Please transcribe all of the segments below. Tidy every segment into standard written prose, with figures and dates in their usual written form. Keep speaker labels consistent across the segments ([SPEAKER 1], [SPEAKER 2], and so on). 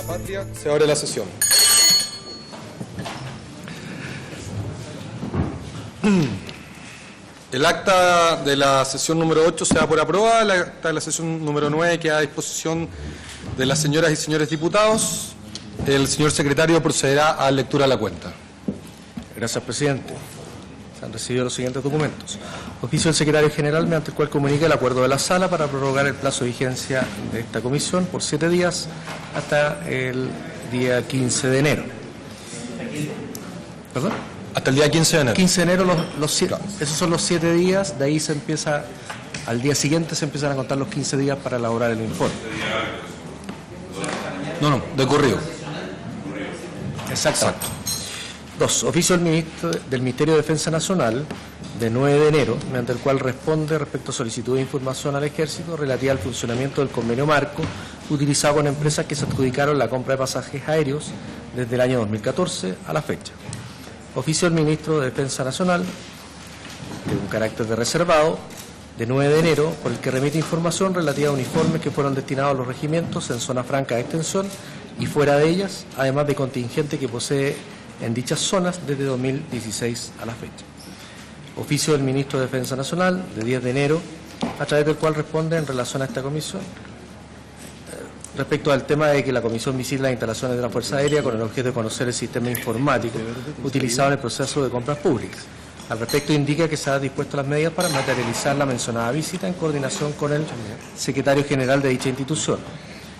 [SPEAKER 1] patria. Se abre la sesión. El acta de la sesión número 8 se da por aprobada. El acta de la sesión número 9 queda a disposición de las señoras y señores diputados. El señor secretario procederá a lectura de la cuenta.
[SPEAKER 2] Gracias, presidente. Se han recibido los siguientes documentos. Oficio del secretario general, mediante el cual comunica el acuerdo de la sala para prorrogar el plazo de vigencia de esta comisión por 7 días hasta el día 15 de enero. ¿Perdón?
[SPEAKER 1] Hasta el día 15 de enero.
[SPEAKER 2] 15 de enero, esos son los 7 días, de ahí se empieza, al día siguiente se empiezan a contar los 15 días para elaborar el informe.
[SPEAKER 1] No, de corrido.
[SPEAKER 2] Exacto. 2. Oficio del Ministerio de Defensa Nacional, de 9 de enero, mediante el cual responde respecto a solicitud de información al Ejército relativa al funcionamiento del convenio marco utilizado con empresas que se adjudicaron la compra de pasajes aéreos desde el año 2014 a la fecha. Oficio del Ministro de Defensa Nacional, de un carácter de reservado, de 9 de enero, por el que remite información relativa a uniformes que fueron destinados a los regimientos en zona franca de extensión y fuera de ellas, además de contingente que posee en dichas zonas desde 2016 a la fecha. Oficio del Ministro de Defensa Nacional, de 10 de enero, a través del cual responde en relación a esta comisión, respecto al tema de que la comisión visite las instalaciones de la Fuerza Aérea con el objeto de conocer el sistema informático utilizado en el proceso de compras públicas. Al respecto indica que se han dispuesto las medidas para materializar la mencionada visita en coordinación con el secretario general de dicha institución.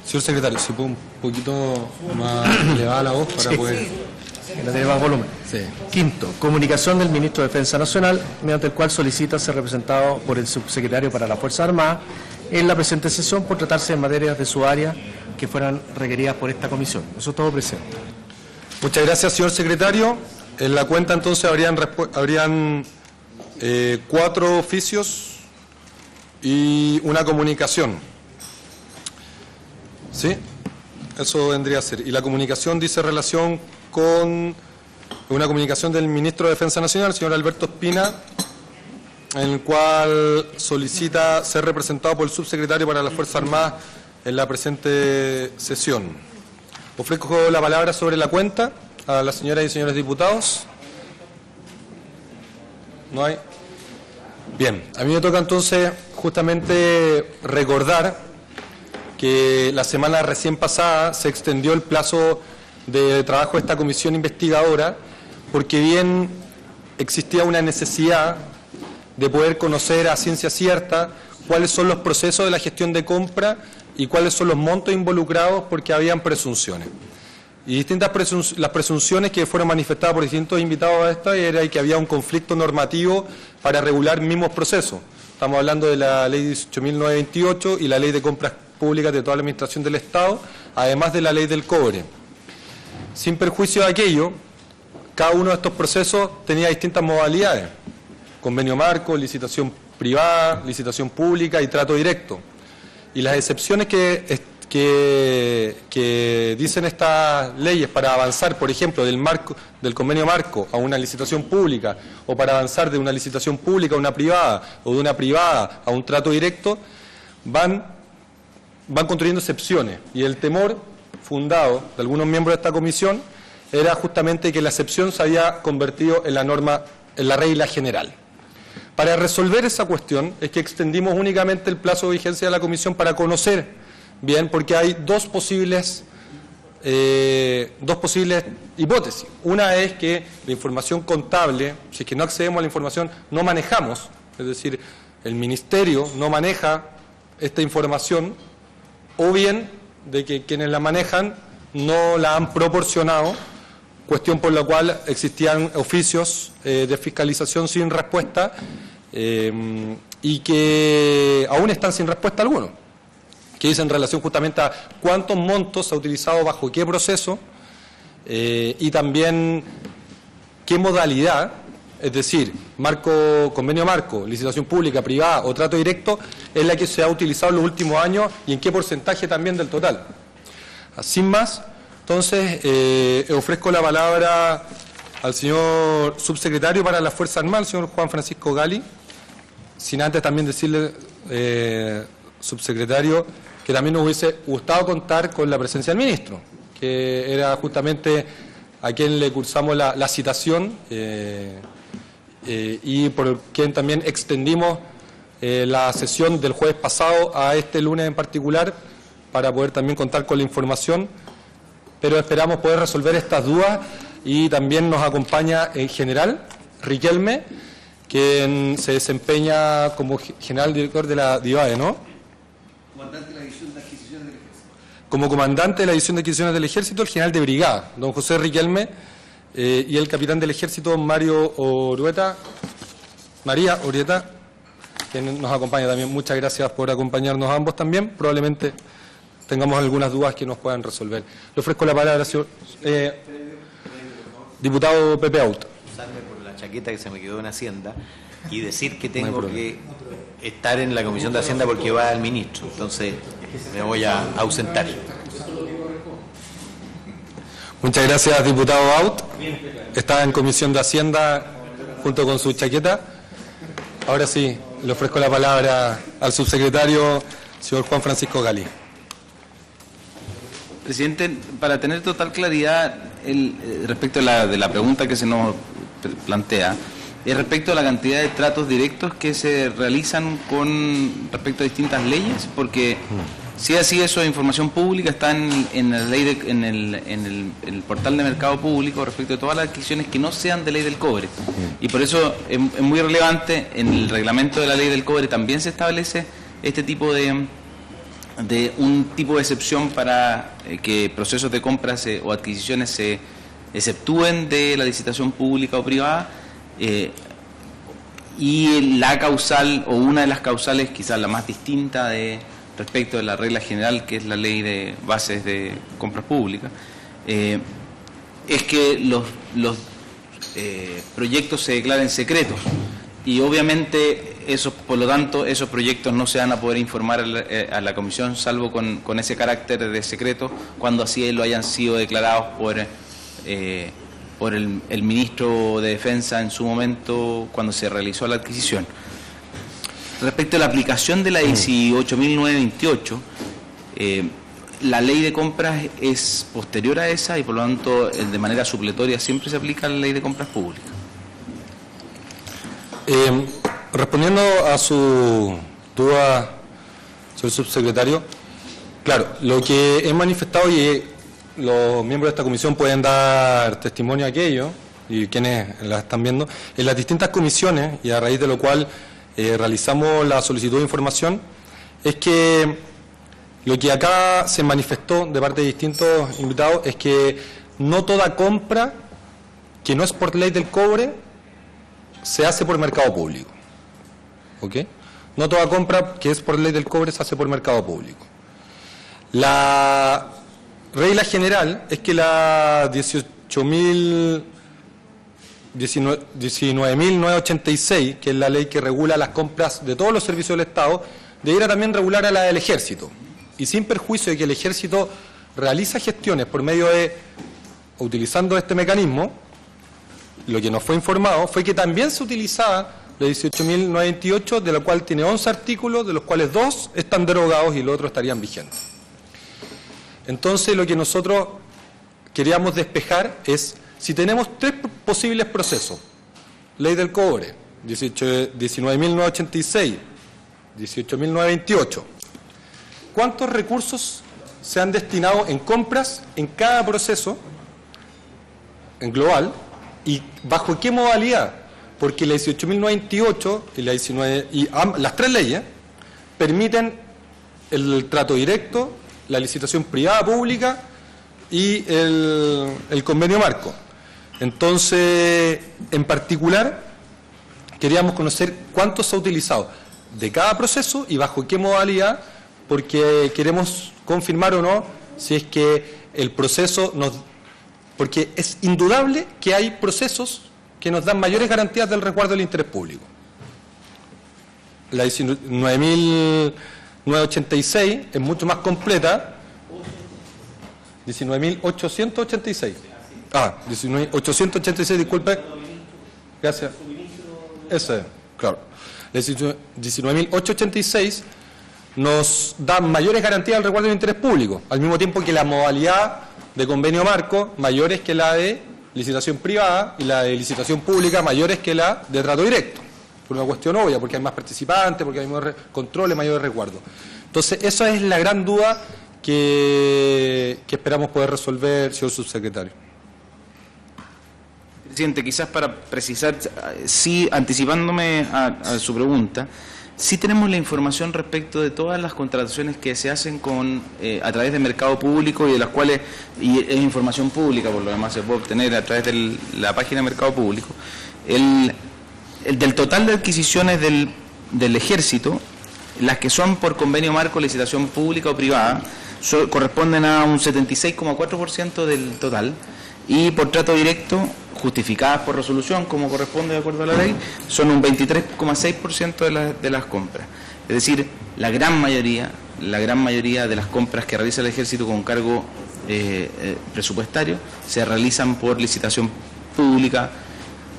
[SPEAKER 1] Señor secretario, si puede un poquito más elevada la voz para poder...
[SPEAKER 2] Que no tiene más volumen.
[SPEAKER 1] Sí.
[SPEAKER 2] 5. Comunicación del Ministro de Defensa Nacional, mediante el cual solicita ser representado por el subsecretario para la Fuerza Armada en la presente sesión por tratarse de materias de su área que fueran requeridas por esta comisión. Eso es todo, presidente.
[SPEAKER 1] Muchas gracias, señor secretario. En la cuenta entonces habrían 4 oficios y una comunicación. ¿Sí? Eso vendría a ser. Y la comunicación dice relación con una comunicación del Ministro de Defensa Nacional, el señor Alberto Espina, en el cual solicita ser representado por el subsecretario para las Fuerzas Armadas en la presente sesión. Ofrezco la palabra sobre la cuenta a las señoras y señores diputados. ¿No hay? Bien, a mí me toca entonces justamente recordar que la semana recién pasada se extendió el plazo de trabajo de esta comisión investigadora, porque bien existía una necesidad de poder conocer a ciencia cierta cuáles son los procesos de la gestión de compra y cuáles son los montos involucrados, porque habían presunciones. Y distintas las presunciones que fueron manifestadas por distintos invitados a esta era que había un conflicto normativo para regular mismos procesos. Estamos hablando de la Ley 18.928 y la Ley de Compras Públicas de toda la Administración del Estado, además de la Ley del Cobre. Sin perjuicio de aquello, cada uno de estos procesos tenía distintas modalidades: convenio marco, licitación privada, licitación pública y trato directo. Y las excepciones que dicen estas leyes para avanzar, por ejemplo, del convenio marco a una licitación pública, o para avanzar de una licitación pública a una privada, o de una privada a un trato directo, van construyendo excepciones. Y el temor fundado de algunos miembros de esta comisión era justamente que la excepción se había convertido en la norma, en la regla general. Para resolver esa cuestión es que extendimos únicamente el plazo de vigencia de la comisión para conocer bien, porque hay dos posibles hipótesis. Una es que la información contable, si es que no accedemos a la información, no manejamos, es decir, el Ministerio no maneja esta información, o bien de que quienes la manejan no la han proporcionado, cuestión por la cual existían oficios de fiscalización sin respuesta y que aún están sin respuesta alguna, que dicen en relación justamente a cuántos montos se ha utilizado bajo qué proceso y también qué modalidad, es decir, convenio marco, licitación pública, privada o trato directo, es la que se ha utilizado en los últimos años y en qué porcentaje también del total. Sin más, entonces ofrezco la palabra al señor subsecretario para la Fuerza Armada, el señor Juan Francisco Gali, sin antes también decirle, subsecretario, que también nos hubiese gustado contar con la presencia del ministro, que era justamente a quien le cursamos la citación y por quien también extendimos la sesión del jueves pasado a este lunes en particular para poder también contar con la información, pero esperamos poder resolver estas dudas. Y también nos acompaña en general Riquelme, quien se desempeña como general director de la DIVADE, ¿no?
[SPEAKER 3] Comandante de la División de Adquisiciones del Ejército.
[SPEAKER 1] Como comandante de la División de Adquisiciones del Ejército, el general de brigada, don José Riquelme, y el capitán del Ejército, María Urrieta, quien nos acompaña también. Muchas gracias por acompañarnos a ambos también. Probablemente tengamos algunas dudas que nos puedan resolver. Le ofrezco la palabra, señor diputado Pepe Out.
[SPEAKER 3] Usarme por la chaqueta que se me quedó en Hacienda y decir que tengo que estar en la Comisión de Hacienda porque va el ministro. Entonces me voy a ausentar.
[SPEAKER 1] Muchas gracias, diputado Out. Está en Comisión de Hacienda junto con su chaqueta. Ahora sí, le ofrezco la palabra al subsecretario, señor Juan Francisco Gali.
[SPEAKER 4] Presidente, para tener total claridad respecto de la pregunta que se nos plantea, respecto a la cantidad de tratos directos que se realizan con respecto a distintas leyes, porque si es así, eso de información pública está en la ley en el portal de mercado público respecto de todas las adquisiciones que no sean de ley del cobre. Y por eso es muy relevante, en el reglamento de la ley del cobre también se establece este tipo de un tipo de excepción para que procesos de compras o adquisiciones se exceptúen de la licitación pública o privada, y la causal o una de las causales, quizás la más distinta respecto de la regla general, que es la ley de bases de compras públicas, es que los proyectos se declaren secretos. Y obviamente, por lo tanto, esos proyectos no se van a poder informar a la Comisión, salvo con ese carácter de secreto, cuando así lo hayan sido declarados por el ministro de Defensa en su momento, cuando se realizó la adquisición. Respecto a la aplicación de la 18.928, la ley de compras es posterior a esa y, por lo tanto, de manera supletoria siempre se aplica la ley de compras públicas.
[SPEAKER 1] Respondiendo a su duda, señor subsecretario, claro, lo que he manifestado, y los miembros de esta comisión pueden dar testimonio a aquello, y quienes la están viendo, en las distintas comisiones, y a raíz de lo cual realizamos la solicitud de información, es que lo que acá se manifestó de parte de distintos invitados es que no toda compra que no es por ley del cobre se hace por mercado público. ¿Ok? No toda compra que es por ley del cobre se hace por mercado público. La regla general es que la 19.986, que es la ley que regula las compras de todos los servicios del Estado, debiera también regular a la del Ejército. Y sin perjuicio de que el Ejército realiza gestiones por medio de, utilizando este mecanismo, lo que nos fue informado fue que también se utilizaba la 18.928, de la cual tiene 11 artículos, de los cuales 2 están derogados y los otros estarían vigentes. Entonces, lo que nosotros queríamos despejar es, si tenemos 3 posibles procesos, ley del cobre, 19.986, 18.928, ¿cuántos recursos se han destinado en compras en cada proceso, en global, y bajo qué modalidad? Porque la 18.098 y la 19 y las 3 leyes permiten el trato directo, la licitación privada pública y el convenio marco. Entonces, en particular, queríamos conocer cuánto se ha utilizado de cada proceso y bajo qué modalidad, porque queremos confirmar o no si es que el proceso porque es indudable que hay procesos que nos dan mayores garantías del resguardo del interés público. La 19.986 es mucho más completa. 19.886. 19.886, disculpe. Gracias. Ese, claro. La 19.886 nos da mayores garantías al resguardo del interés público, al mismo tiempo que la modalidad de convenio marco mayores que la de licitación privada y la de licitación pública mayores que la de trato directo, por una cuestión obvia, porque hay más participantes, porque hay mayor controles, mayor resguardo. Entonces, esa es la gran duda que esperamos poder resolver, señor subsecretario.
[SPEAKER 4] Presidente, quizás para precisar, sí, anticipándome a su pregunta, sí tenemos la información respecto de todas las contrataciones que se hacen a través del mercado público y de las cuales, y es información pública, por lo demás se puede obtener a través de la página de mercado público, del total de adquisiciones del Ejército, las que son por convenio marco, licitación pública o privada, corresponden a un 76,4% del total, y por trato directo, justificadas por resolución, como corresponde de acuerdo a la ley, son un 23,6% de las compras. Es decir, la gran mayoría de las compras que realiza el Ejército con cargo presupuestario se realizan por licitación pública.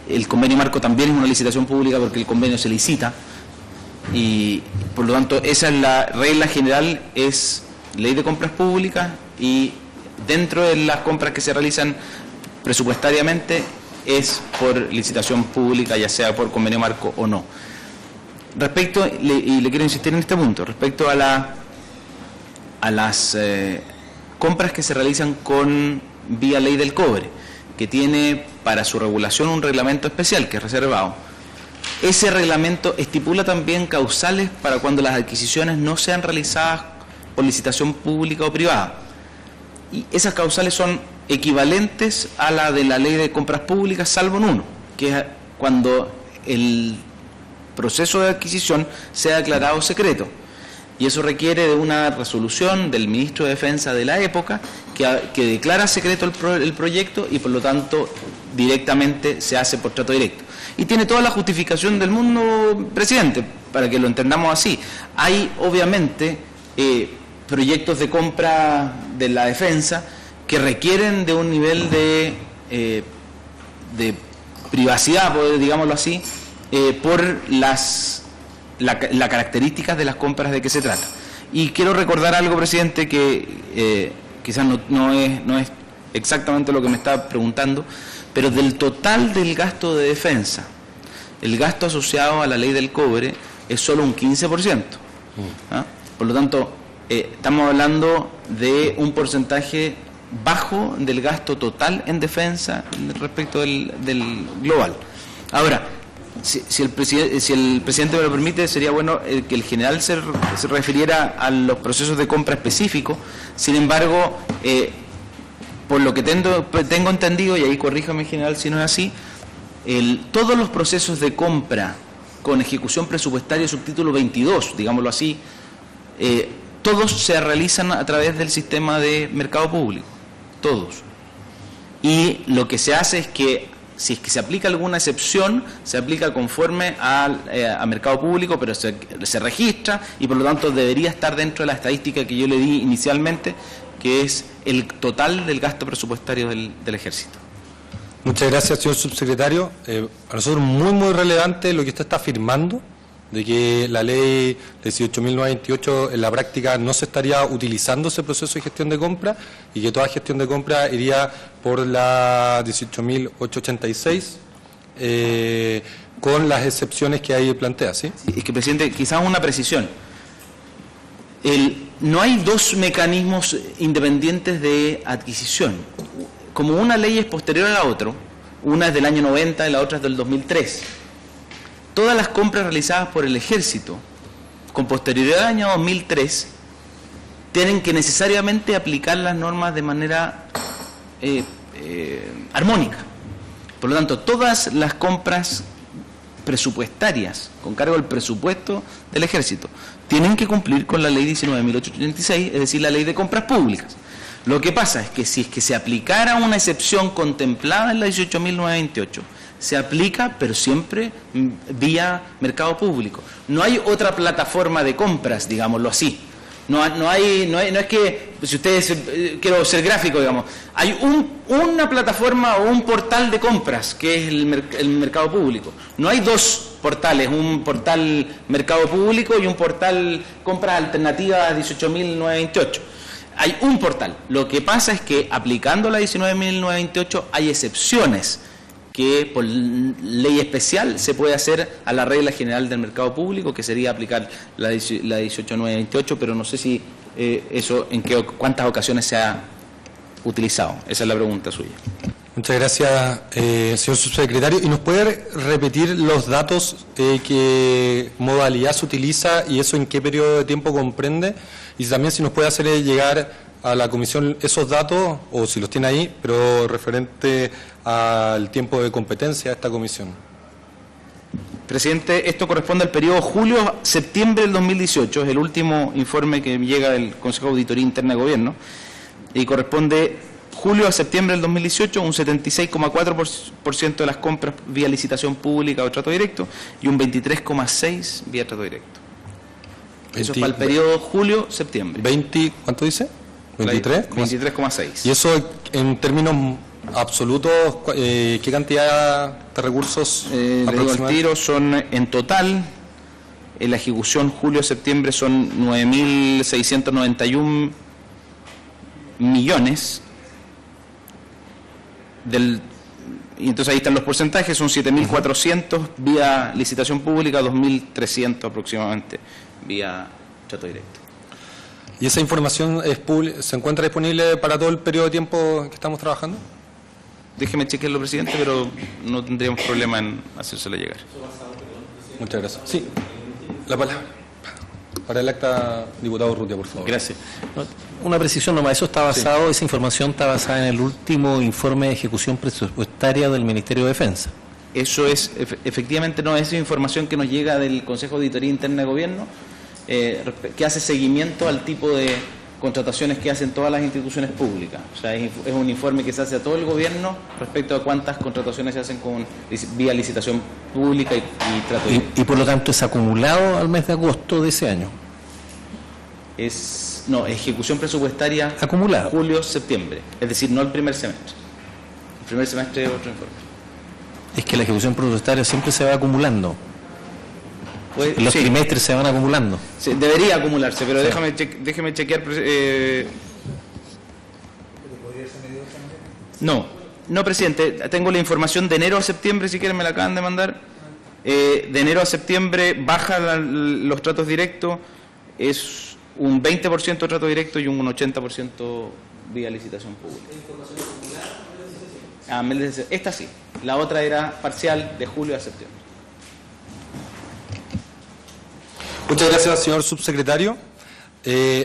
[SPEAKER 4] El convenio marco también es una licitación pública porque el convenio se licita, y por lo tanto esa es la regla general, es ley de compras públicas, y dentro de las compras que se realizan presupuestariamente es por licitación pública, ya sea por convenio marco o no. Respecto, y le quiero insistir en este punto, respecto a las compras que se realizan vía ley del cobre, que tiene para su regulación un reglamento especial que es reservado. Ese reglamento estipula también causales para cuando las adquisiciones no sean realizadas por licitación pública o privada. Y esas causales son equivalentes a la de la ley de compras públicas, salvo en uno, que es cuando el proceso de adquisición sea declarado secreto. Y eso requiere de una resolución del ministro de Defensa de la época que declara secreto el proyecto, y por lo tanto directamente se hace por trato directo. Y tiene toda la justificación del mundo, presidente, para que lo entendamos así. Hay obviamente proyectos de compra de la defensa que requieren de un nivel de privacidad, digámoslo así, por las características de las compras de que se trata. Y quiero recordar algo, presidente, que quizás no es exactamente lo que me está preguntando, pero del total del gasto de defensa, el gasto asociado a la ley del cobre es solo un 15%. ¿Ah? Por lo tanto, estamos hablando de un porcentaje bajo del gasto total en defensa respecto del global. Ahora, si el presidente me lo permite, sería bueno que el general se refiriera a los procesos de compra específicos. Sin embargo, por lo que tengo entendido, y ahí corríjame, general, si no es así, todos los procesos de compra con ejecución presupuestaria subtítulo 22, digámoslo así, todos se realizan a través del sistema de mercado público, todos. Y lo que se hace es que, si es que se aplica alguna excepción, se aplica conforme a mercado público, pero se registra, y por lo tanto debería estar dentro de la estadística que yo le di inicialmente, que es el total del gasto presupuestario del Ejército.
[SPEAKER 1] Muchas gracias, señor subsecretario. A nosotros muy relevante lo que usted está afirmando, de que la ley 18.928 en la práctica no se estaría utilizando ese proceso de gestión de compra, y que toda gestión de compra iría por la 18.886 con las excepciones que ahí plantea, ¿sí?
[SPEAKER 4] Es que, presidente, quizás una precisión. No hay dos mecanismos independientes de adquisición. Como una ley es posterior a la otra, una es del año 90 y la otra es del 2003. Todas las compras realizadas por el Ejército con posterioridad al año 2003 tienen que necesariamente aplicar las normas de manera armónica. Por lo tanto, todas las compras presupuestarias con cargo al presupuesto del Ejército tienen que cumplir con la ley 19.886, es decir, la ley de compras públicas. Lo que pasa es que si es que se aplicara una excepción contemplada en la 18.928, se aplica, pero siempre vía mercado público. No hay otra plataforma de compras, digámoslo así. No es que, si ustedes, quiero ser gráfico, digamos, hay una plataforma o un portal de compras, que es el mercado público. No hay dos portales, un portal mercado público y un portal compras alternativas 18.928. Hay un portal. Lo que pasa es que aplicando la 19.928 hay excepciones que por ley especial se puede hacer a la regla general del mercado público, que sería aplicar la 18.928, pero no sé si eso cuántas ocasiones se ha utilizado. Esa es la pregunta suya.
[SPEAKER 1] Muchas gracias, señor subsecretario. ¿Y nos puede repetir los datos, qué modalidad se utiliza y eso en qué periodo de tiempo comprende? Y también si nos puede hacer llegar a la comisión esos datos, o si los tiene ahí, pero referente al tiempo de competencia de esta comisión.
[SPEAKER 4] Presidente, esto corresponde al periodo julio-septiembre del 2018, es el último informe que llega del Consejo de Auditoría Interna de Gobierno, y corresponde julio a septiembre del 2018, un 76,4% de las compras vía licitación pública o trato directo, y un 23,6% vía trato directo. Eso es para el periodo julio-septiembre.
[SPEAKER 1] ¿Cuánto dice? 23.
[SPEAKER 4] 23,6.
[SPEAKER 1] ¿Y eso en términos absolutos, qué cantidad de recursos?
[SPEAKER 4] Le digo al tiro, son en total, en la ejecución julio-septiembre son 9.691 millones. Y entonces ahí están los porcentajes, son 7.400 vía licitación pública, 2.300 aproximadamente vía trato directo.
[SPEAKER 1] ¿Y esa información se encuentra disponible para todo el periodo de tiempo que estamos trabajando?
[SPEAKER 4] Déjeme chequearlo, presidente, pero no tendríamos problema en hacérselo llegar.
[SPEAKER 1] Muchas gracias. Sí, la palabra. Para el acta, diputado Urrutia, por favor.
[SPEAKER 2] Gracias. Una precisión nomás, eso está basado, sí. Esa información está basada en el último informe de ejecución presupuestaria del Ministerio de Defensa.
[SPEAKER 4] Eso es, efectivamente no es información que nos llega del Consejo de Auditoría Interna de Gobierno, que hace seguimiento al tipo de contrataciones que hacen todas las instituciones públicas. O sea, es un informe que se hace a todo el gobierno respecto a cuántas contrataciones se hacen vía licitación pública y trato directo.
[SPEAKER 2] Y por lo tanto es acumulado al mes de agosto de ese año.
[SPEAKER 4] No, ejecución presupuestaria
[SPEAKER 2] acumulado.
[SPEAKER 4] Julio-septiembre, es decir, no el primer semestre. El primer semestre es otro informe.
[SPEAKER 2] Es que la ejecución presupuestaria siempre se va acumulando.
[SPEAKER 4] Pues,
[SPEAKER 2] los trimestres se van acumulando.
[SPEAKER 4] Sí, debería acumularse, pero déjeme chequear. No, presidente, tengo la información de enero a septiembre, si quieren me la acaban de mandar. De enero a septiembre baja los tratos directos, es un 20% trato directo y un 80% vía licitación pública. Esta sí, la otra era parcial de julio a septiembre.
[SPEAKER 1] Muchas gracias, señor subsecretario.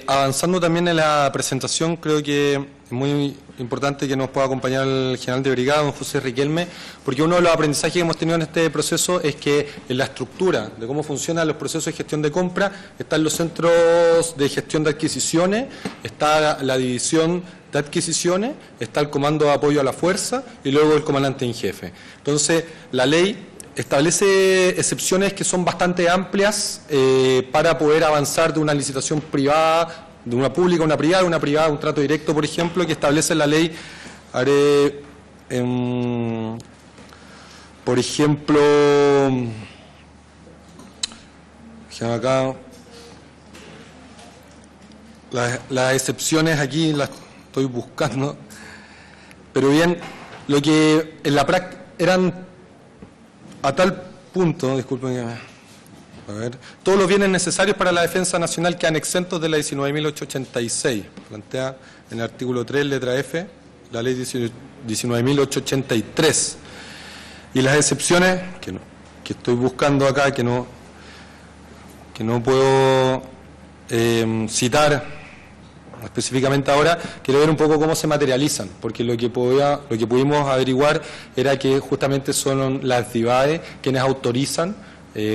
[SPEAKER 1] Avanzando también en la presentación, creo que es muy importante que nos pueda acompañar el general de brigada, don José Riquelme, porque uno de los aprendizajes que hemos tenido en este proceso es que en la estructura de cómo funcionan los procesos de gestión de compra están los centros de gestión de adquisiciones, está la división de adquisiciones, está el comando de apoyo a la fuerza y luego el comandante en jefe. Entonces, la ley establece excepciones que son bastante amplias para poder avanzar de una licitación privada, de una pública a una privada, de una privada a un trato directo, por ejemplo, que establece la ley, por ejemplo, acá, las excepciones aquí las estoy buscando, pero bien, lo que en la práctica eran a tal punto, disculpen, a ver, todos los bienes necesarios para la defensa nacional quedan exentos de la 19.886, plantea en el artículo 3, letra F, la ley 19.883. Y las excepciones, que estoy buscando acá, que no puedo citar específicamente ahora, quiero ver un poco cómo se materializan, porque lo que pudimos averiguar era que justamente son las DIVAE quienes autorizan,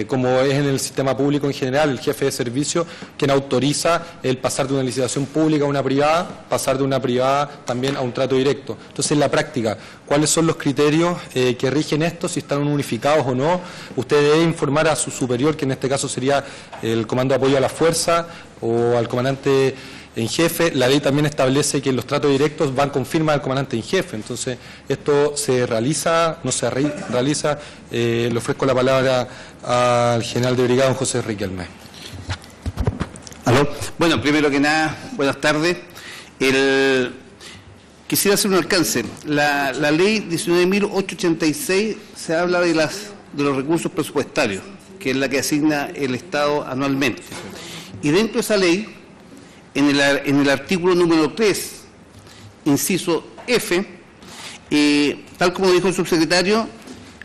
[SPEAKER 1] como es en el sistema público en general, el jefe de servicio, quien autoriza el pasar de una licitación pública a una privada, pasar de una privada también a un trato directo. Entonces, en la práctica, ¿cuáles son los criterios que rigen esto, si están unificados o no? Usted debe informar a su superior, que en este caso sería el Comando de Apoyo a la Fuerza, o al comandante en jefe. La ley también establece que los tratos directos van con firma del comandante en jefe. Entonces, esto se realiza, no se realiza. Le ofrezco la palabra al general de brigada, don José Riquelme.
[SPEAKER 5] ¿Aló? Bueno, primero que nada, buenas tardes. Quisiera hacer un alcance. La ley 19.886 se habla de los recursos presupuestarios, que es la que asigna el Estado anualmente. Y dentro de esa ley, en el artículo número 3, inciso F, tal como dijo el subsecretario,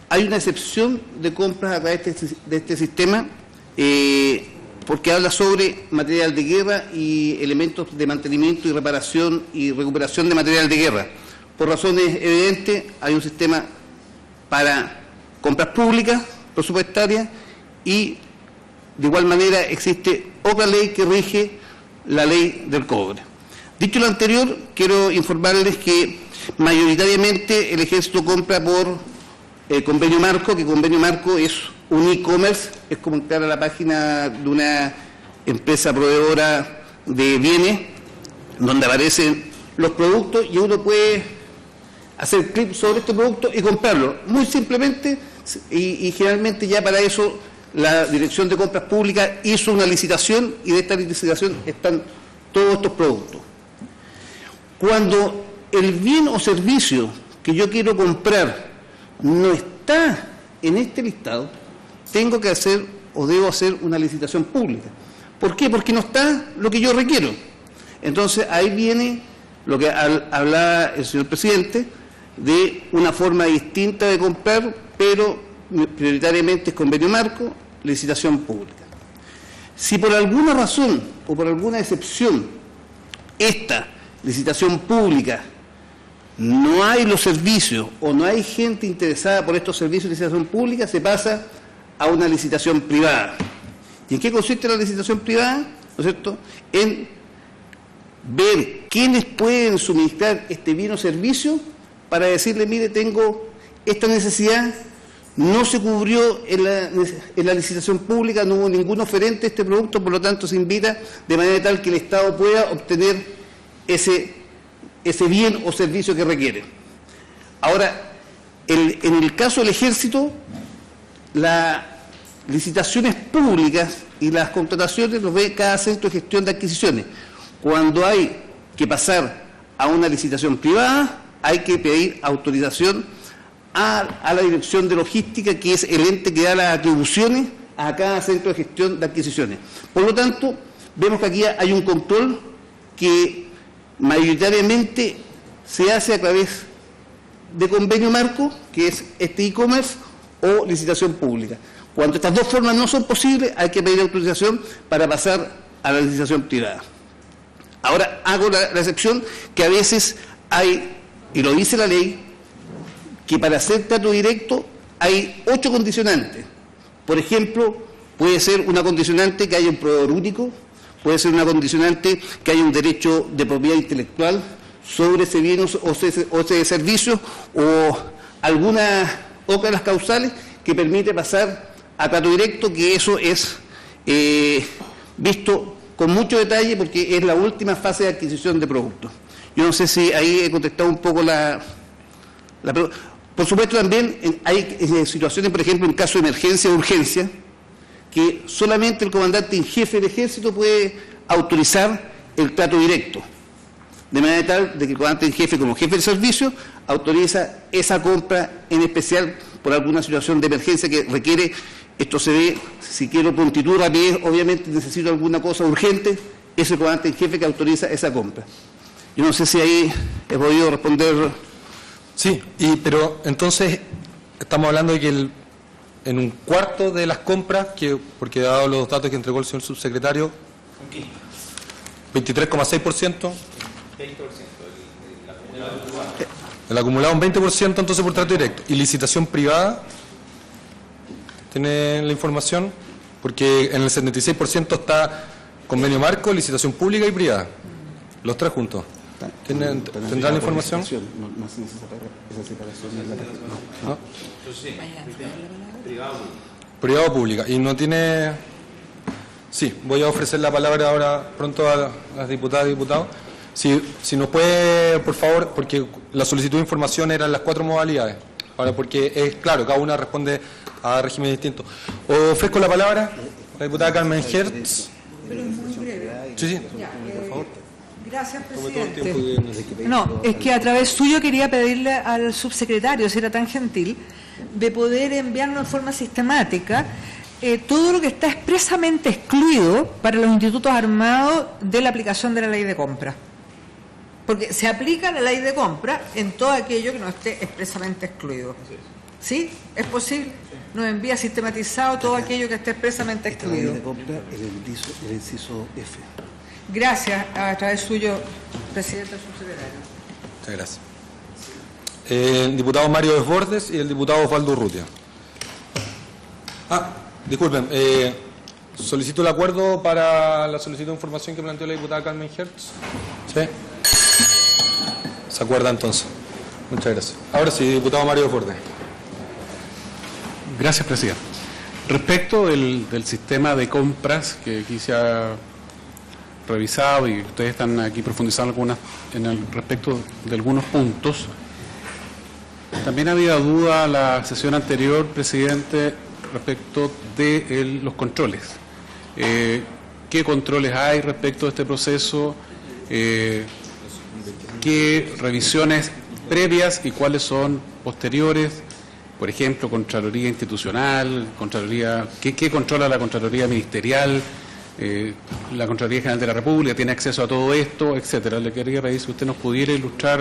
[SPEAKER 5] hay una excepción de compras a través de este sistema, porque habla sobre material de guerra y elementos de mantenimiento y reparación y recuperación de material de guerra. Por razones evidentes, hay un sistema para compras públicas, presupuestarias, y de igual manera existe otra ley que rige la ley del cobre. Dicho lo anterior, quiero informarles que mayoritariamente el Ejército compra por convenio marco, que convenio marco es un e-commerce, es como entrar a la página de una empresa proveedora de bienes, donde aparecen los productos y uno puede hacer clic sobre este producto y comprarlo, muy simplemente, y generalmente ya para eso la Dirección de Compras Públicas hizo una licitación y de esta licitación están todos estos productos. Cuando el bien o servicio que yo quiero comprar no está en este listado, tengo que hacer o debo hacer una licitación pública. ¿Por qué? Porque no está lo que yo requiero. Entonces ahí viene lo que hablaba el señor presidente, de una forma distinta de comprar, pero prioritariamente es convenio marco, licitación pública. Si por alguna razón o por alguna excepción esta licitación pública no hay los servicios o no hay gente interesada por estos servicios de licitación pública, se pasa a una licitación privada. ¿Y en qué consiste la licitación privada? ¿No es cierto? En ver quiénes pueden suministrar este bien o servicio para decirle, mire, tengo esta necesidad, no se cubrió en la licitación pública, no hubo ningún oferente de este producto, por lo tanto se invita de manera tal que el Estado pueda obtener ese bien o servicio que requiere. Ahora, en el caso del Ejército, las licitaciones públicas y las contrataciones los ve cada centro de gestión de adquisiciones. Cuando hay que pasar a una licitación privada, hay que pedir autorización a la Dirección de Logística, que es el ente que da las atribuciones a cada centro de gestión de adquisiciones. Por lo tanto, vemos que aquí hay un control que mayoritariamente se hace a través de convenio marco, que es este e-commerce, o licitación pública. Cuando estas dos formas no son posibles, hay que pedir autorización para pasar a la licitación privada. Ahora, hago la excepción que a veces hay, y lo dice la ley, que para hacer trato directo hay 8 condicionantes. Por ejemplo, puede ser una condicionante que haya un proveedor único, puede ser una condicionante que haya un derecho de propiedad intelectual sobre ese bien o ese servicio, o alguna otra de las causales que permite pasar a trato directo, que eso es visto con mucho detalle porque es la última fase de adquisición de productos. Yo no sé si ahí he contestado un poco la pregunta. Por supuesto, también hay situaciones, por ejemplo, en caso de emergencia o urgencia, que solamente el comandante en jefe del Ejército puede autorizar el trato directo, de manera tal de que el comandante en jefe, como jefe del servicio, autoriza esa compra en especial por alguna situación de emergencia que requiere. Esto se ve, si quiero prontitud, rapidez, obviamente necesito alguna cosa urgente, es el comandante en jefe que autoriza esa compra. Yo no sé si ahí he podido responder.
[SPEAKER 1] Sí, pero entonces estamos hablando de que en un cuarto de las compras, porque dado los datos que entregó el señor subsecretario, 23,6%, el acumulado un 20%, entonces por trato directo. ¿Y licitación privada? ¿Tiene la información? Porque en el 76% está convenio marco, licitación pública y privada. Los tres juntos. ¿Tendrá la información?
[SPEAKER 5] No se necesita esa separación.
[SPEAKER 1] ¿No? Privado o pública. Y no tiene... Sí, voy a ofrecer la palabra ahora pronto a las diputadas y diputados. Si nos puede, por favor, porque la solicitud de información eran las 4 modalidades. Ahora, porque es claro, cada una responde a régimen distinto. Ofrezco la palabra a la diputada Carmen Hertz.
[SPEAKER 6] Pero es muy breve.
[SPEAKER 1] Sí.
[SPEAKER 6] Ya,
[SPEAKER 1] por favor.
[SPEAKER 6] Gracias,
[SPEAKER 1] Tome todo el
[SPEAKER 6] presidente.
[SPEAKER 1] tiempo
[SPEAKER 6] No, es que a través suyo quería pedirle al subsecretario, si era tan gentil, de poder enviarnos en forma sistemática todo lo que está expresamente excluido para los institutos armados de la aplicación de la ley de compra. Porque se aplica la ley de compra en todo aquello que no esté expresamente excluido. ¿Sí? ¿Es posible? Nos envía sistematizado todo aquello que esté expresamente excluido.
[SPEAKER 5] Ley de compra, el inciso F.
[SPEAKER 6] Gracias, a través suyo, presidente subsecretario.
[SPEAKER 1] Muchas gracias. El diputado Mario Desbordes y el diputado Osvaldo Urrutia. Disculpen, solicito el acuerdo para la solicitud de información que planteó la diputada Carmen Hertz. ¿Sí? ¿Se acuerda entonces? Muchas gracias. Ahora sí, diputado Mario Desbordes.
[SPEAKER 7] Gracias, presidente. Respecto del sistema de compras que aquí se ha revisado y ustedes están aquí profundizando en el respecto de algunos puntos, también había duda la sesión anterior, presidente, respecto de los controles. ¿Qué controles hay respecto de este proceso? ¿Qué revisiones previas y cuáles son posteriores? Por ejemplo, Contraloría Institucional, ¿qué controla la Contraloría Ministerial? La Contraloría General de la República tiene acceso a todo esto, etcétera. Le quería pedir si usted nos pudiera ilustrar,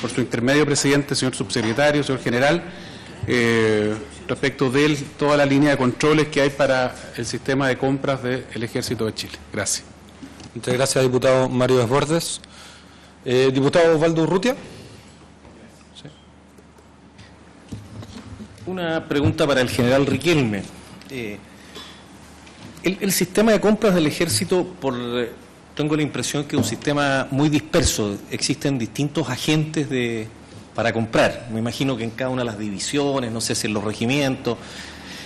[SPEAKER 7] por su intermedio, presidente, señor subsecretario, señor general, respecto de toda la línea de controles que hay para el sistema de compras del Ejército de Chile. Gracias.
[SPEAKER 1] Muchas gracias, diputado Mario Desbordes. Diputado Osvaldo Urrutia. Sí.
[SPEAKER 2] Una pregunta para el general Riquelme. El sistema de compras del Ejército, tengo la impresión que es un sistema muy disperso. Existen distintos agentes para comprar. Me imagino que en cada una de las divisiones, no sé si en los regimientos.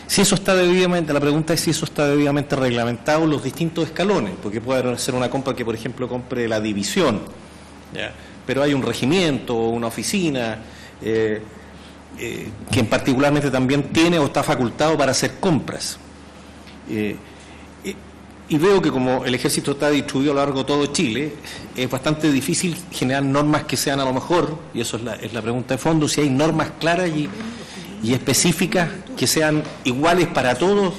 [SPEAKER 2] Si eso está debidamente, la pregunta es si eso está debidamente reglamentado en los distintos escalones, porque puede ser una compra que, por ejemplo, compre la división, ¿ya? Pero hay un regimiento o una oficina que particularmente también tiene o está facultado para hacer compras. Y veo que como el Ejército está distribuido a lo largo de todo Chile, es bastante difícil generar normas que sean a lo mejor, y eso es la pregunta de fondo, si hay normas claras y específicas que sean iguales para todos,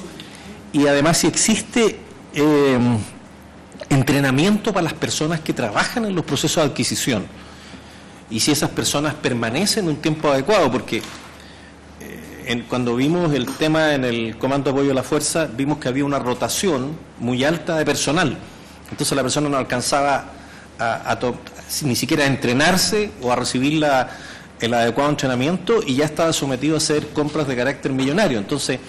[SPEAKER 2] y además si existe entrenamiento para las personas que trabajan en los procesos de adquisición, y si esas personas permanecen un tiempo adecuado, porque cuando vimos el tema en el Comando de Apoyo a la Fuerza, vimos que había una rotación muy alta de personal. Entonces la persona no alcanzaba ni siquiera a entrenarse o a recibir el adecuado entrenamiento y ya estaba sometido a hacer compras de carácter millonario. Entonces,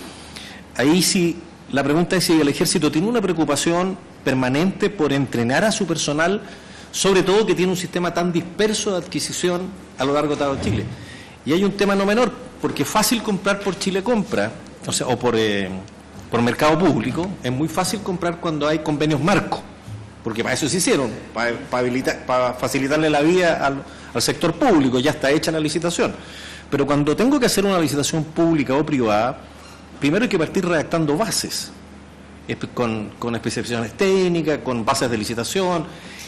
[SPEAKER 2] ahí sí, la pregunta es si el Ejército tiene una preocupación permanente por entrenar a su personal, sobre todo que tiene un sistema tan disperso de adquisición a lo largo de todo Chile. Y hay un tema no menor, porque es fácil comprar por Chile Compra, o por mercado público, es muy fácil comprar cuando hay convenios marco, porque para eso se hicieron, para facilitarle la vida al sector público, ya está hecha la licitación. Pero cuando tengo que hacer una licitación pública o privada, primero hay que partir redactando bases, con especificaciones técnicas, con bases de licitación,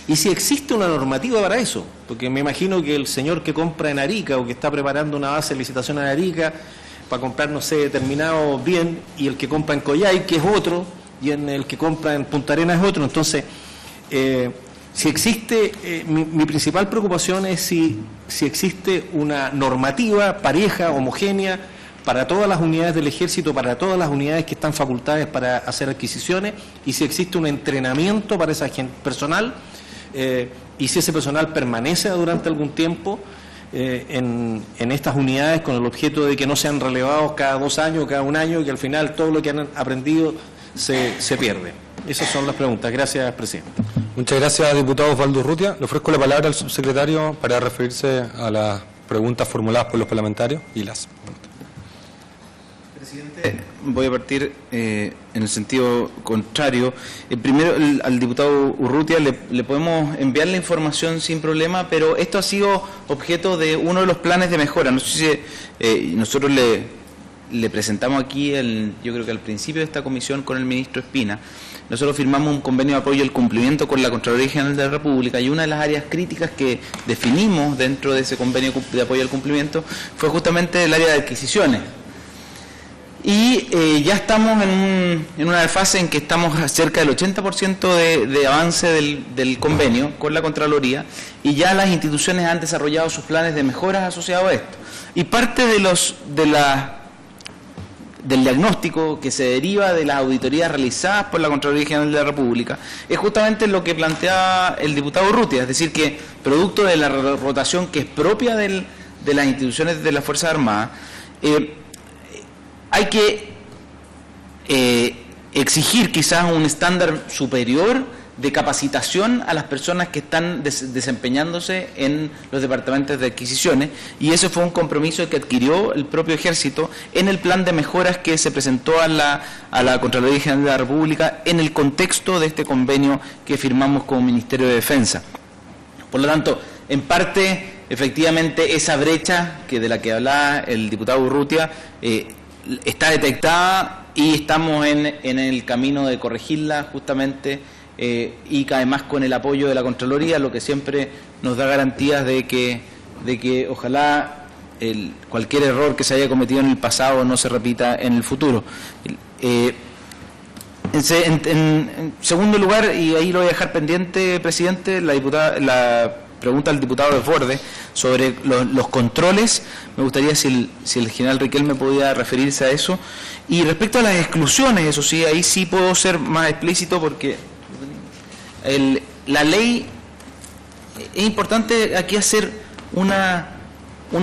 [SPEAKER 2] y si existe una normativa para eso, porque me imagino que el señor que compra en Arica o que está preparando una base de licitación en Arica para comprar, no sé, determinado bien, y el que compra en Coyhai, que es otro, y en el que compra en Punta Arenas es otro. Entonces, si existe, mi principal preocupación es si existe una normativa pareja, homogénea, para todas las unidades del Ejército, para todas las unidades que están facultadas para hacer adquisiciones, y si existe un entrenamiento para esa gente personal, y si ese personal permanece durante algún tiempo en estas unidades con el objeto de que no sean relevados cada 2 años o cada 1 año, y que al final todo lo que han aprendido se pierde. Esas son las preguntas. Gracias, presidente.
[SPEAKER 1] Muchas gracias, diputado Osvaldo Urrutia. Le ofrezco la palabra al subsecretario para referirse a las preguntas formuladas por los parlamentarios y las...
[SPEAKER 4] Voy a partir en el sentido contrario. Primero, al diputado Urrutia le podemos enviar la información sin problema, pero esto ha sido objeto de uno de los planes de mejora. No sé si nosotros le presentamos aquí, yo creo que al principio de esta comisión con el ministro Espina, nosotros firmamos un convenio de apoyo al cumplimiento con la Contraloría General de la República, y una de las áreas críticas que definimos dentro de ese convenio de apoyo al cumplimiento fue justamente el área de adquisiciones. Y ya estamos en una fase en que estamos cerca del 80% de avance del convenio con la Contraloría, y ya las instituciones han desarrollado sus planes de mejoras asociados a esto. Y parte del diagnóstico que se deriva de las auditorías realizadas por la Contraloría General de la República es justamente lo que plantea el diputado Urrutia, es decir, que producto de la rotación que es propia de las instituciones de las Fuerzas Armadas, hay que exigir quizás un estándar superior de capacitación a las personas que están desempeñándose en los departamentos de adquisiciones, y ese fue un compromiso que adquirió el propio Ejército en el plan de mejoras que se presentó a la Contraloría General de la República en el contexto de este convenio que firmamos como Ministerio de Defensa. Por lo tanto, en parte, efectivamente, esa brecha de la que hablaba el diputado Urrutia está detectada, y estamos en el camino de corregirla justamente, y además con el apoyo de la Contraloría, lo que siempre nos da garantías de que ojalá cualquier error que se haya cometido en el pasado no se repita en el futuro. En segundo lugar, y ahí lo voy a dejar pendiente, presidente, la pregunta del diputado Desbordes sobre los controles. Me gustaría si el general Riquelme podía referirse a eso. Y respecto a las exclusiones, eso sí, ahí sí puedo ser más explícito, porque la ley, es importante aquí hacer una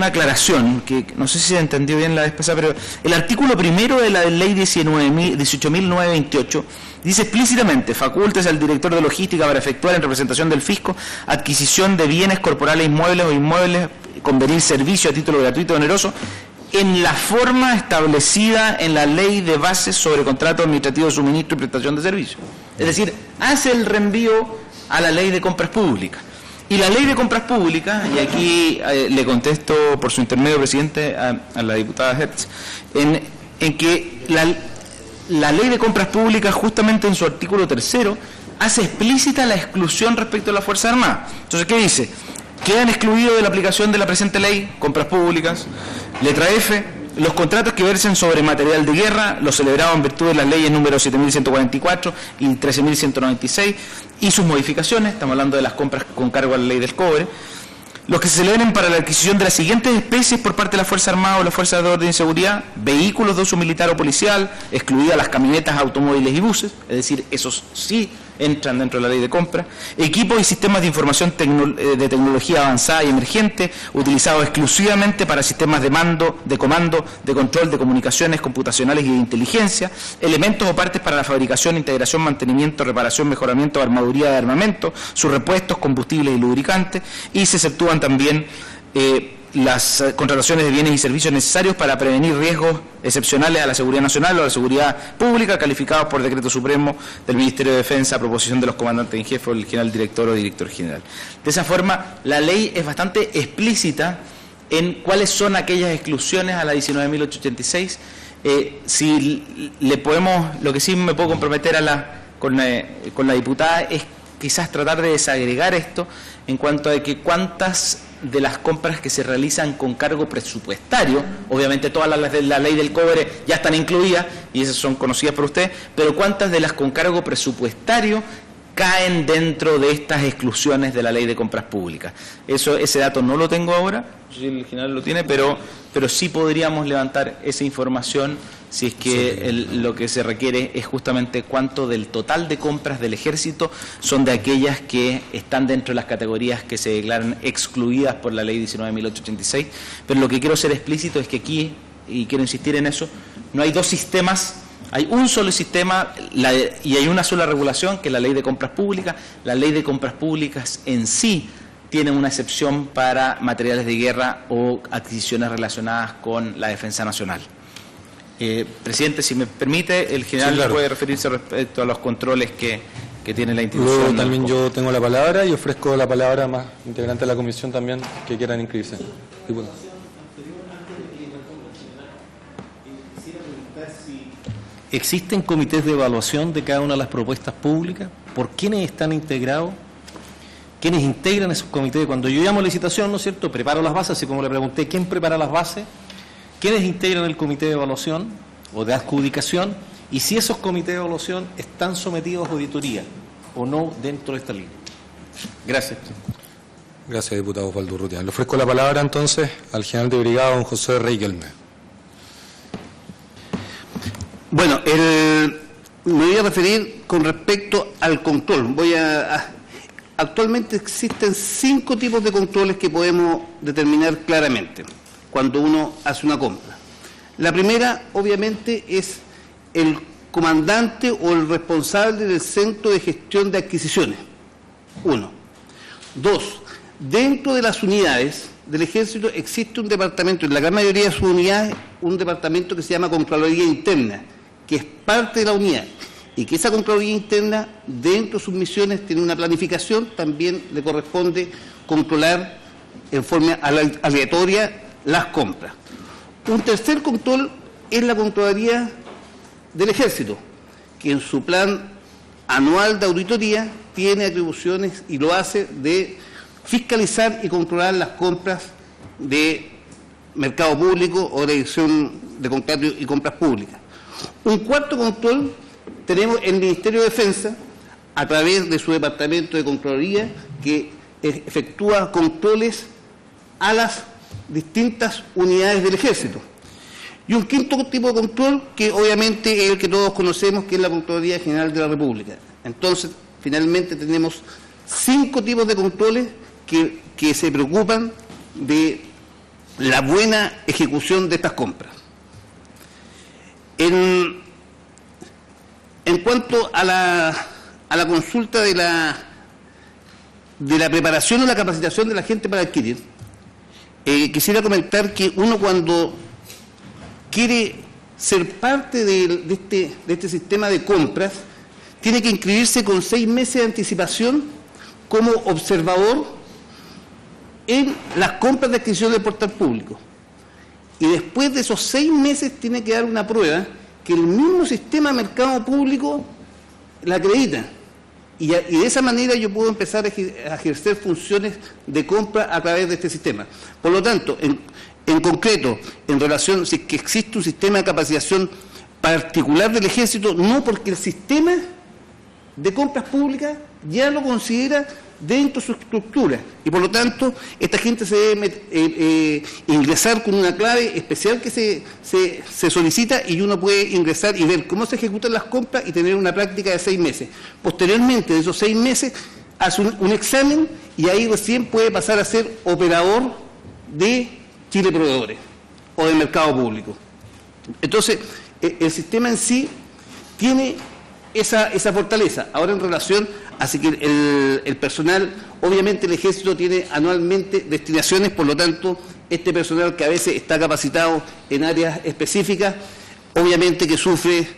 [SPEAKER 4] aclaración, que no sé si se entendió bien la vez pasada, pero el artículo primero de la ley 18.928 dice explícitamente: facultes al director de logística para efectuar en representación del fisco adquisición de bienes corporales inmuebles o inmuebles, convenir servicio a título gratuito o oneroso en la forma establecida en la ley de bases sobre contrato administrativo de suministro y prestación de servicios. Es decir, hace el reenvío a la ley de compras públicas. Y la ley de compras públicas, y aquí le contesto por su intermedio, presidente, a la diputada Hertz, en que la ley de compras públicas, justamente en su artículo 3º, hace explícita la exclusión respecto a las Fuerzas Armadas. Entonces, ¿qué dice? Quedan excluidos de la aplicación de la presente ley, compras públicas, letra F, los contratos que versen sobre material de guerra, los celebrados en virtud de las leyes número 7.144 y 13.196 y sus modificaciones, estamos hablando de las compras con cargo a la ley del cobre, los que se celebren para la adquisición de las siguientes especies por parte de las Fuerzas Armadas o las Fuerzas de Orden y Seguridad: vehículos de uso militar o policial, excluidas las camionetas, automóviles y buses, es decir, esos sí entran dentro de la ley de compra, equipos y sistemas de información de tecnología avanzada y emergente, utilizados exclusivamente para sistemas de mando, de comando, de control, de comunicaciones computacionales y de inteligencia, elementos o partes para la fabricación, integración, mantenimiento, reparación, mejoramiento de armaduría de armamento, sus repuestos, combustibles y lubricantes, y se exceptúan también las contrataciones de bienes y servicios necesarios para prevenir riesgos excepcionales a la seguridad nacional o a la seguridad pública, calificados por decreto supremo del Ministerio de Defensa a proposición de los comandantes en jefe o el general director o director general. De esa forma, la ley es bastante explícita en cuáles son aquellas exclusiones a la 19.886. Si le podemos, lo que sí me puedo comprometer con la diputada es quizás tratar de desagregar esto en cuanto a que cuántas de las compras que se realizan con cargo presupuestario, obviamente todas las de la ley del cobre ya están incluidas y esas son conocidas por usted, pero cuántas de las con cargo presupuestario caen dentro de estas exclusiones de la ley de compras públicas. Ese dato no lo tengo ahora, si el general lo tiene, pero sí podríamos levantar esa información si es que lo que se requiere es justamente cuánto del total de compras del Ejército son de aquellas que están dentro de las categorías que se declaran excluidas por la ley 19.886. Pero lo que quiero ser explícito es que aquí, y quiero insistir en eso, no hay dos sistemas. Hay un solo sistema y hay una sola regulación, que es la ley de compras públicas. La ley de compras públicas en sí tiene una excepción para materiales de guerra o adquisiciones relacionadas con la defensa nacional. Presidente, si me permite, el general
[SPEAKER 1] Sí, claro.
[SPEAKER 4] puede referirse respecto a los controles que tiene la institución.
[SPEAKER 1] Luego también yo tengo la palabra y ofrezco la palabra a más integrantes de la comisión también que quieran inscribirse. Diputado.
[SPEAKER 2] ¿Existen comités de evaluación de cada una de las propuestas públicas? ¿Por quiénes están integrados? ¿Quiénes integran esos comités? Cuando yo llamo a licitación, ¿no es cierto?, preparo las bases, así como le pregunté, ¿quién prepara las bases? ¿Quiénes integran el comité de evaluación o de adjudicación? Y si esos comités de evaluación están sometidos a auditoría o no dentro de esta línea. Gracias.
[SPEAKER 1] Gracias, diputado Osvaldo Urrutia. Le ofrezco la palabra entonces al general de brigada, don José Riquelme.
[SPEAKER 5] Bueno, me voy a referir con respecto al control. Actualmente existen 5 tipos de controles que podemos determinar claramente cuando uno hace una compra. La primera, obviamente, es el comandante o el responsable del centro de gestión de adquisiciones. 1. 2. Dentro de las unidades del Ejército existe un departamento, en la gran mayoría de sus unidades, un departamento que se llama Contraloría Interna, que es parte de la unidad, y que esa Contraloría Interna, dentro de sus misiones, tiene una planificación, también le corresponde controlar en forma aleatoria las compras. Un tercer control es la Contraloría del Ejército, que en su plan anual de auditoría tiene atribuciones y lo hace de fiscalizar y controlar las compras de mercado público o de dirección de contratos y compras públicas. Un cuarto control tenemos el Ministerio de Defensa, a través de su departamento de Contraloría, que efectúa controles a las distintas unidades del Ejército. Y un quinto tipo de control, que obviamente es el que todos conocemos, que es la Contraloría General de la República. Entonces, finalmente tenemos 5 tipos de controles que se preocupan de la buena ejecución de estas compras. En cuanto a la consulta de la preparación o la capacitación de la gente para adquirir, quisiera comentar que uno, cuando quiere ser parte de este sistema de compras, tiene que inscribirse con 6 meses de anticipación como observador en las compras de adquisición del portal público. Y después de esos 6 meses tiene que dar una prueba que el mismo sistema de mercado público la acredita. Y de esa manera yo puedo empezar a ejercer funciones de compra a través de este sistema. Por lo tanto, en concreto, en relación, si es que existe un sistema de capacitación particular del Ejército, no, porque el sistema de compras públicas ya lo considera dentro de su estructura, y por lo tanto esta gente se debe ingresar con una clave especial que se solicita, y uno puede ingresar y ver cómo se ejecutan las compras y tener una práctica de 6 meses. Posteriormente de esos 6 meses hace un examen, y ahí recién puede pasar a ser operador de Chile Proveedores o de mercado público. Entonces el sistema en sí tiene esa fortaleza. Ahora, en relación, así que el personal, obviamente el Ejército tiene anualmente destinaciones, por lo tanto, este personal que a veces está capacitado en áreas específicas, obviamente que sufre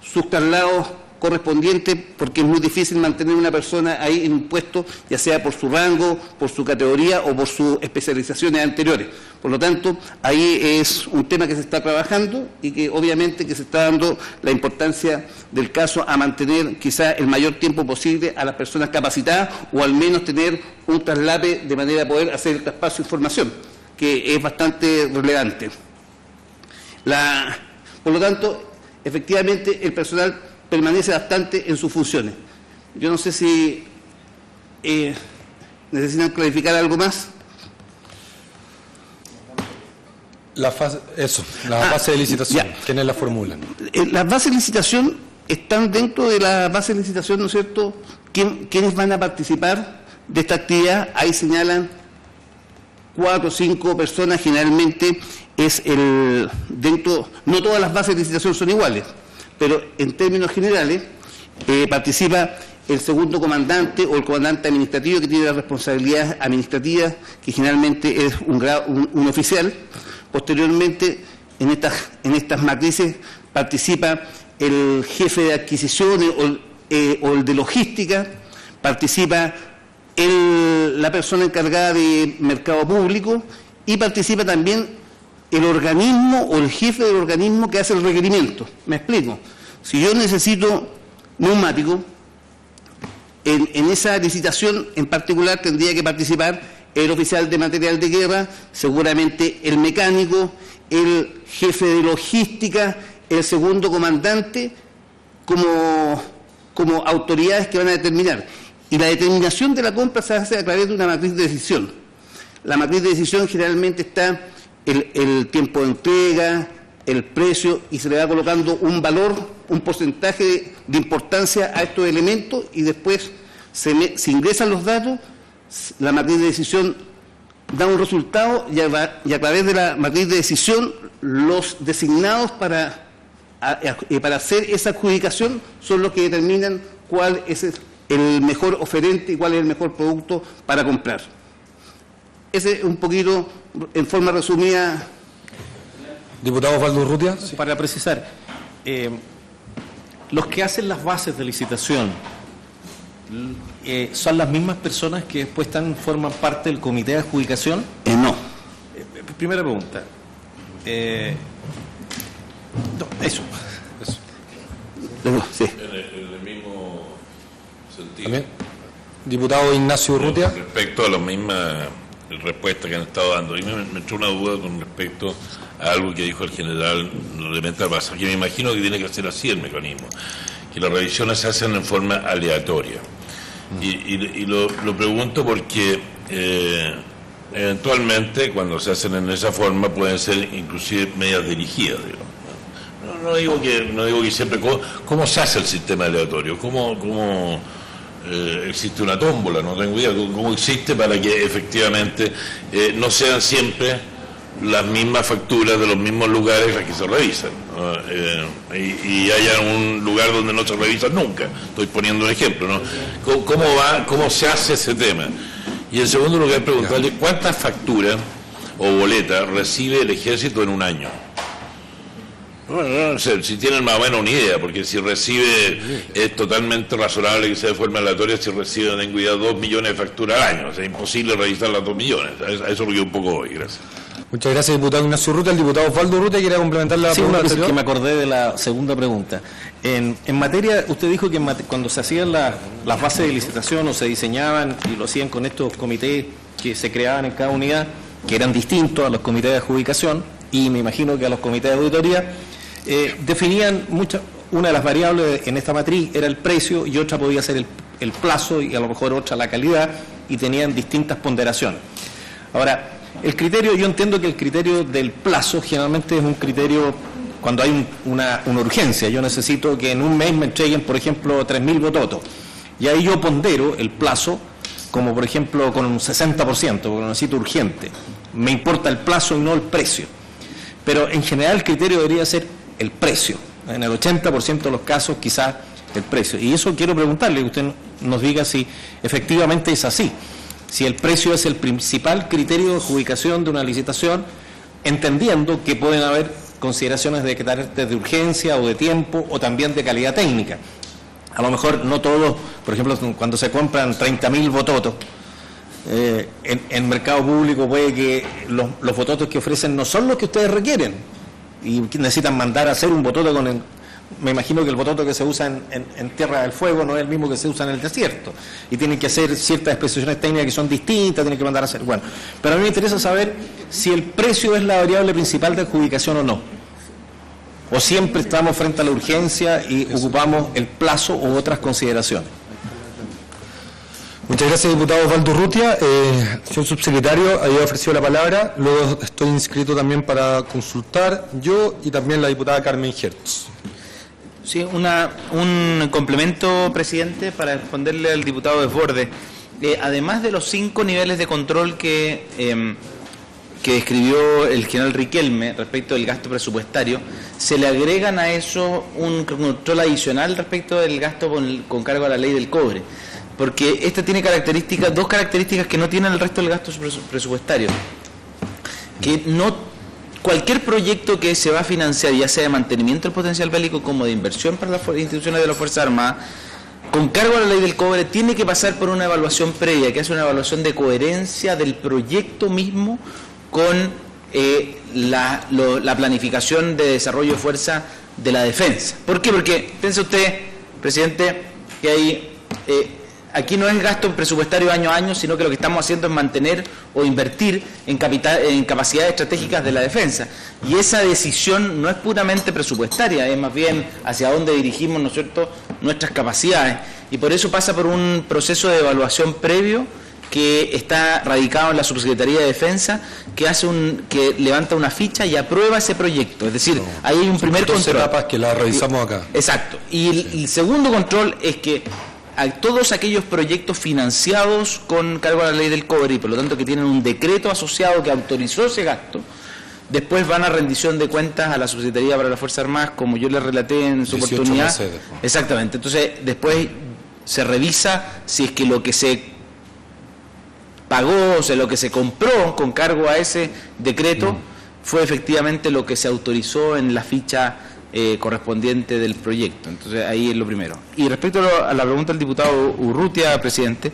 [SPEAKER 5] sus traslados correspondientes, porque es muy difícil mantener una persona ahí en un puesto, ya sea por su rango, por su categoría o por sus especializaciones anteriores. Por lo tanto, ahí es un tema que se está trabajando, y que obviamente que se está dando la importancia del caso a mantener quizá el mayor tiempo posible a las personas capacitadas, o al menos tener un traslape de manera a poder hacer el traspaso de información, que es bastante relevante. Por lo tanto, efectivamente el personal permanece bastante en sus funciones. Yo no sé si necesitan clarificar algo más.
[SPEAKER 1] La base de licitación, ¿quiénes la formulan?
[SPEAKER 5] Las bases de licitación están dentro de la base de licitación, ¿no es cierto?, quiénes van a participar de esta actividad. Ahí señalan 4 o 5 personas, generalmente no todas las bases de licitación son iguales, pero en términos generales participa el segundo comandante o el comandante administrativo, que tiene la responsabilidad administrativa, que generalmente es un oficial. Posteriormente en estas matrices participa el jefe de adquisiciones o el de logística, participa la persona encargada de mercado público y participa también el organismo o el jefe del organismo que hace el requerimiento. Me explico. Si yo necesito neumático, en esa licitación en particular tendría que participar el oficial de material de guerra, seguramente el mecánico, el jefe de logística, el segundo comandante, como autoridades que van a determinar. Y la determinación de la compra se hace a través de una matriz de decisión. La matriz de decisión generalmente está el tiempo de entrega, el precio, y se le va colocando un valor, un porcentaje de importancia a estos elementos, y después se ingresan los datos, la matriz de decisión da un resultado, y a través de la matriz de decisión los designados para hacer esa adjudicación son los que determinan cuál es el mejor oferente y cuál es el mejor producto para comprar. Ese es un poquito, en forma resumida.
[SPEAKER 1] Diputado Osvaldo Urrutia.
[SPEAKER 2] Sí. Para precisar, los que hacen las bases de licitación son las mismas personas que después forman parte del comité de adjudicación.
[SPEAKER 5] No.
[SPEAKER 2] Primera pregunta. No, eso.
[SPEAKER 5] Sí.
[SPEAKER 8] En el mismo sentido.
[SPEAKER 1] ¿También? Diputado Ignacio Urrutia.
[SPEAKER 8] Respecto a las mismas respuestas que han estado dando, y me entró una duda con respecto a algo que dijo el general Rementa Paz, que me imagino que tiene que ser así el mecanismo, que las revisiones se hacen en forma aleatoria. Y lo pregunto porque eventualmente cuando se hacen en esa forma pueden ser inclusive medidas dirigidas, digamos. No digo que siempre. ¿Cómo se hace el sistema aleatorio? ¿Cómo existe una tómbola? No tengo idea. ¿Cómo existe para que efectivamente no sean siempre las mismas facturas de los mismos lugares las que se revisan, ¿no? Y haya un lugar donde no se revisan nunca? Estoy poniendo un ejemplo, ¿no? ¿Cómo se hace ese tema? Y en segundo lugar, preguntarle cuántas facturas o boletas recibe el Ejército en un año. Bueno, no sé si tienen más o menos una idea, porque si recibe, es totalmente razonable que sea de forma aleatoria. Si recibe, ten cuidado, 2 millones de facturas al año, o sea, es imposible revisar las 2 millones. A eso es lo que un poco hoy. Gracias.
[SPEAKER 1] Muchas gracias, diputado Ignacio Urrutia. El diputado Osvaldo Urrutia quiere complementar la pregunta anterior.
[SPEAKER 2] Que me acordé de la segunda pregunta. En materia, usted dijo que cuando se hacían las bases de licitación o se diseñaban y lo hacían con estos comités que se creaban en cada unidad, que eran distintos a los comités de adjudicación y me imagino que a los comités de auditoría, definían una de las variables en esta matriz era el precio y otra podía ser el plazo y a lo mejor otra la calidad, y tenían distintas ponderaciones. Ahora, el criterio, yo entiendo que el criterio del plazo generalmente es un criterio cuando hay una urgencia. Yo necesito que en un mes me entreguen, por ejemplo, 3.000 bototos, y ahí yo pondero el plazo como, por ejemplo, con un 60%, porque lo necesito urgente. Me importa el plazo y no el precio. Pero en general el criterio debería ser el precio. En el 80% de los casos quizás el precio. Y eso quiero preguntarle, que usted nos diga si efectivamente es así. Si el precio es el principal criterio de adjudicación de una licitación, entendiendo que pueden haber consideraciones de carácter de urgencia o de tiempo o también de calidad técnica. A lo mejor no todos, por ejemplo, cuando se compran 30.000 bototos, en mercado público puede que los bototos que ofrecen no son los que ustedes requieren y necesitan mandar a hacer un bototo me imagino que el bototo que se usa en Tierra del Fuego no es el mismo que se usa en el desierto y tienen que hacer ciertas especificaciones técnicas que son distintas, tienen que mandar a hacer. Bueno, pero a mí me interesa saber si el precio es la variable principal de adjudicación o no, o siempre estamos frente a la urgencia y ocupamos el plazo u otras consideraciones.
[SPEAKER 1] Muchas gracias, diputado Osvaldo Urrutia. Señor subsecretario, había ofrecido la palabra. Luego estoy inscrito también para consultar yo y también la diputada Carmen Hertz.
[SPEAKER 9] Sí, un complemento, presidente, para responderle al diputado Desbordes. Además de los 5 niveles de control que describió el general Riquelme respecto del gasto presupuestario, se le agregan a eso un control adicional respecto del gasto con cargo a la ley del cobre. Porque esta tiene dos características que no tienen el resto del gasto presupuestario. Que no cualquier proyecto que se va a financiar, ya sea de mantenimiento del potencial bélico como de inversión para las instituciones de las Fuerzas Armadas, con cargo a la ley del cobre, tiene que pasar por una evaluación previa, que es una evaluación de coherencia del proyecto mismo con la planificación de desarrollo de fuerza de la defensa. ¿Por qué? Porque, piensa usted, presidente, que hay... aquí no es gasto presupuestario año a año, sino que lo que estamos haciendo es mantener o invertir en capacidades estratégicas de la defensa. Y esa decisión no es puramente presupuestaria, es más bien hacia dónde dirigimos, ¿no es cierto?, nuestras capacidades. Y por eso pasa por un proceso de evaluación previo que está radicado en la Subsecretaría de Defensa, que levanta una ficha y aprueba ese proyecto. Es decir, ahí hay un primer control.
[SPEAKER 1] Etapas que las revisamos acá.
[SPEAKER 9] Exacto. Y el segundo control es que a todos aquellos proyectos financiados con cargo a la ley del cobre y por lo tanto que tienen un decreto asociado que autorizó ese gasto, después van a rendición de cuentas a la Subsecretaría para las Fuerzas Armadas, como yo les relaté en su oportunidad. Exactamente. Entonces, después se revisa si es que lo que se pagó, o sea, lo que se compró con cargo a ese decreto fue efectivamente lo que se autorizó en la ficha correspondiente del proyecto. Entonces ahí es lo primero. Y respecto a la pregunta del diputado Urrutia, presidente,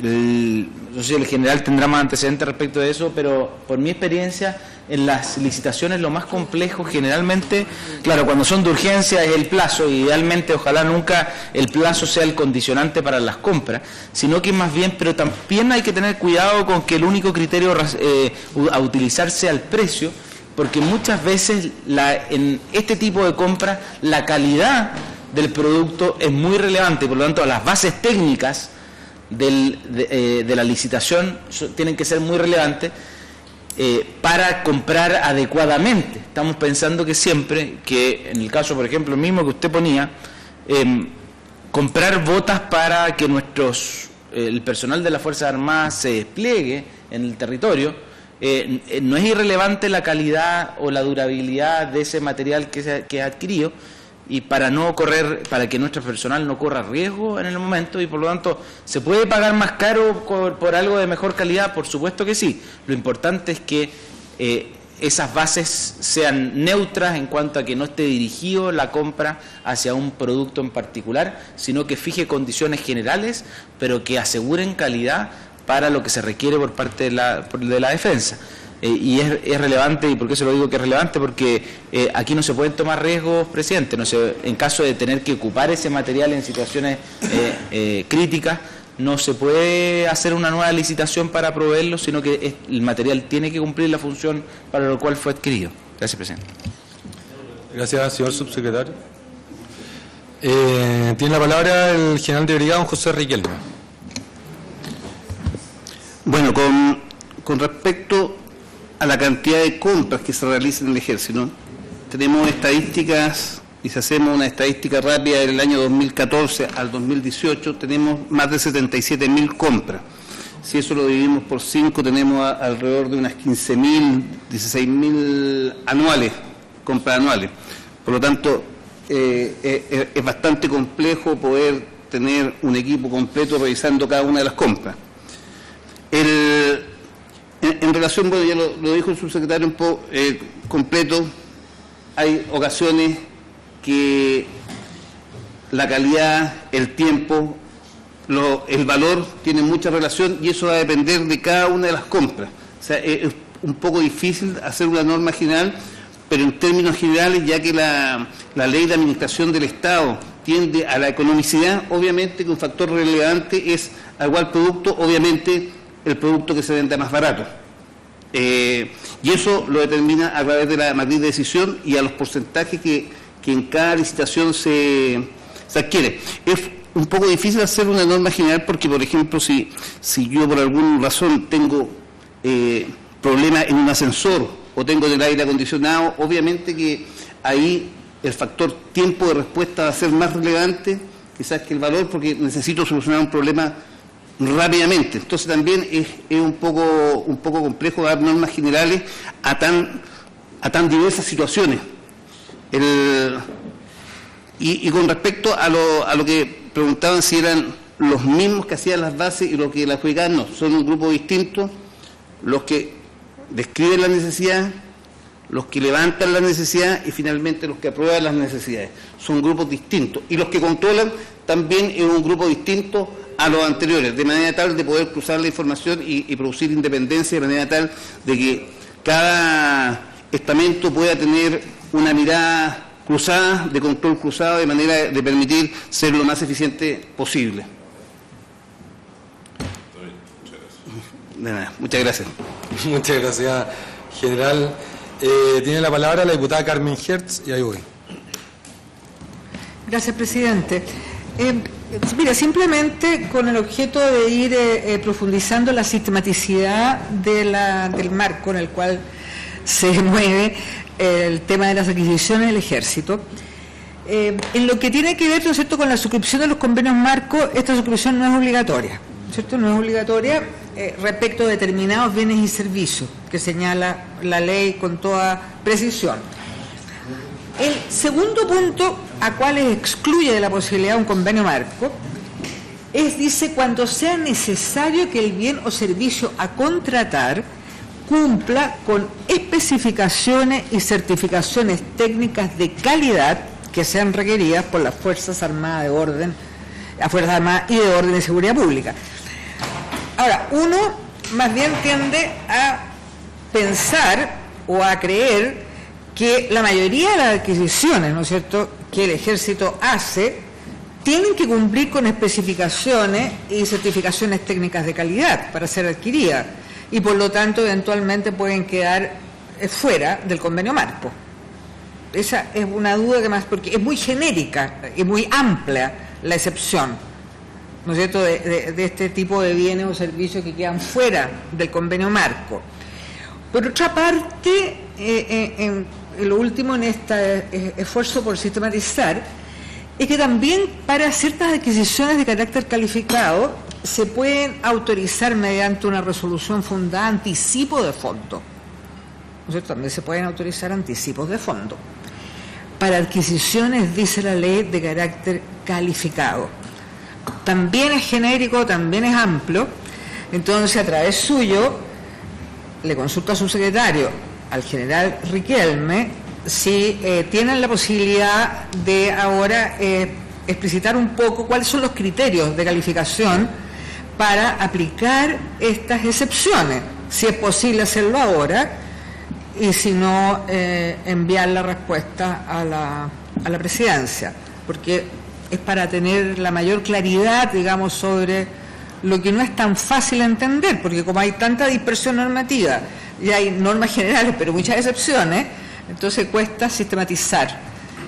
[SPEAKER 9] no sé si el general tendrá más antecedentes respecto de eso, pero por mi experiencia en las licitaciones lo más complejo generalmente, claro, cuando son de urgencia es el plazo, idealmente ojalá nunca el plazo sea el condicionante para las compras, sino que más bien, pero también hay que tener cuidado con que el único criterio a utilizar sea el precio, porque muchas veces en este tipo de compras la calidad del producto es muy relevante, por lo tanto las bases técnicas de la licitación tienen que ser muy relevantes para comprar adecuadamente. Estamos pensando que siempre, que en el caso por ejemplo mismo que usted ponía, comprar botas para que el personal de las Fuerzas Armadas se despliegue en el territorio, no es irrelevante la calidad o la durabilidad de ese material que ha adquirido, y para que nuestro personal no corra riesgo en el momento, y por lo tanto, ¿se puede pagar más caro por algo de mejor calidad? Por supuesto que sí. Lo importante es que esas bases sean neutras en cuanto a que no esté dirigido la compra hacia un producto en particular, sino que fije condiciones generales, pero que aseguren calidad para lo que se requiere por parte de la defensa. Y es relevante, ¿y por qué se lo digo que es relevante? Porque aquí no se pueden tomar riesgos, presidente. En caso de tener que ocupar ese material en situaciones críticas, no se puede hacer una nueva licitación para proveerlo, sino que el material tiene que cumplir la función para lo cual fue adquirido. Gracias, presidente.
[SPEAKER 1] Gracias, señor subsecretario. Tiene la palabra el general de brigada, don José Riquelme.
[SPEAKER 5] Bueno, con respecto a la cantidad de compras que se realizan en el Ejército, tenemos estadísticas, y si hacemos una estadística rápida del año 2014 al 2018, tenemos más de 77.000 compras. Si eso lo dividimos por 5, tenemos alrededor de unas 15.000, 16.000 anuales, compras anuales. Por lo tanto, es bastante complejo poder tener un equipo completo revisando cada una de las compras. En relación, bueno, ya lo dijo el subsecretario un poco completo, hay ocasiones que la calidad, el tiempo, el valor tienen mucha relación, y eso va a depender de cada una de las compras. O sea, es un poco difícil hacer una norma general, pero en términos generales, ya que la ley de administración del Estado tiende a la economicidad, obviamente que un factor relevante es a igual producto, obviamente el producto que se venda más barato. Y eso lo determina a través de la matriz de decisión y a los porcentajes que en cada licitación se adquiere. Es un poco difícil hacer una norma general porque, por ejemplo, si yo por alguna razón tengo problemas en un ascensor o tengo en el aire acondicionado, obviamente que ahí el factor tiempo de respuesta va a ser más relevante quizás que el valor, porque necesito solucionar un problema rápidamente. Entonces también es un poco complejo dar normas generales a tan diversas situaciones. Y con respecto a lo que preguntaban si eran los mismos que hacían las bases y los que las adjudicaban, no, son un grupo distinto. Los que describen la necesidad, los que levantan la necesidad y finalmente los que aprueban las necesidades. Son grupos distintos. Y los que controlan también es un grupo distinto a los anteriores, de manera tal de poder cruzar la información y producir independencia, de manera tal de que cada estamento pueda tener una mirada cruzada, de control cruzado, de manera de permitir ser lo más eficiente posible. De nada, muchas gracias.
[SPEAKER 1] Muchas gracias, general. Tiene la palabra la diputada Carmen Hertz y ahí voy.
[SPEAKER 6] Gracias, presidente. Mira, simplemente con el objeto de ir profundizando la sistematicidad del marco en el cual se mueve el tema de las adquisiciones del Ejército. En lo que tiene que ver, ¿no es cierto?, con la suscripción de los convenios marco, esta suscripción no es obligatoria, ¿cierto? No es obligatoria respecto a determinados bienes y servicios que señala la ley con toda precisión. El segundo punto a cuales excluye de la posibilidad un convenio marco dice, cuando sea necesario que el bien o servicio a contratar cumpla con especificaciones y certificaciones técnicas de calidad que sean requeridas por las Fuerzas Armadas de Orden, las Fuerzas Armadas y de Orden y Seguridad Pública. Ahora, uno más bien tiende a pensar o a creer que la mayoría de las adquisiciones, ¿no es cierto?, que el Ejército hace, tienen que cumplir con especificaciones y certificaciones técnicas de calidad para ser adquiridas y por lo tanto eventualmente pueden quedar fuera del convenio marco. Esa es una duda que más, porque es muy genérica y muy amplia la excepción, ¿no es cierto?, de este tipo de bienes o servicios que quedan fuera del convenio marco. Por otra parte, lo último en este esfuerzo por sistematizar es que también para ciertas adquisiciones de carácter calificado se pueden autorizar mediante una resolución fundada anticipo de fondo, ¿no es cierto? También se pueden autorizar anticipos de fondo para adquisiciones, dice la ley, de carácter calificado. También es genérico, también es amplio. Entonces, a través suyo le consulto a su secretario, al general Riquelme, si tienen la posibilidad de ahora explicitar un poco cuáles son los criterios de calificación para aplicar estas excepciones, si es posible hacerlo ahora y si no, enviar la respuesta a la presidencia, porque es para tener la mayor claridad, digamos, sobre lo que no es tan fácil entender, porque como hay tanta dispersión normativa y hay normas generales, pero muchas excepciones, entonces cuesta sistematizar.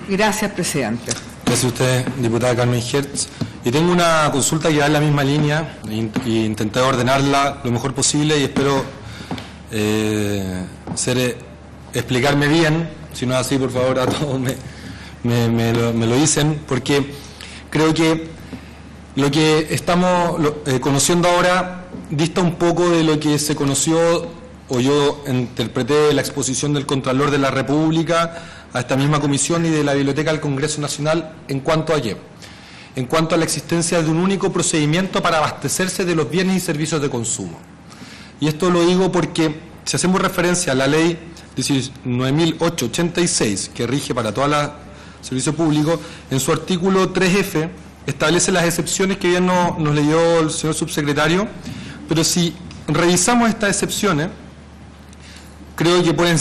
[SPEAKER 6] Gracias, presidente.
[SPEAKER 1] Gracias a usted, diputada Carmen Hertz. Y tengo una consulta que va en la misma línea y intenté ordenarla lo mejor posible y espero explicarme bien. Si no es así, por favor, a todos me lo dicen, porque creo que lo que estamos conociendo ahora dista un poco de lo que se conoció o yo interpreté la exposición del Contralor de la República a esta misma comisión y de la Biblioteca del Congreso Nacional en cuanto a qué, en cuanto a la existencia de un único procedimiento para abastecerse de los bienes y servicios de consumo. Y esto lo digo porque si hacemos referencia a la ley 19.886 que rige para todos los servicios públicos, en su artículo 3F establece las excepciones que bien nos leyó el señor subsecretario, pero si revisamos estas excepciones, creo que pueden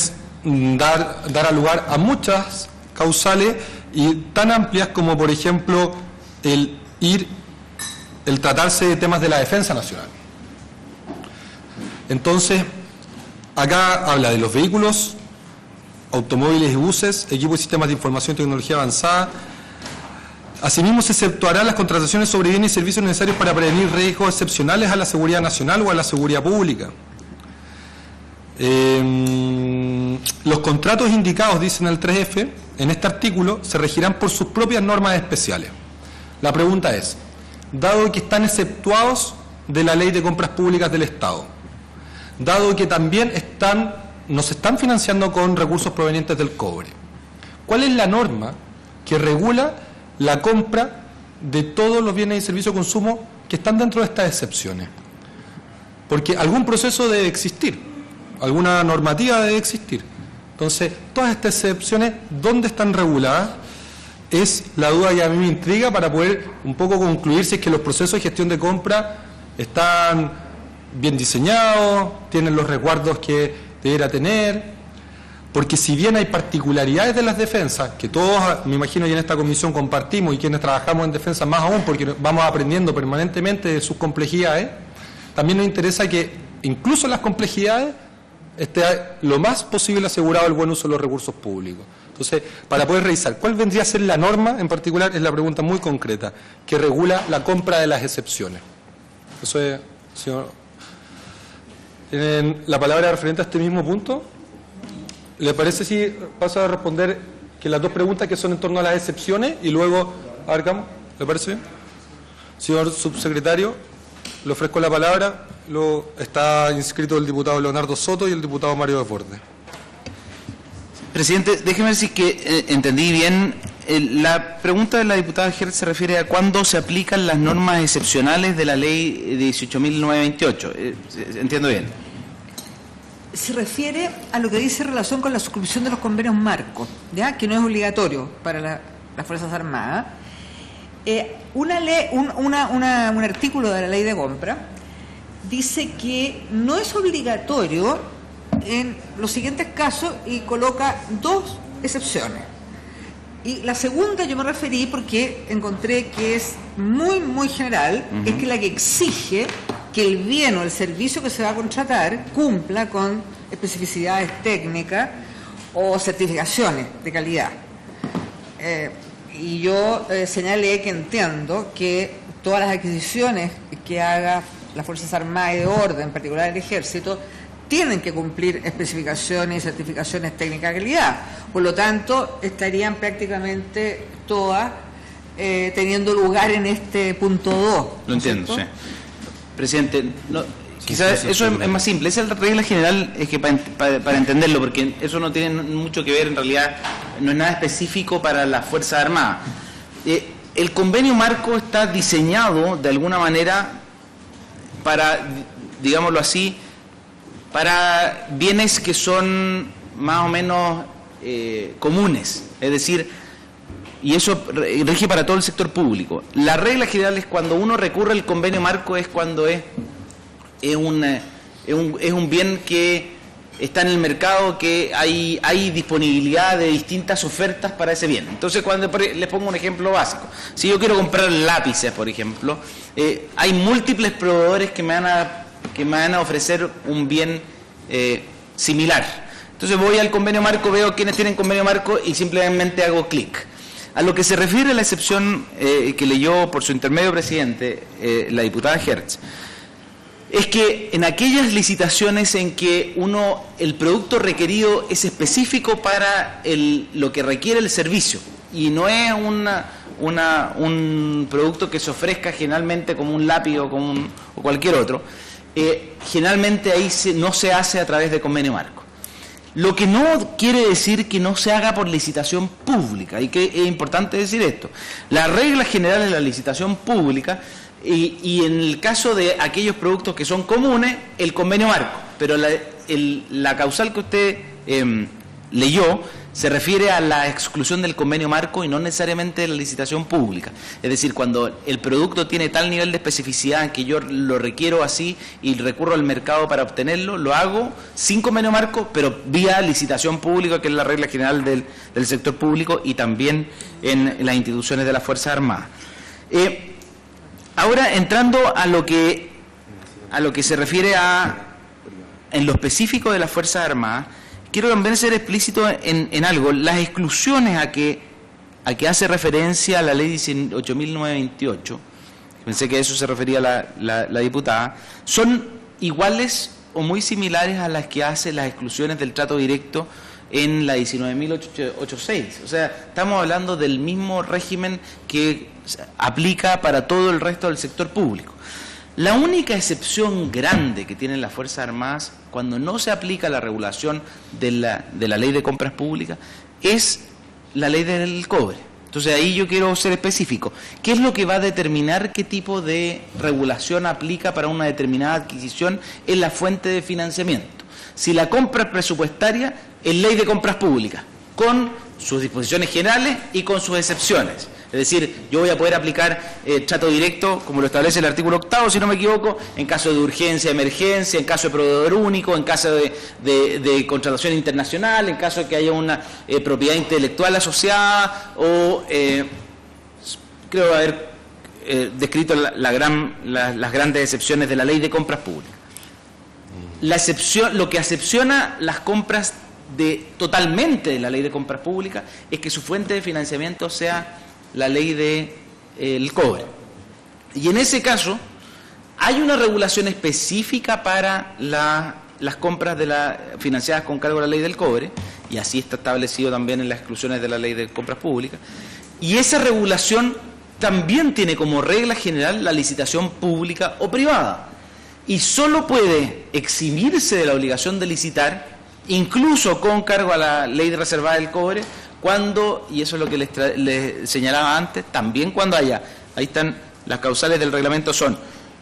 [SPEAKER 1] dar lugar a muchas causales y tan amplias como, por ejemplo, el tratarse de temas de la defensa nacional. Entonces, acá habla de los vehículos, automóviles y buses, equipos y sistemas de información y tecnología avanzada. Asimismo, se exceptuarán las contrataciones sobre bienes y servicios necesarios para prevenir riesgos excepcionales a la seguridad nacional o a la seguridad pública. Los contratos indicados, dicen el 3F, en este artículo, se regirán por sus propias normas especiales. La pregunta es, dado que están exceptuados de la Ley de Compras Públicas del Estado, dado que también nos están financiando con recursos provenientes del cobre, ¿cuál es la norma que regula la compra de todos los bienes y servicios de consumo que están dentro de estas excepciones? Porque algún proceso debe existir. alguna normativa debe existir. Entonces, todas estas excepciones, ¿dónde están reguladas? Es la duda que a mí me intriga para poder un poco concluir si es que los procesos de gestión de compra están bien diseñados, tienen los resguardos que debiera tener. Porque si bien hay particularidades de las defensas, que todos, me imagino, y en esta comisión compartimos, y quienes trabajamos en defensa más aún, porque vamos aprendiendo permanentemente de sus complejidades, también nos interesa que incluso en las complejidades esté lo más posible asegurado el buen uso de los recursos públicos. Entonces, para poder revisar, ¿cuál vendría a ser la norma en particular? Es la pregunta muy concreta, que regula la compra de las excepciones. Eso es, señor. En la palabra referente a este mismo punto, ¿le parece si paso a responder que las dos preguntas que son en torno a las excepciones y luego abarcamos? ¿Le parece bien? Señor subsecretario, le ofrezco la palabra. Está inscrito el diputado Leonardo Soto y el diputado Mario Desbordes.
[SPEAKER 9] Presidente, déjeme ver si que entendí bien. La pregunta de la diputada Hertz se refiere a cuándo se aplican las normas excepcionales de la ley 18.928. ¿Entiendo bien?
[SPEAKER 6] Se refiere a lo que dice en relación con la suscripción de los convenios marcos, ¿ya? Que no es obligatorio para las Fuerzas Armadas. Un artículo de la ley de compra dice que no es obligatorio en los siguientes casos y coloca dos excepciones. Y la segunda yo me referí porque encontré que es muy, muy general, es que la que exige que el bien o el servicio que se va a contratar cumpla con especificidades técnicas o certificaciones de calidad. Y yo señalé que entiendo que todas las adquisiciones que haga las Fuerzas Armadas y de orden, en particular el Ejército, tienen que cumplir especificaciones y certificaciones técnicas de calidad. Por lo tanto, estarían prácticamente todas teniendo lugar en este punto 2.
[SPEAKER 9] Lo entiendo, sí. Presidente, quizás eso es más simple. Esa es la regla general, es que para entenderlo, porque eso no tiene mucho que ver, en realidad no es nada específico para las Fuerzas Armadas. El convenio marco está diseñado de alguna manera para, digámoslo así, para bienes que son más o menos comunes, es decir, y eso rige para todo el sector público. La regla general es cuando uno recurre al convenio marco es cuando es un bien que está en el mercado, que hay disponibilidad de distintas ofertas para ese bien. Entonces, cuando les pongo un ejemplo básico, si yo quiero comprar lápices, por ejemplo, hay múltiples proveedores que me van a ofrecer un bien similar. Entonces voy al convenio marco, veo quiénes tienen convenio marco y simplemente hago clic. A lo que se refiere a la excepción que leyó por su intermedio, presidente, la diputada Hertz, es que en aquellas licitaciones en que el producto requerido es específico para lo que requiere el servicio y no es un producto que se ofrezca generalmente como un lápiz o cualquier otro, generalmente ahí no se hace a través de convenio marco. Lo que no quiere decir que no se haga por licitación pública, y que es importante decir esto. La regla general de la licitación pública, y en el caso de aquellos productos que son comunes, el convenio marco, pero la causal que usted leyó se refiere a la exclusión del convenio marco y no necesariamente de la licitación pública. Es decir, cuando el producto tiene tal nivel de especificidad que yo lo requiero así y recurro al mercado para obtenerlo, lo hago sin convenio marco, pero vía licitación pública, que es la regla general del sector público y también en las instituciones de las Fuerzas Armadas. Ahora, entrando a lo que se refiere en lo específico de las Fuerzas Armadas, quiero también ser explícito en algo. Las exclusiones a que hace referencia la ley 18.928, pensé que a eso se refería la diputada, son iguales o muy similares a las que hace las exclusiones del trato directo en la 19.806. O sea, estamos hablando del mismo régimen que aplica para todo el resto del sector público. La única excepción grande que tienen las Fuerzas Armadas cuando no se aplica la regulación de la ley de compras públicas es la ley del cobre. Entonces ahí yo quiero ser específico. ¿Qué es lo que va a determinar qué tipo de regulación aplica para una determinada adquisición? Es la fuente de financiamiento. Si la compra es presupuestaria, es ley de compras públicas, con sus disposiciones generales y con sus excepciones. Es decir, yo voy a poder aplicar trato directo, como lo establece el artículo 8º, si no me equivoco, en caso de urgencia, emergencia, en caso de proveedor único, en caso de contratación internacional, en caso de que haya una propiedad intelectual asociada, o creo haber descrito las grandes excepciones de la ley de compras públicas. Lo que excepciona las compras totalmente de la ley de compras públicas es que su fuente de financiamiento sea la ley del cobre. Y en ese caso hay una regulación específica para las compras financiadas con cargo a la ley del cobre, y así está establecido también en las exclusiones de la ley de compras públicas. Y esa regulación también tiene como regla general la licitación pública o privada, y solo puede eximirse de la obligación de licitar, incluso con cargo a la ley reservada del cobre, cuando, y eso es lo que les señalaba antes, también cuando haya, ahí están las causales del reglamento, son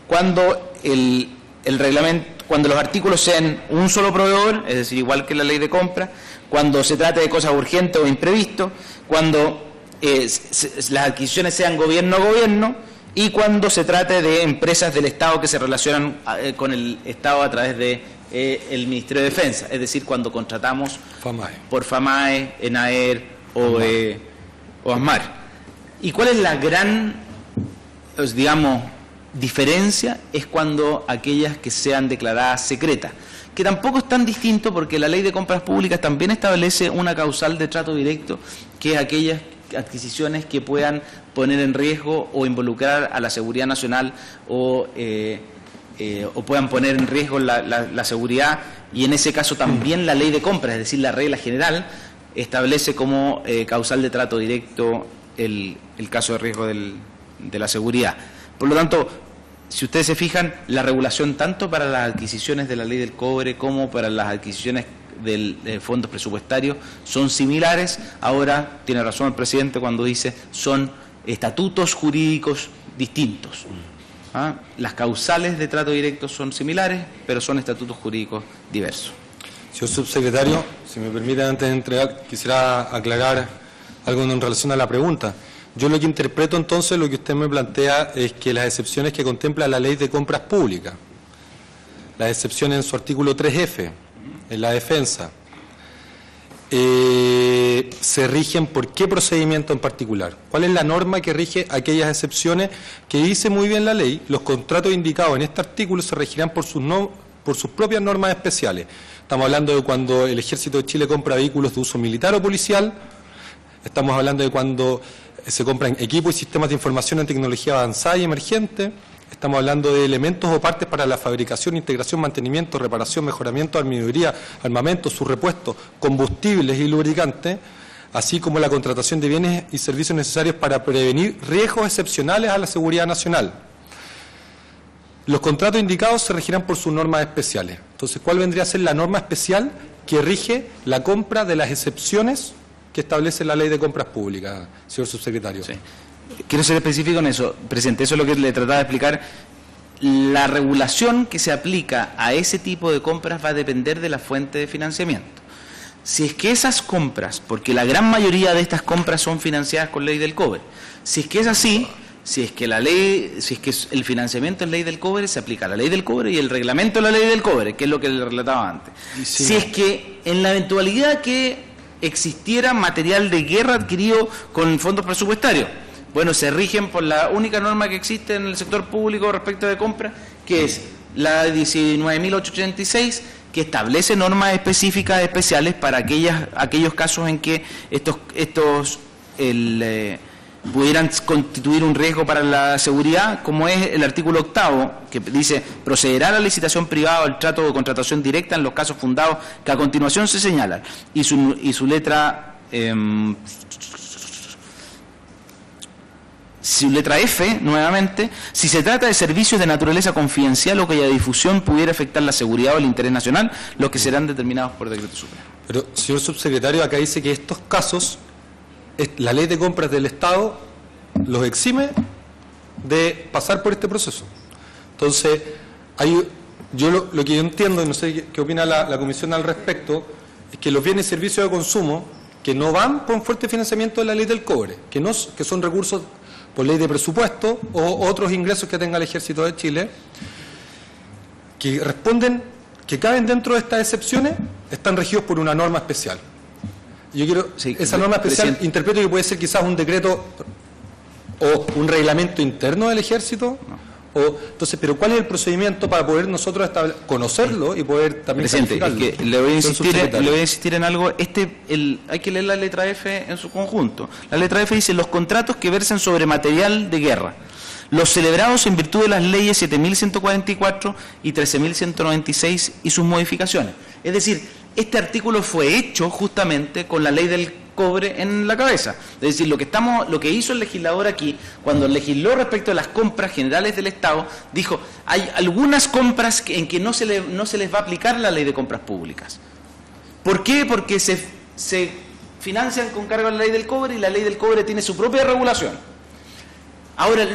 [SPEAKER 9] cuando el reglamento, cuando los artículos sean un solo proveedor, es decir, igual que la ley de compra, cuando se trate de cosas urgentes o imprevistos, cuando las adquisiciones sean gobierno a gobierno, y cuando se trate de empresas del Estado que se relacionan con el Estado a través de el Ministerio de Defensa, es decir, cuando contratamos por FAMAE, ENAER o ASMAR. ¿Y cuál es la gran, digamos, diferencia? Es cuando aquellas que sean declaradas secretas, que tampoco es tan distinto, porque la ley de compras públicas también establece una causal de trato directo, que es aquellas adquisiciones que puedan poner en riesgo o involucrar a la seguridad nacional o puedan poner en riesgo la seguridad, y en ese caso también la ley de compras, es decir, la regla general, establece como causal de trato directo el caso de riesgo de la seguridad. Por lo tanto, si ustedes se fijan, la regulación tanto para las adquisiciones de la ley del cobre como para las adquisiciones de fondos presupuestarios son similares. Ahora tiene razón el presidente cuando dice son estatutos jurídicos distintos. Las causales de trato directo son similares, pero son estatutos jurídicos diversos.
[SPEAKER 1] Señor subsecretario, si me permite, antes de entregar, quisiera aclarar algo en relación a la pregunta. Yo lo que interpreto entonces, lo que usted me plantea, es que las excepciones que contempla la ley de compras públicas, las excepciones en su artículo 3F, en la defensa, se rigen por qué procedimiento en particular. ¿Cuál es la norma que rige aquellas excepciones que dice muy bien la ley? Los contratos indicados en este artículo se regirán por sus propias normas especiales. Estamos hablando de cuando el Ejército de Chile compra vehículos de uso militar o policial, estamos hablando de cuando se compran equipos y sistemas de información en tecnología avanzada y emergente, estamos hablando de elementos o partes para la fabricación, integración, mantenimiento, reparación, mejoramiento, armería, armamento, su repuesto, combustibles y lubricantes, así como la contratación de bienes y servicios necesarios para prevenir riesgos excepcionales a la seguridad nacional. Los contratos indicados se regirán por sus normas especiales. Entonces, ¿cuál vendría a ser la norma especial que rige la compra de las excepciones que establece la ley de compras públicas, señor subsecretario?
[SPEAKER 9] Sí. Quiero ser específico en eso, presidente. Eso es lo que le trataba de explicar. La regulación que se aplica a ese tipo de compras va a depender de la fuente de financiamiento. Si es que esas compras, porque la gran mayoría de estas compras son financiadas con ley del cobre, si es que es así, si es que el financiamiento es ley del cobre, se aplica la ley del cobre y el reglamento de la ley del cobre, que es lo que le relataba antes. Sí. Si es que en la eventualidad que existiera material de guerra adquirido con fondos presupuestarios, bueno, se rigen por la única norma que existe en el sector público respecto de compra, que es la 19.886, que establece normas específicas especiales para aquellos casos en que pudieran constituir un riesgo para la seguridad, como es el artículo 8º, que dice: procederá a la licitación privada o el trato de contratación directa en los casos fundados que a continuación se señalan, y su letra su letra F, nuevamente, si se trata de servicios de naturaleza confidencial o cuya difusión pudiera afectar la seguridad o el interés nacional, los que serán determinados por decreto supremo.
[SPEAKER 1] Pero, señor subsecretario, acá dice que estos casos, la ley de compras del Estado los exime de pasar por este proceso. Entonces, yo lo que yo entiendo, y no sé qué opina la Comisión al respecto, es que los bienes y servicios de consumo que no van con fuerte financiamiento de la ley del cobre, que son recursos por ley de presupuesto o otros ingresos que tenga el Ejército de Chile, que responden, que caben dentro de estas excepciones, están regidos por una norma especial. Yo quiero, esa norma especial, interpreto que puede ser quizás un decreto o un reglamento interno del Ejército. Entonces, pero ¿cuál es el procedimiento para poder nosotros conocerlo y poder también calificarlo?
[SPEAKER 9] Es que le voy a insistir en algo. Hay que leer la letra F en su conjunto. La letra F dice: los contratos que versen sobre material de guerra, los celebrados en virtud de las leyes 7.144 y 13.196 y sus modificaciones. Es decir, este artículo fue hecho justamente con la ley del cobre en la cabeza. Es decir, lo que hizo el legislador aquí, cuando legisló respecto a las compras generales del Estado, dijo, hay algunas compras en que no se les va a aplicar la ley de compras públicas. ¿Por qué? Porque se financian con cargo a la ley del cobre y la ley del cobre tiene su propia regulación. Ahora,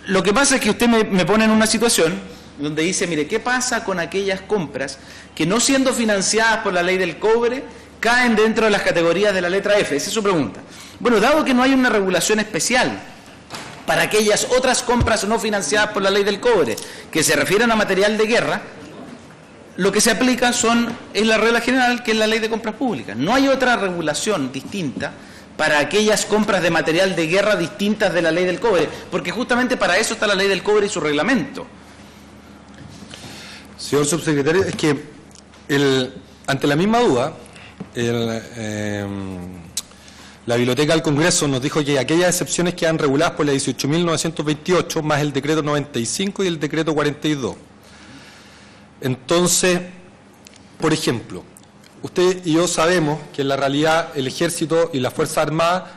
[SPEAKER 9] lo que pasa es que usted me pone en una situación donde dice, mire, ¿qué pasa con aquellas compras que no siendo financiadas por la ley del cobre caen dentro de las categorías de la letra F? Esa es su pregunta. Bueno, dado que no hay una regulación especial para aquellas otras compras no financiadas por la ley del cobre que se refieren a material de guerra, lo que se aplica es la regla general, que es la ley de compras públicas. No hay otra regulación distinta para aquellas compras de material de guerra distintas de la ley del cobre, porque justamente para eso está la ley del cobre y su reglamento.
[SPEAKER 1] Señor subsecretario, es que ante la misma duda, la Biblioteca del Congreso nos dijo que aquellas excepciones quedan reguladas por la 18.928 más el decreto 95 y el decreto 42. Entonces, por ejemplo, usted y yo sabemos que en la realidad el Ejército y las Fuerzas Armadas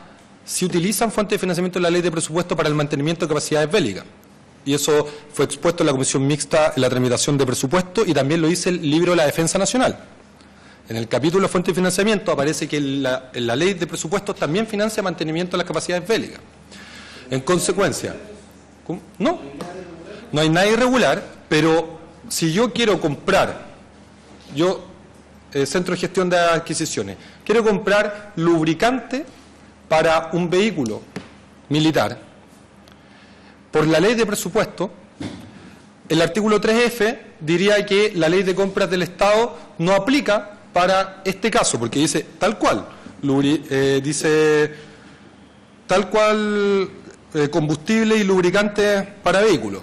[SPEAKER 1] sí utilizan fuentes de financiamiento de la ley de presupuesto para el mantenimiento de capacidades bélicas. Y eso fue expuesto en la Comisión Mixta en la tramitación de presupuesto y también lo dice el libro de la Defensa Nacional. En el capítulo de fuentes de financiamiento aparece que en la ley de presupuestos también financia mantenimiento de las capacidades bélicas. En consecuencia, no hay nada irregular, pero si yo quiero comprar, Centro de Gestión de Adquisiciones, quiero comprar lubricante para un vehículo militar, por la ley de presupuesto, el artículo 3F diría que la ley de compras del Estado no aplica para este caso, porque dice tal cual, combustible y lubricante para vehículos,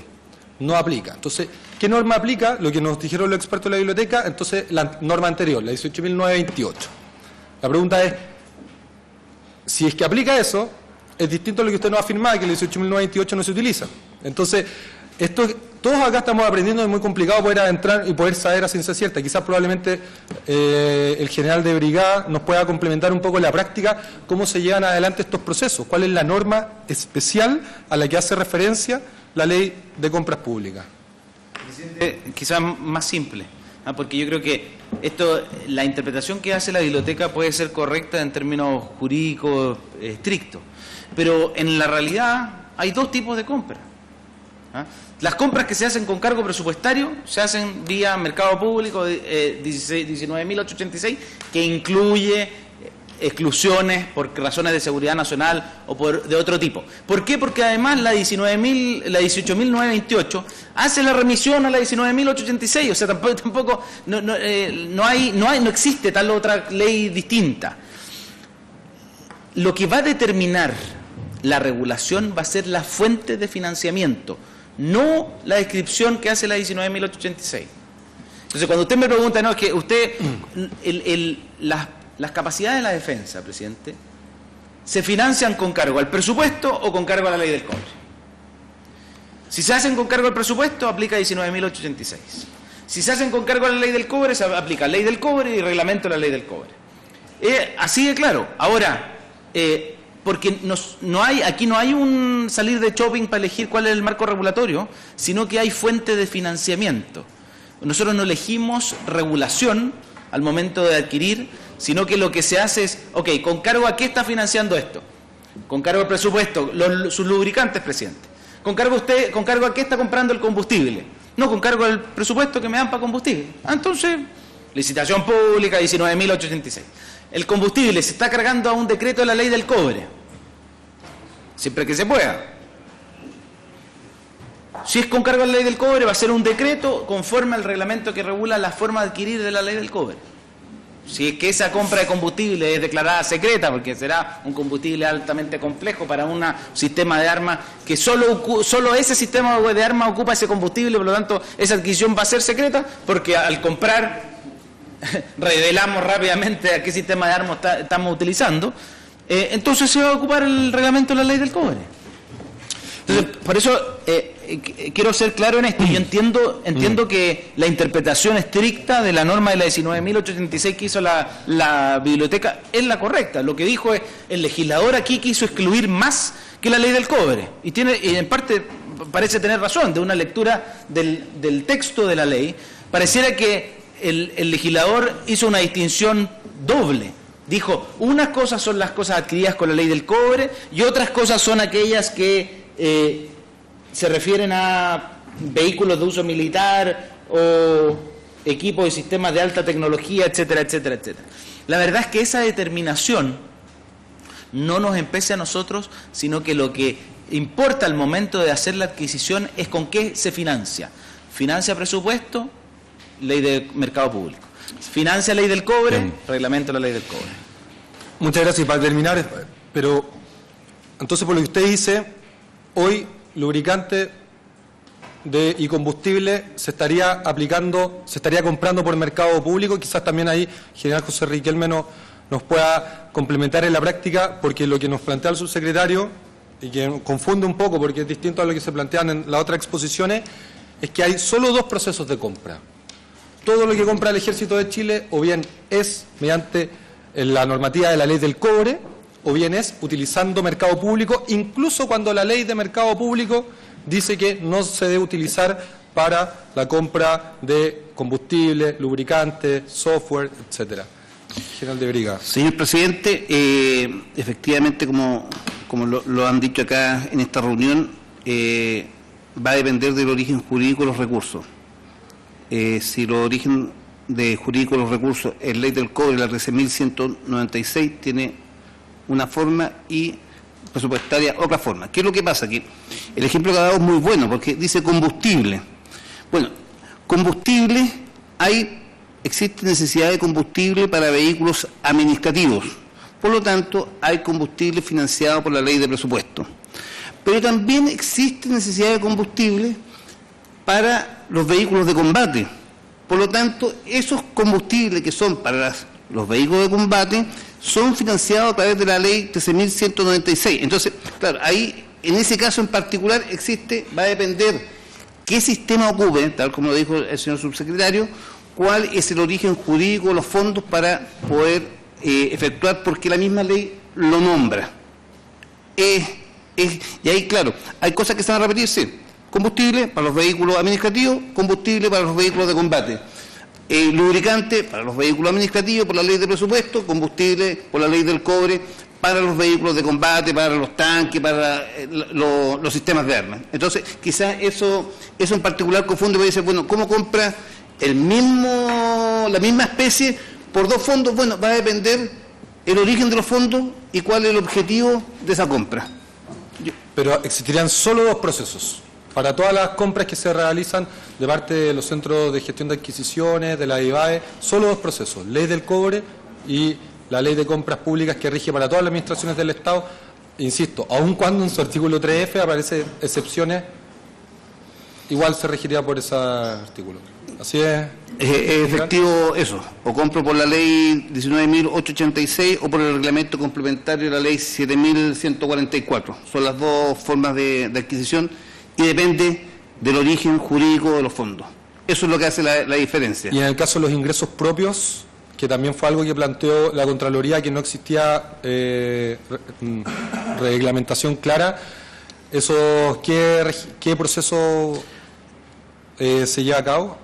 [SPEAKER 1] no aplica. Entonces, ¿qué norma aplica? Lo que nos dijeron los expertos de la biblioteca, entonces la norma anterior, la 18.928. La pregunta es, si es que aplica eso, es distinto a lo que usted nos afirmaba, que el 18.928 no se utiliza. Entonces, todos acá estamos aprendiendo, es muy complicado poder adentrar y poder saber a ciencia cierta. Quizás probablemente el general de brigada nos pueda complementar un poco en la práctica cómo se llevan adelante estos procesos, cuál es la norma especial a la que hace referencia la ley de compras públicas.
[SPEAKER 9] Quizás más simple, porque yo creo que la interpretación que hace la biblioteca puede ser correcta en términos jurídicos estrictos, pero en la realidad hay dos tipos de compras. Las compras que se hacen con cargo presupuestario se hacen vía mercado público 19.886, que incluye exclusiones por razones de seguridad nacional o de otro tipo. ¿Por qué? Porque además la 18.928 hace la remisión a la 19.886, o sea, tampoco no existe tal otra ley distinta. Lo que va a determinar la regulación va a ser la fuente de financiamiento, no la descripción que hace la 19.886. Entonces, cuando usted me pregunta, no, es que usted, las capacidades de la defensa, presidente, se financian con cargo al presupuesto o con cargo a la ley del cobre. Si se hacen con cargo al presupuesto, aplica 19.886. Si se hacen con cargo a la ley del cobre, se aplica ley del cobre y reglamento de la ley del cobre. Así de claro. Ahora, porque aquí no hay un salir de shopping para elegir cuál es el marco regulatorio, sino que hay fuente de financiamiento. Nosotros no elegimos regulación al momento de adquirir, sino que lo que se hace es, ¿con cargo a qué está financiando esto? Con cargo al presupuesto, sus lubricantes, presidente. ¿Con cargo a qué está comprando el combustible? No, con cargo al presupuesto que me dan para combustible. Entonces, licitación pública, 19.886. El combustible se está cargando a un decreto de la ley del cobre. Siempre que se pueda. Si es con cargo a la ley del cobre, va a ser un decreto conforme al reglamento que regula la forma de adquirir de la ley del cobre. Si es que esa compra de combustible es declarada secreta, porque será un combustible altamente complejo para un sistema de armas, que solo ese sistema de armas ocupa ese combustible, por lo tanto, esa adquisición va a ser secreta, porque al comprar revelamos rápidamente a qué sistema de armas estamos utilizando, entonces se va a ocupar el reglamento de la ley del cobre. Entonces, por eso quiero ser claro en esto. Yo entiendo que la interpretación estricta de la norma de la 19.886 que hizo la biblioteca es la correcta. Lo que dijo es, el legislador aquí quiso excluir más que la ley del cobre. Y en parte parece tener razón. De una lectura del texto de la ley, pareciera que el legislador hizo una distinción doble. Dijo, unas cosas son las cosas adquiridas con la ley del cobre y otras cosas son aquellas que se refieren a vehículos de uso militar o equipos y sistemas de alta tecnología, etcétera, etcétera, etcétera. La verdad es que esa determinación no nos empece a nosotros, sino que lo que importa al momento de hacer la adquisición es con qué se financia. Financia presupuesto, ley de mercado público. Financia ley del cobre, bien. Reglamento de la ley del cobre.
[SPEAKER 1] Muchas gracias. Para terminar, pero entonces por lo que usted dice, hoy lubricante y combustible se estaría comprando por mercado público. Quizás también ahí general José Riquelme nos pueda complementar en la práctica, porque lo que nos plantea el subsecretario, y que confunde un poco porque es distinto a lo que se plantean en las otras exposiciones, es que hay solo dos procesos de compra. Todo lo que compra el Ejército de Chile o bien es mediante la normativa de la ley del cobre, o bien es utilizando mercado público, incluso cuando la ley de mercado público dice que no se debe utilizar para la compra de combustible, lubricante, software, etcétera. General de Brigada.
[SPEAKER 5] Señor presidente, efectivamente, como lo han dicho acá en esta reunión, va a depender del origen jurídico de los recursos. Si el origen jurídico de los recursos es ley del cobre, la 13.196, tiene una forma y presupuestaria otra forma. ¿Qué es lo que pasa? Que el ejemplo que ha dado es muy bueno, porque dice combustible. Bueno, combustible, existe necesidad de combustible para vehículos administrativos. Por lo tanto, hay combustible financiado por la ley de presupuesto. Pero también existe necesidad de combustible para los vehículos de combate. Por lo tanto, esos combustibles que son para los vehículos de combate son financiados a través de la ley 13.196. Entonces, claro, ahí, en ese caso en particular, va a depender qué sistema ocupe, tal como lo dijo el señor subsecretario, cuál es el origen jurídico de los fondos para poder efectuar, porque la misma ley lo nombra. Y ahí, claro, hay cosas que se van a repetir, sí. Combustible para los vehículos administrativos, combustible para los vehículos de combate. Lubricante para los vehículos administrativos por la ley de presupuesto, combustible por la ley del cobre para los vehículos de combate, para los tanques, para los sistemas de armas. Entonces, quizás eso en particular confunde, porque dice, bueno, ¿cómo compra la misma especie por dos fondos? Bueno, va a depender el origen de los fondos y cuál es el objetivo de esa compra.
[SPEAKER 1] Pero existirían solo dos procesos para todas las compras que se realizan de parte de los centros de gestión de adquisiciones, de la IBAE, solo dos procesos, ley del cobre y la ley de compras públicas que rige para todas las administraciones del Estado. Insisto, aun cuando en su artículo 3F aparece excepciones, igual se regiría por ese artículo. Así es.
[SPEAKER 5] Es efectivo eso, o compro por la ley 19.886 o por el reglamento complementario de la ley 7.144. Son las dos formas de adquisición y depende del origen jurídico de los fondos. Eso es lo que hace la diferencia.
[SPEAKER 1] Y en el caso de los ingresos propios, que también fue algo que planteó la Contraloría, que no existía reglamentación clara, eso, ¿qué proceso se lleva a cabo?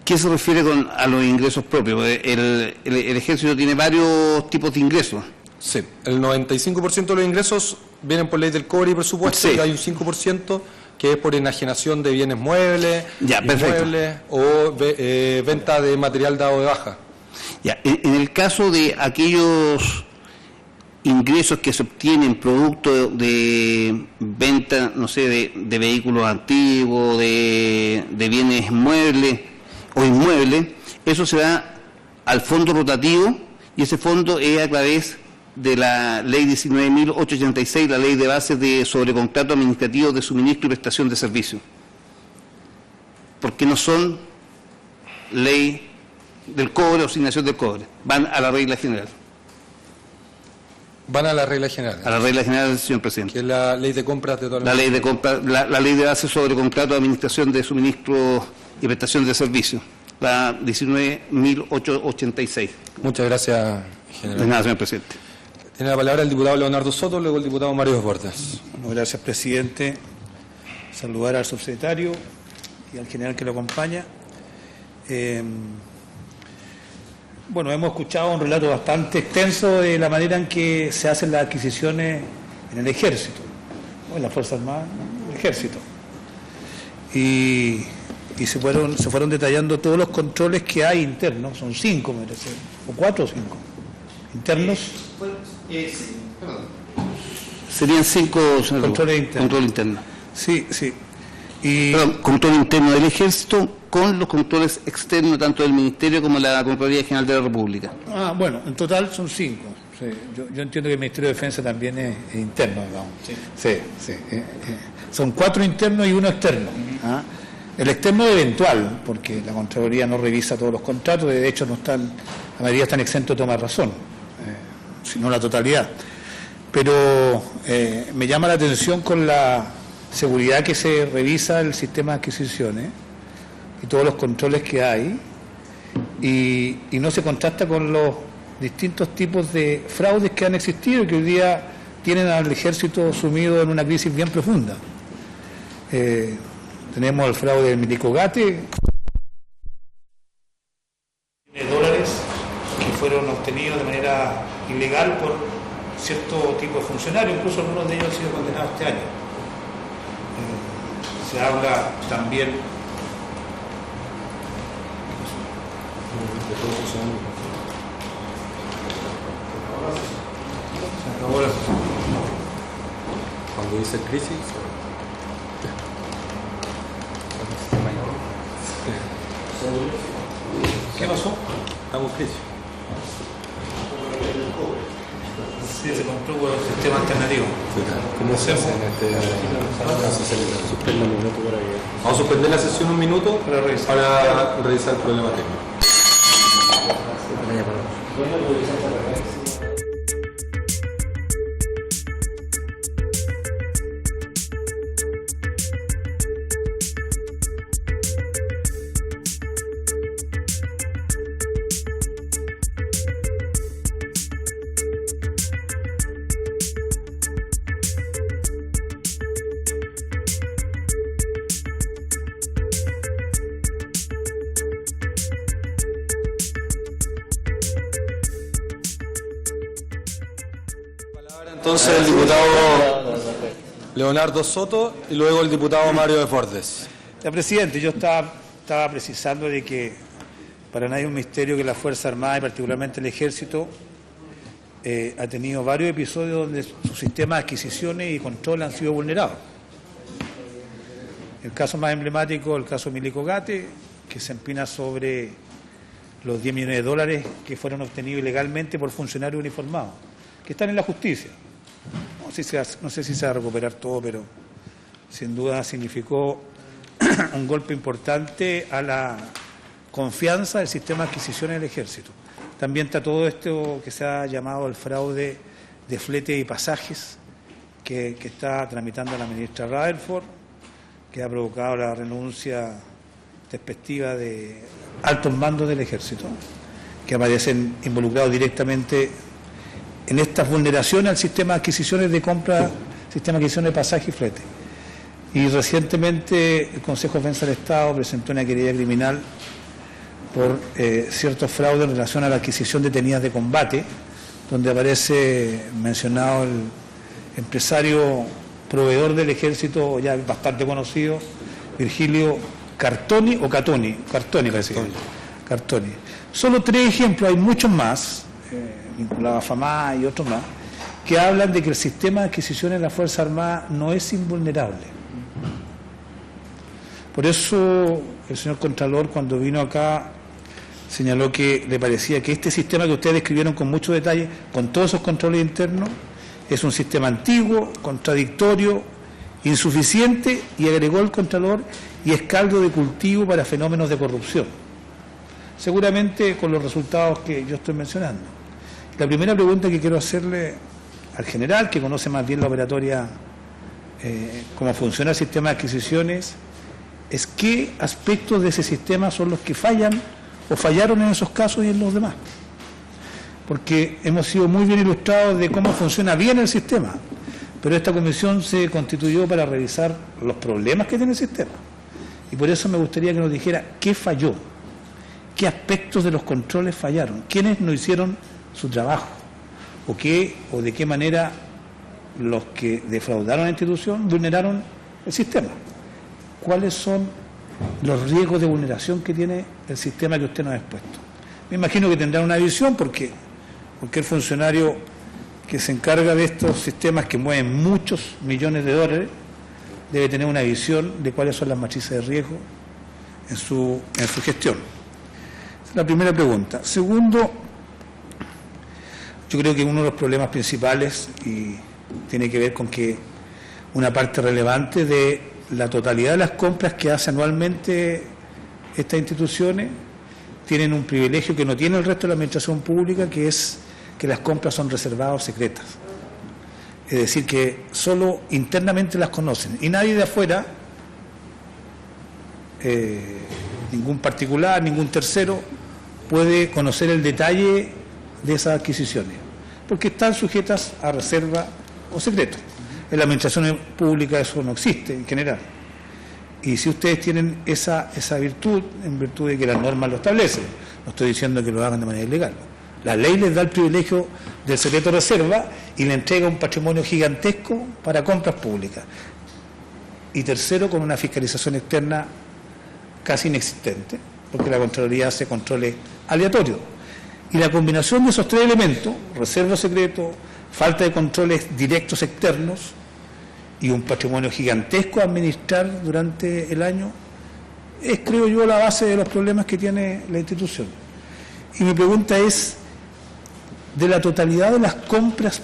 [SPEAKER 5] ¿Qué se refiere a los ingresos propios? El Ejército tiene varios tipos de ingresos.
[SPEAKER 1] Sí, el 95% de los ingresos vienen por ley del cobre y presupuesto, sí. Y hay un 5% que es por enajenación de bienes muebles,
[SPEAKER 5] Ya, perfecto.
[SPEAKER 1] inmuebles o venta de material dado de baja.
[SPEAKER 5] Ya, en el caso de aquellos ingresos que se obtienen producto de venta, no sé, de vehículos antiguos, de bienes muebles o inmuebles, eso se va al fondo rotativo y ese fondo es a través de la ley 19.886, la ley de bases de sobrecontrato administrativo de suministro y prestación de servicios. Porque no son ley del cobre o asignación del cobre, van a la regla general.
[SPEAKER 1] Van a la regla general.
[SPEAKER 5] A la regla general, señor presidente.
[SPEAKER 1] Que es la ley de compras de todas
[SPEAKER 5] La ley de compra, la ley de base sobre contrato de administración de suministro y prestación de servicios, la 19.886.
[SPEAKER 1] Muchas gracias,
[SPEAKER 5] De
[SPEAKER 1] general.
[SPEAKER 5] nada, señor presidente.
[SPEAKER 1] Tiene la palabra el diputado Leonardo Soto, luego el diputado Mario Desbordes.
[SPEAKER 10] Bueno, gracias, presidente. Saludar al subsecretario y al general que lo acompaña. Bueno, hemos escuchado un relato bastante extenso de la manera en que se hacen las adquisiciones en el Ejército, o en las Fuerzas Armadas, en el Ejército. Y se fueron detallando todos los controles que hay internos, son 5, me parece, o 4 o 5, internos.
[SPEAKER 5] Serían 5, señor.
[SPEAKER 10] Controles internos.
[SPEAKER 5] Control interno.
[SPEAKER 10] Sí, sí. Y
[SPEAKER 5] Perdón, control interno del Ejército con los controles externos tanto del Ministerio como de la Contraloría General de la República.
[SPEAKER 10] bueno, en total son 5. Sí, yo entiendo que el Ministerio de Defensa también es interno, digamos. Sí. Son 4 internos y 1 externo. ¿Ah? El externo es eventual, porque la Contraloría no revisa todos los contratos, de hecho la mayoría están exentos de tomar razón, sino la totalidad. Pero me llama la atención con la seguridad que se revisa el sistema de adquisiciones y todos los controles que hay, y no se contrasta con los distintos tipos de fraudes que han existido y que hoy día tienen al Ejército sumido en una crisis bien profunda. Tenemos el fraude del Milicogate, de dólares que fueron obtenidos de manera ilegal por cierto tipo de funcionarios, incluso algunos de ellos han sido condenados este año. Se habla también
[SPEAKER 1] Cuando dice crisis.
[SPEAKER 10] ¿Qué pasó?
[SPEAKER 1] Estamos en crisis.
[SPEAKER 10] Sí, se compró un sistema alternativo.
[SPEAKER 1] ¿Cómo se hace en Vamos a suspender la sesión un minuto para revisar el problema técnico. Entonces el diputado Leonardo Soto y luego el diputado Mario Desbordes.
[SPEAKER 10] Ya, presidente, yo estaba precisando de que para nadie es un misterio que la Fuerza Armada y particularmente el Ejército ha tenido varios episodios donde sus sistemas de adquisiciones y control han sido vulnerados. El caso más emblemático, el caso Milicogate, que se empina sobre los 10 millones de dólares que fueron obtenidos ilegalmente por funcionarios uniformados, que están en la justicia. No sé si se va a recuperar todo, pero sin duda significó un golpe importante a la confianza del sistema de adquisiciones del Ejército. También está todo esto que se ha llamado el fraude de flete y pasajes que está tramitando la ministra Rutherford, que ha provocado la renuncia despectiva de altos mandos del Ejército, que aparecen involucrados directamente en estas vulneraciones al sistema de adquisiciones de compra, sistema de adquisiciones de pasaje y flete. Y recientemente el Consejo de Defensa del Estado presentó una querella criminal por ciertos fraudes en relación a la adquisición de tenidas de combate, donde aparece mencionado el empresario proveedor del ejército ya bastante conocido, Virgilio Cartoni o Catoni, Cartoni parece que Cartoni. Solo 3 ejemplos, hay muchos más, vinculados a FAMA y otros más, que hablan de que el sistema de adquisiciones de la Fuerza Armada no es invulnerable. Por eso el señor Contralor, cuando vino acá, señaló que le parecía que este sistema que ustedes describieron con mucho detalle, con todos esos controles internos, es un sistema antiguo, contradictorio, insuficiente, y agregó el Contralor, y es caldo de cultivo para fenómenos de corrupción. Seguramente con los resultados que yo estoy mencionando. La primera pregunta que quiero hacerle al general, que conoce más bien la operatoria, cómo funciona el sistema de adquisiciones, es qué aspectos de ese sistema son los que fallan o fallaron en esos casos y en los demás. Porque hemos sido muy bien ilustrados de cómo funciona bien el sistema, pero esta comisión se constituyó para revisar los problemas que tiene el sistema. Y por eso me gustaría que nos dijera qué falló, qué aspectos de los controles fallaron, quiénes no hicieron su trabajo, o de qué manera los que defraudaron a la institución vulneraron el sistema. ¿Cuáles son los riesgos de vulneración que tiene el sistema que usted nos ha expuesto? Me imagino que tendrán una visión, porque el funcionario que se encarga de estos sistemas que mueven muchos millones de dólares debe tener una visión de cuáles son las matrices de riesgo en su gestión. Esa es la primera pregunta. Segundo, yo creo que uno de los problemas principales, y tiene que ver con que una parte relevante de la totalidad de las compras que hace anualmente estas instituciones tienen un privilegio que no tiene el resto de la administración pública, que es que las compras son reservadas o secretas. Es decir, que solo internamente las conocen y nadie de afuera, ningún particular, ningún tercero, puede conocer el detalle de esas adquisiciones, porque están sujetas a reserva o secreto. En la administración pública eso no existe en general. Y si ustedes tienen esa virtud, en virtud de que las normas lo establecen, no estoy diciendo que lo hagan de manera ilegal, la ley les da el privilegio del secreto de reserva y le entrega un patrimonio gigantesco para compras públicas. Y tercero, con una fiscalización externa casi inexistente, porque la Contraloría hace controles aleatorios. Y la combinación de esos 3 elementos, reserva secreto, falta de controles directos externos y un patrimonio gigantesco a administrar durante el año, es, creo yo, la base de los problemas que tiene la institución. Y mi pregunta es, de la totalidad de las compras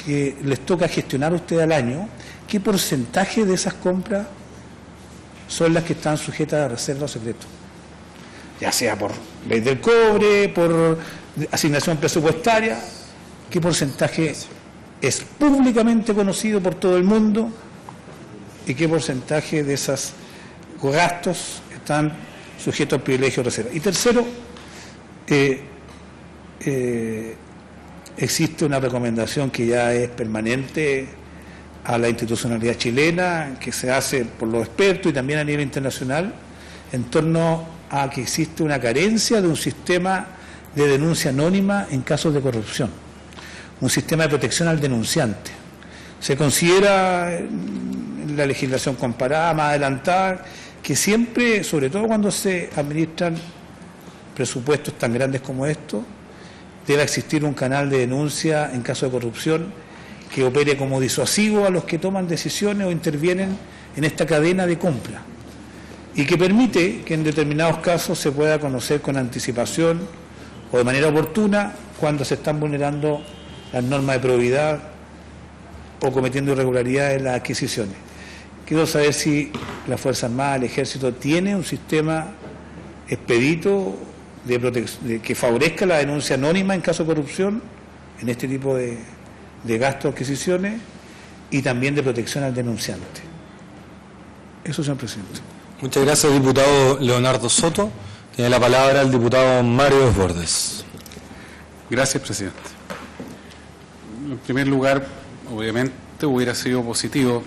[SPEAKER 10] que les toca gestionar a usted al año, ¿qué porcentaje de esas compras son las que están sujetas a reserva o secreto? Ya sea por ley del cobre, por asignación presupuestaria, ¿qué porcentaje es públicamente conocido por todo el mundo y qué porcentaje de esos gastos están sujetos al privilegio de reserva? Y tercero, existe una recomendación que ya es permanente a la institucionalidad chilena, que se hace por los expertos y también a nivel internacional, en torno a que existe una carencia de un sistema de denuncia anónima en casos de corrupción, un sistema de protección al denunciante. Se considera en la legislación comparada, más adelantada, que siempre, sobre todo cuando se administran presupuestos tan grandes como estos, debe existir un canal de denuncia en caso de corrupción que opere como disuasivo a los que toman decisiones o intervienen en esta cadena de compra y que permite que en determinados casos se pueda conocer con anticipación o de manera oportuna cuando se están vulnerando las normas de probidad o cometiendo irregularidades en las adquisiciones. Quiero saber si la Fuerza Armada, el Ejército, tiene un sistema expedito que favorezca la denuncia anónima en caso de corrupción en este tipo de gastos o adquisiciones y también de protección al denunciante. Eso, señor presidente.
[SPEAKER 1] Muchas gracias, diputado Leonardo Soto. Tiene la palabra el diputado Mario Desbordes.
[SPEAKER 7] Gracias, presidente. En primer lugar, obviamente hubiera sido positivo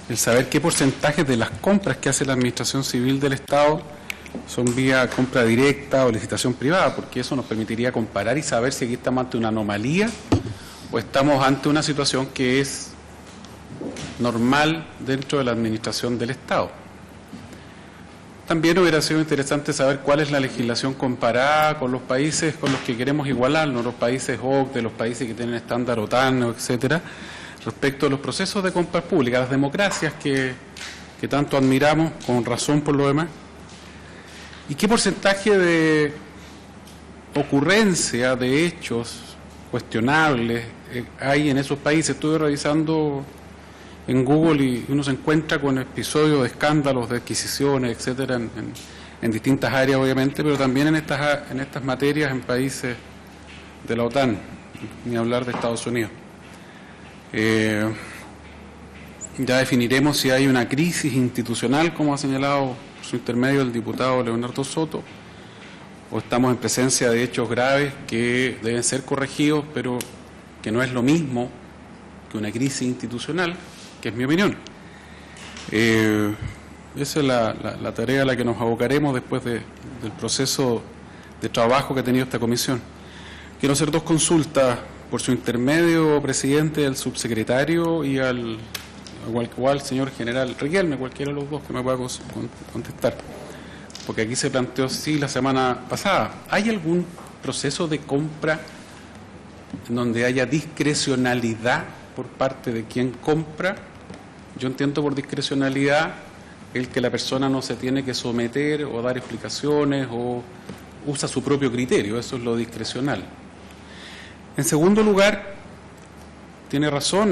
[SPEAKER 7] el saber qué porcentaje de las compras que hace la Administración Civil del Estado son vía compra directa o licitación privada, porque eso nos permitiría comparar y saber si aquí estamos ante una anomalía o estamos ante una situación que es normal dentro de la administración del Estado. También hubiera sido interesante saber cuál es la legislación comparada con los países con los que queremos igualarnos, los países OCDE, los países que tienen estándar OTAN, etcétera, respecto a los procesos de compras públicas, las democracias que tanto admiramos, con razón por lo demás. ¿Y qué porcentaje de ocurrencia de hechos cuestionables hay en esos países? Estuve revisando en Google y uno se encuentra con episodios de escándalos, de adquisiciones, etcétera, en distintas áreas obviamente, pero también en estas materias en países de la OTAN, ni hablar de Estados Unidos. Ya definiremos si hay una crisis institucional, como ha señalado por su intermedio el diputado Leonardo Soto, o estamos en presencia de hechos graves que deben ser corregidos, pero que no es lo mismo que una crisis institucional, que es mi opinión. Esa es la tarea a la que nos abocaremos después del proceso de trabajo que ha tenido esta comisión. Quiero hacer dos consultas por su intermedio, presidente, al subsecretario y al señor general Riquelme, cualquiera de los dos que me pueda contestar. Porque aquí se planteó, sí, la semana pasada, ¿hay algún proceso de compra en donde haya discrecionalidad por parte de quien compra? Yo entiendo por discrecionalidad el que la persona no se tiene que someter o dar explicaciones o usa su propio criterio, eso es lo discrecional. En segundo lugar, tiene razón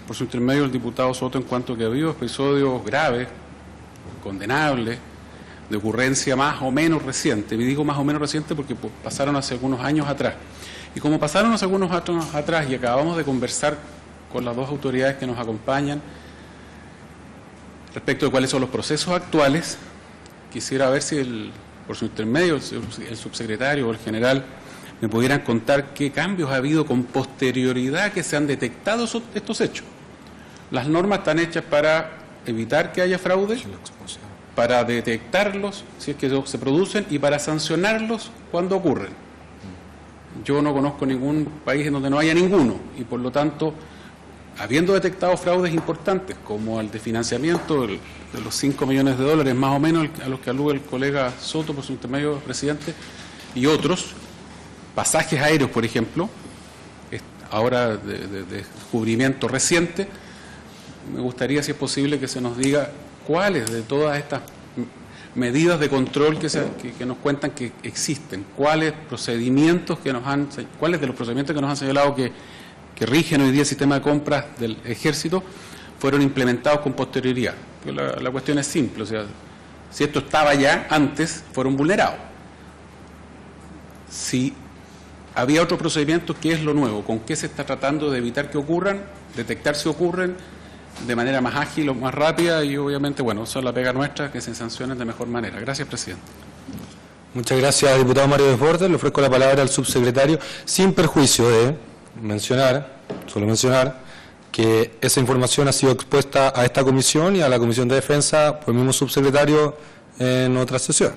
[SPEAKER 7] por su intermedio el diputado Soto en cuanto a que ha habido episodios graves, condenables, de ocurrencia más o menos reciente. Y digo más o menos reciente porque pasaron hace algunos años atrás. Y como pasaron hace algunos años atrás y acabamos de conversar con las dos autoridades que nos acompañan respecto de cuáles son los procesos actuales, quisiera ver si por su intermedio el subsecretario o el general me pudieran contar qué cambios ha habido con posterioridad que se han detectado estos hechos. Las normas están hechas para evitar que haya fraude, para detectarlos si es que se producen y para sancionarlos cuando ocurren. Yo no conozco ningún país en donde no haya ninguno y por lo tanto, habiendo detectado fraudes importantes como el de financiamiento de los 5 millones de dólares más o menos a los que alude el colega Soto por su intermedio presidente y otros, pasajes aéreos por ejemplo, ahora de descubrimiento reciente, me gustaría si es posible que se nos diga cuáles de todas estas medidas de control que nos cuentan que existen, cuáles de los procedimientos que nos han señalado que rigen hoy día el sistema de compras del Ejército fueron implementados con posterioridad. La cuestión es simple, o sea, si esto estaba ya antes, fueron vulnerados. Si había otro procedimiento, ¿qué es lo nuevo? ¿Con qué se está tratando de evitar que ocurran, detectar si ocurren de manera más ágil o más rápida? Y obviamente, bueno, eso es la pega nuestra, que se sancionen de mejor manera. Gracias, presidente.
[SPEAKER 1] Muchas gracias, diputado Mario Desbordes. Le ofrezco la palabra al subsecretario, sin perjuicio de solo mencionar que esa información ha sido expuesta a esta comisión y a la Comisión de Defensa por el mismo subsecretario en otra sesión,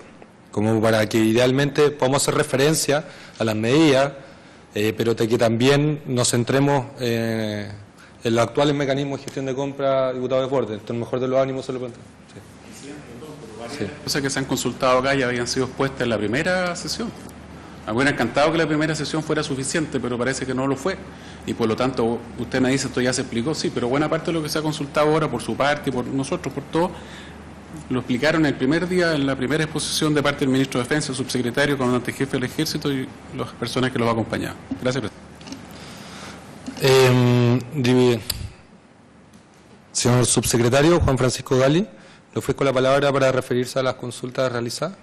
[SPEAKER 1] como para que idealmente podamos hacer referencia a las medidas, pero de que también nos centremos en los actuales mecanismos de gestión de compra, diputado Desbordes. En el mejor de los ánimos se lo planteo. Sí.
[SPEAKER 7] Cosas que se han consultado acá ya habían sido expuestas en la primera sesión. Me hubiera encantado que la primera sesión fuera suficiente, pero parece que no lo fue. Y por lo tanto, usted me dice, esto ya se explicó, sí, pero buena parte de lo que se ha consultado ahora por su parte, por nosotros, por todo, lo explicaron el primer día, en la primera exposición de parte del ministro de Defensa, el subsecretario, comandante jefe del Ejército y las personas que los acompañaban. Gracias, presidente.
[SPEAKER 1] Señor subsecretario Juan Francisco Gali, le ofrezco la palabra para referirse a las consultas realizadas.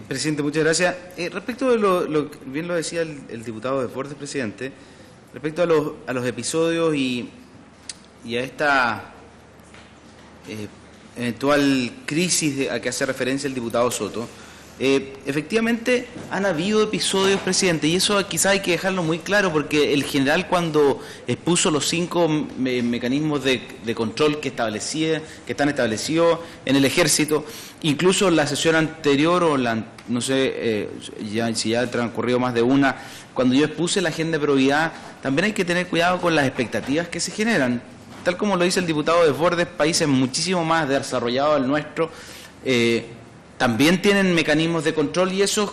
[SPEAKER 9] Presidente, muchas gracias. Respecto de bien lo decía el diputado Desbordes, presidente, respecto a los episodios y a esta eventual crisis a que hace referencia el diputado Soto, efectivamente han habido episodios, presidente, y eso quizás hay que dejarlo muy claro, porque el general cuando expuso los 5 mecanismos de control que están establecidos en el Ejército, incluso la sesión anterior o no sé si ya ha transcurrido más de una, cuando yo expuse la agenda de probidad, también hay que tener cuidado con las expectativas que se generan. tal como lo dice el diputado Desbordes, países muchísimo más desarrollados del nuestro también tienen mecanismos de control, y esos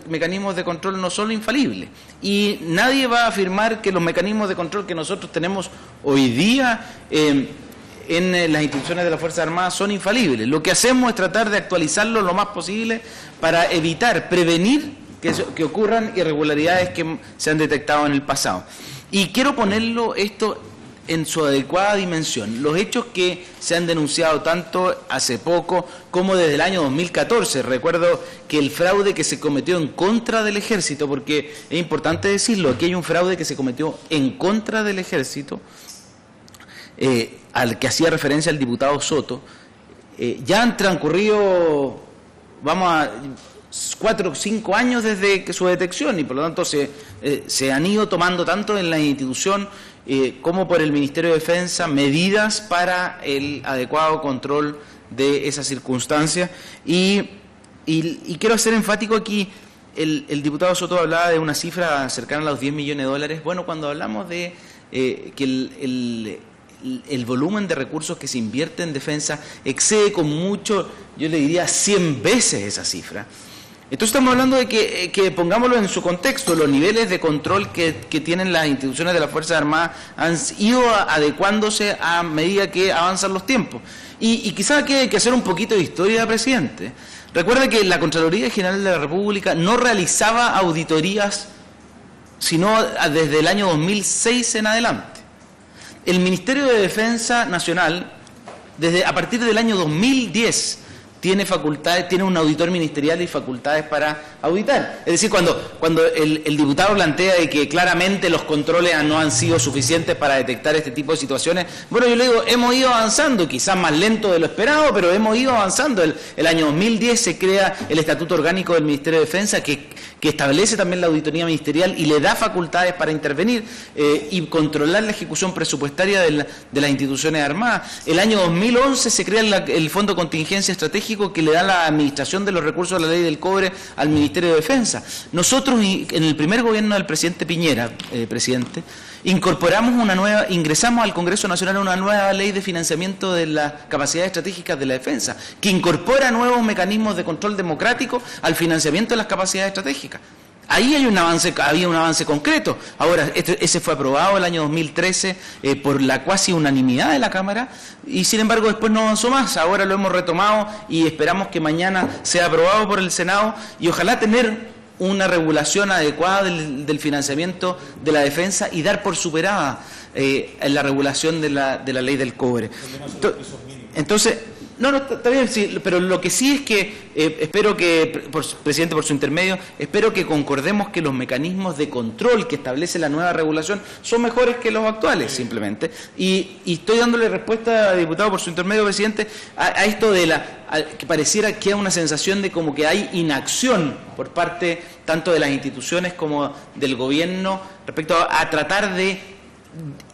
[SPEAKER 9] mecanismos de control no son infalibles. Y nadie va a afirmar que los mecanismos de control que nosotros tenemos hoy día en las instituciones de las Fuerzas Armadas son infalibles. Lo que hacemos es tratar de actualizarlo lo más posible para evitar, prevenir que ocurran irregularidades que se han detectado en el pasado. Y quiero ponerlo esto en su adecuada dimensión. Los hechos que se han denunciado tanto hace poco como desde el año 2014. Recuerdo que el fraude que se cometió en contra del Ejército, porque es importante decirlo, aquí hay un fraude que se cometió en contra del Ejército, al que hacía referencia el diputado Soto. Ya han transcurrido, 4 o 5 años desde que su detección, y por lo tanto se han ido tomando tanto en la institución como por el Ministerio de Defensa medidas para el adecuado control de esas circunstancias. Y quiero ser enfático aquí, el diputado Soto hablaba de una cifra cercana a los 10 millones de dólares. Bueno, cuando hablamos de que el volumen de recursos que se invierte en defensa excede con mucho, yo le diría 100 veces esa cifra. Entonces estamos hablando de que pongámoslo en su contexto, los niveles de control que tienen las instituciones de las Fuerzas Armadas han ido adecuándose a medida que avanzan los tiempos. Y quizás aquí hay que hacer un poquito de historia, presidente. Recuerde que la Contraloría General de la República no realizaba auditorías sino desde el año 2006 en adelante. El Ministerio de Defensa Nacional, a partir del año 2010, tiene facultades, tiene un auditor ministerial y facultades para auditar. Es decir, cuando el diputado plantea de que claramente los controles no han sido suficientes para detectar este tipo de situaciones, bueno, yo le digo, hemos ido avanzando, quizás más lento de lo esperado, pero hemos ido avanzando. El año 2010 se crea el Estatuto Orgánico del Ministerio de Defensa que establece también la auditoría ministerial y le da facultades para intervenir y controlar la ejecución presupuestaria de las instituciones armadas. El año 2011 se crea el Fondo de Contingencia Estratégica que le da la administración de los recursos de la ley del cobre al Ministerio de Defensa. Nosotros, en el primer gobierno del presidente Piñera, presidente, ingresamos al Congreso Nacional una nueva ley de financiamiento de las capacidades estratégicas de la defensa, que incorpora nuevos mecanismos de control democrático al financiamiento de las capacidades estratégicas. Ahí había un avance concreto. Ahora, ese fue aprobado el año 2013 por la cuasi unanimidad de la Cámara, y sin embargo después no avanzó más. Ahora lo hemos retomado y esperamos que mañana sea aprobado por el Senado, y ojalá tener una regulación adecuada del financiamiento de la defensa y dar por superada la regulación de la ley del cobre. Entonces, no, está bien, sí, pero lo que sí es que espero que, presidente, por su intermedio, espero que concordemos que los mecanismos de control que establece la nueva regulación son mejores que los actuales, simplemente. Y estoy dándole respuesta, diputado, por su intermedio, presidente, a esto de que pareciera que hay una sensación de como que hay inacción por parte tanto de las instituciones como del gobierno respecto a tratar de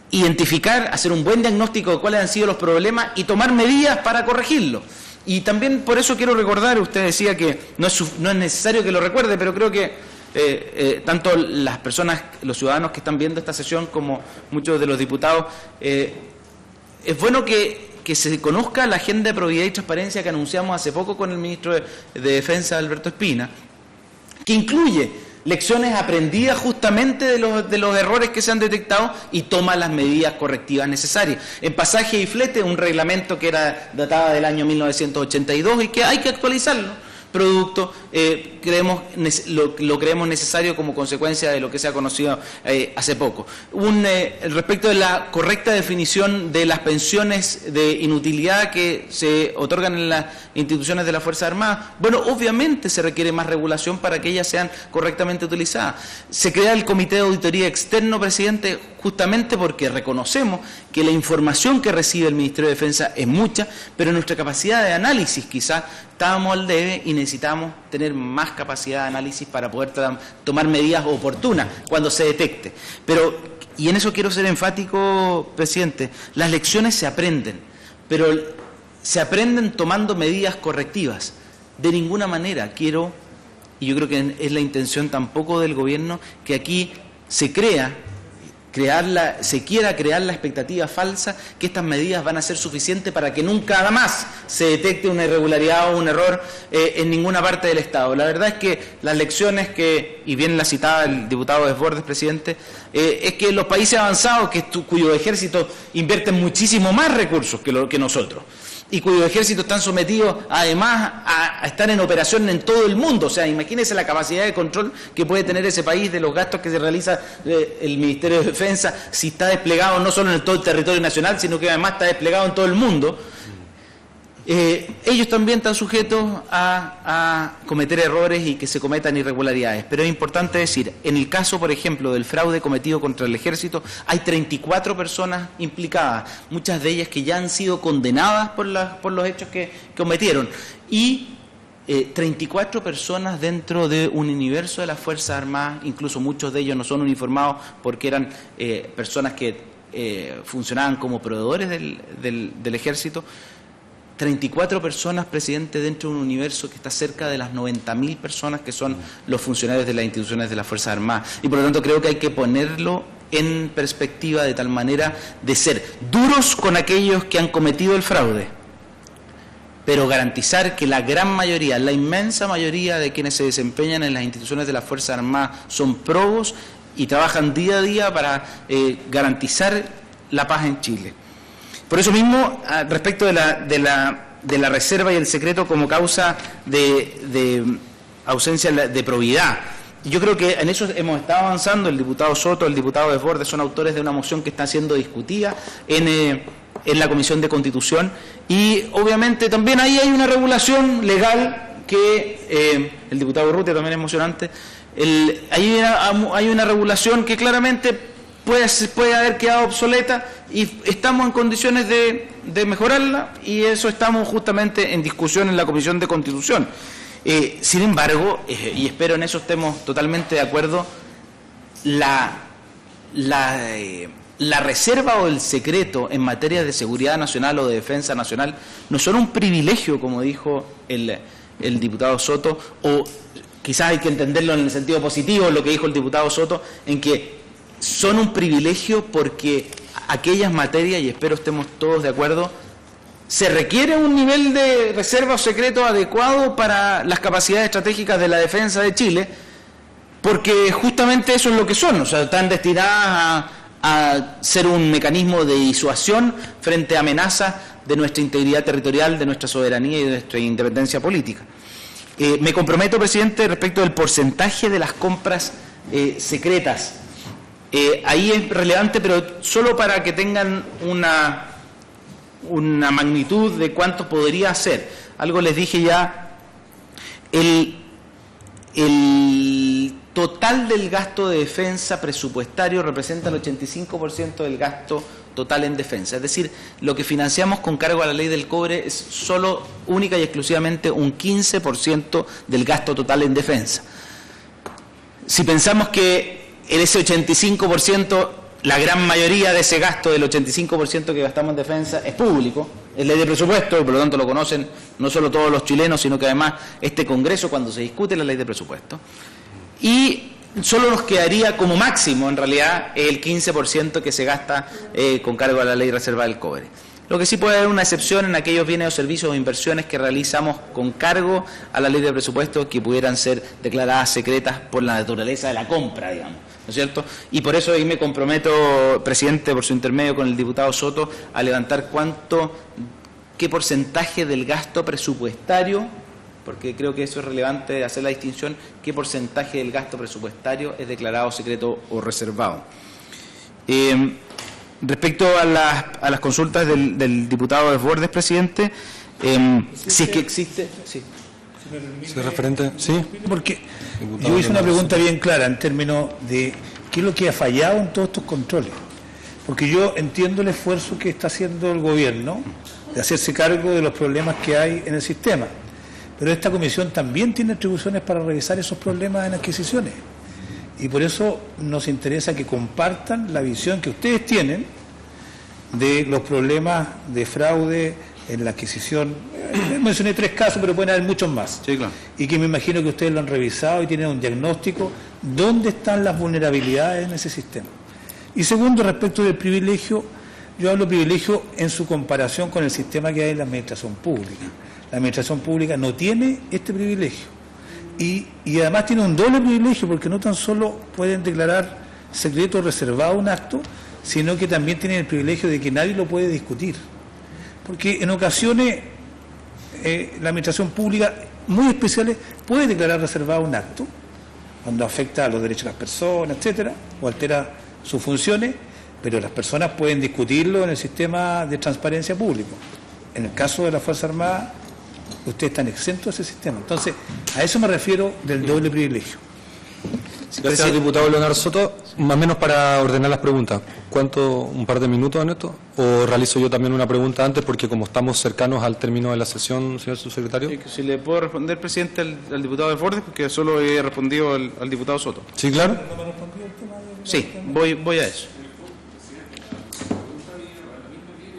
[SPEAKER 9] identificar, hacer un buen diagnóstico de cuáles han sido los problemas y tomar medidas para corregirlos. Y también por eso quiero recordar, usted decía que no es necesario que lo recuerde, pero creo que tanto las personas, los ciudadanos que están viendo esta sesión como muchos de los diputados, es bueno que se conozca la agenda de probidad y transparencia que anunciamos hace poco con el ministro de Defensa, Alberto Espina, que incluye lecciones aprendidas justamente de los errores que se han detectado y toma las medidas correctivas necesarias. En pasaje y flete, un reglamento que era datado del año 1982 y que hay que actualizarlo. Producto, lo creemos necesario como consecuencia de lo que se ha conocido hace poco. Respecto de la correcta definición de las pensiones de inutilidad que se otorgan en las instituciones de las Fuerzas Armadas, bueno, obviamente se requiere más regulación para que ellas sean correctamente utilizadas. Se crea el Comité de Auditoría Externo, presidente, justamente porque reconocemos que la información que recibe el Ministerio de Defensa es mucha, pero nuestra capacidad de análisis quizás estábamos al debe y necesitamos tener más capacidad de análisis para poder tomar medidas oportunas cuando se detecte. Y en eso quiero ser enfático, presidente, las lecciones se aprenden, pero se aprenden tomando medidas correctivas. De ninguna manera quiero, y yo creo que es la intención tampoco del gobierno, que aquí se crea se quiera crear la expectativa falsa que estas medidas van a ser suficientes para que nunca más se detecte una irregularidad o un error en ninguna parte del Estado. La verdad es que las lecciones y bien la citaba el diputado Desbordes, presidente, es que los países avanzados, cuyos ejércitos invierten muchísimo más recursos que nosotros, y cuyos ejércitos están sometidos además a estar en operación en todo el mundo. O sea, imagínense la capacidad de control que puede tener ese país de los gastos que se realiza el Ministerio de Defensa, si está desplegado no solo en todo el territorio nacional, sino que además está desplegado en todo el mundo. Ellos también están sujetos a cometer errores y que se cometan irregularidades. Pero es importante decir, en el caso, por ejemplo, del fraude cometido contra el ejército, hay 34 personas implicadas, muchas de ellas que ya han sido condenadas por los hechos que cometieron, y 34 personas dentro de un universo de las Fuerzas Armadas, incluso muchos de ellos no son uniformados porque eran personas que funcionaban como proveedores del ejército. 34 personas, presidente, dentro de un universo que está cerca de las 90.000 personas que son los funcionarios de las instituciones de las Fuerzas Armadas. Y por lo tanto creo que hay que ponerlo en perspectiva de tal manera de ser duros con aquellos que han cometido el fraude, pero garantizar que la gran mayoría, la inmensa mayoría de quienes se desempeñan en las instituciones de las Fuerzas Armadas son probos y trabajan día a día para garantizar la paz en Chile. Por eso mismo, respecto de la reserva y el secreto como causa de ausencia de probidad, yo creo que en eso hemos estado avanzando. El diputado Soto, el diputado Desbordes son autores de una moción que está siendo discutida en la Comisión de Constitución, y obviamente también ahí hay una regulación legal que el diputado Urrutia también es emocionante. Hay una regulación que claramente puede haber quedado obsoleta y estamos en condiciones de mejorarla, y eso estamos justamente en discusión en la Comisión de Constitución. Sin embargo, y espero en eso estemos totalmente de acuerdo, la reserva o el secreto en materia de seguridad nacional o de defensa nacional no son un privilegio, como dijo el diputado Soto, o quizás hay que entenderlo en el sentido positivo, lo que dijo el diputado Soto, en que son un privilegio porque aquellas materias, y espero estemos todos de acuerdo, se requiere un nivel de reserva o secreto adecuado para las capacidades estratégicas de la defensa de Chile, porque justamente eso es lo que son, o sea, están destinadas a ser un mecanismo de disuasión frente a amenazas de nuestra integridad territorial, de nuestra soberanía y de nuestra independencia política. Me comprometo, presidente, respecto del porcentaje de las compras secretas. Ahí es relevante, pero solo para que tengan una magnitud de cuánto podría ser. Algo les dije ya, el total del gasto de defensa presupuestario representa el 85% del gasto total en defensa. Es decir, lo que financiamos con cargo a la ley del cobre es solo, única y exclusivamente, un 15% del gasto total en defensa. Si pensamos que en ese 85%, la gran mayoría de ese gasto, del 85% que gastamos en defensa, es público, es ley de presupuesto, y por lo tanto lo conocen no solo todos los chilenos, sino que además este Congreso cuando se discute la ley de presupuesto. Y solo nos quedaría como máximo, en realidad, el 15% que se gasta con cargo a la ley reserva del cobre. Lo que sí puede haber una excepción en aquellos bienes o servicios o inversiones que realizamos con cargo a la ley de presupuesto que pudieran ser declaradas secretas por la naturaleza de la compra, digamos, ¿no es cierto? Y por eso ahí me comprometo, presidente, por su intermedio con el diputado Soto, a levantar qué porcentaje del gasto presupuestario, porque creo que eso es relevante hacer la distinción, qué porcentaje del gasto presupuestario es declarado secreto o reservado. Respecto a las consultas del diputado Desbordes, presidente, si es que existe... Sí.
[SPEAKER 1] ¿Sí, referente? Sí.
[SPEAKER 10] Porque yo hice una pregunta bien clara en términos de qué es lo que ha fallado en todos estos controles. Porque yo entiendo el esfuerzo que está haciendo el gobierno de hacerse cargo de los problemas que hay en el sistema. Pero esta comisión también tiene atribuciones para revisar esos problemas en adquisiciones. Y por eso nos interesa que compartan la visión que ustedes tienen de los problemas de fraude en la adquisición. Mencioné 3 casos, pero pueden haber muchos más.
[SPEAKER 4] Sí, claro.
[SPEAKER 10] Y que me imagino que ustedes lo han revisado y tienen un diagnóstico. ¿Dónde están las vulnerabilidades en ese sistema? Y segundo, respecto del privilegio, yo hablo de privilegio en su comparación con el sistema que hay en la administración pública. La administración pública no tiene este privilegio y además tiene un doble privilegio, porque no tan solo pueden declarar secreto o reservado un acto, sino que también tienen el privilegio de que nadie lo puede discutir. Porque en ocasiones la administración pública, muy especiales, puede declarar reservado un acto cuando afecta a los derechos de las personas, etcétera, o altera sus funciones, pero las personas pueden discutirlo en el sistema de transparencia público. En el caso de la Fuerza Armada, ustedes están exentos de ese sistema. Entonces, a eso me refiero del doble privilegio.
[SPEAKER 1] Gracias, diputado Leonardo Soto. Más o menos para ordenar las preguntas. ¿Cuánto? ¿Un par de minutos en esto? ¿O realizo yo también una pregunta antes? Porque como estamos cercanos al término de la sesión, señor subsecretario.
[SPEAKER 4] Sí, si le puedo responder, presidente, al diputado Desbordes, porque solo he respondido al diputado Soto.
[SPEAKER 1] Sí, claro.
[SPEAKER 4] Sí, voy a eso.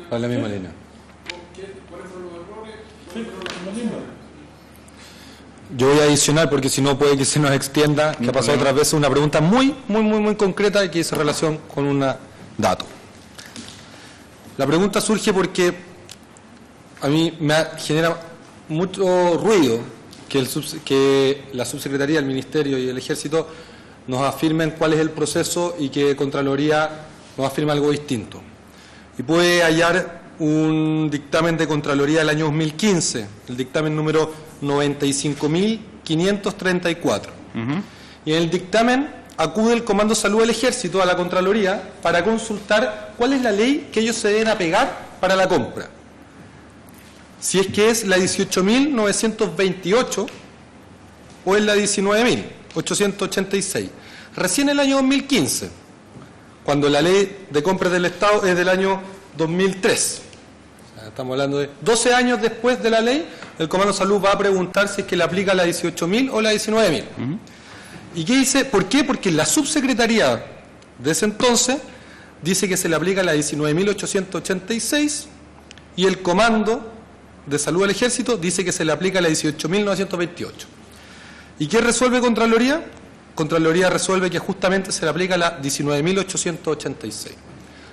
[SPEAKER 1] Para la misma línea. Yo voy a adicionar, porque si no puede que se nos extienda, que ha pasado otras veces, una pregunta muy concreta y que hizo relación con un dato. La pregunta surge porque a mí me genera mucho ruido que la subsecretaría, el Ministerio y el Ejército nos afirmen cuál es el proceso y que Contraloría nos afirma algo distinto. Y puede hallar un dictamen de Contraloría del año 2015, el dictamen número 95.534. Y en el dictamen acude el Comando Salud del Ejército a la Contraloría para consultar cuál es la ley que ellos se deben apegar para la compra. Si es que es la 18.928 o es la 19.886. Recién en el año 2015, cuando la ley de compras del Estado es del año 2003. Estamos hablando de 12 años después de la ley, el Comando Salud va a preguntar si es que le aplica la 18.000 o la 19.000. ¿Y qué dice? ¿Por qué? Porque la subsecretaría de ese entonces dice que se le aplica la 19.886 y el Comando de Salud del Ejército dice que se le aplica la 18.928. ¿Y qué resuelve Contraloría? Contraloría resuelve que justamente se le aplica la 19.886.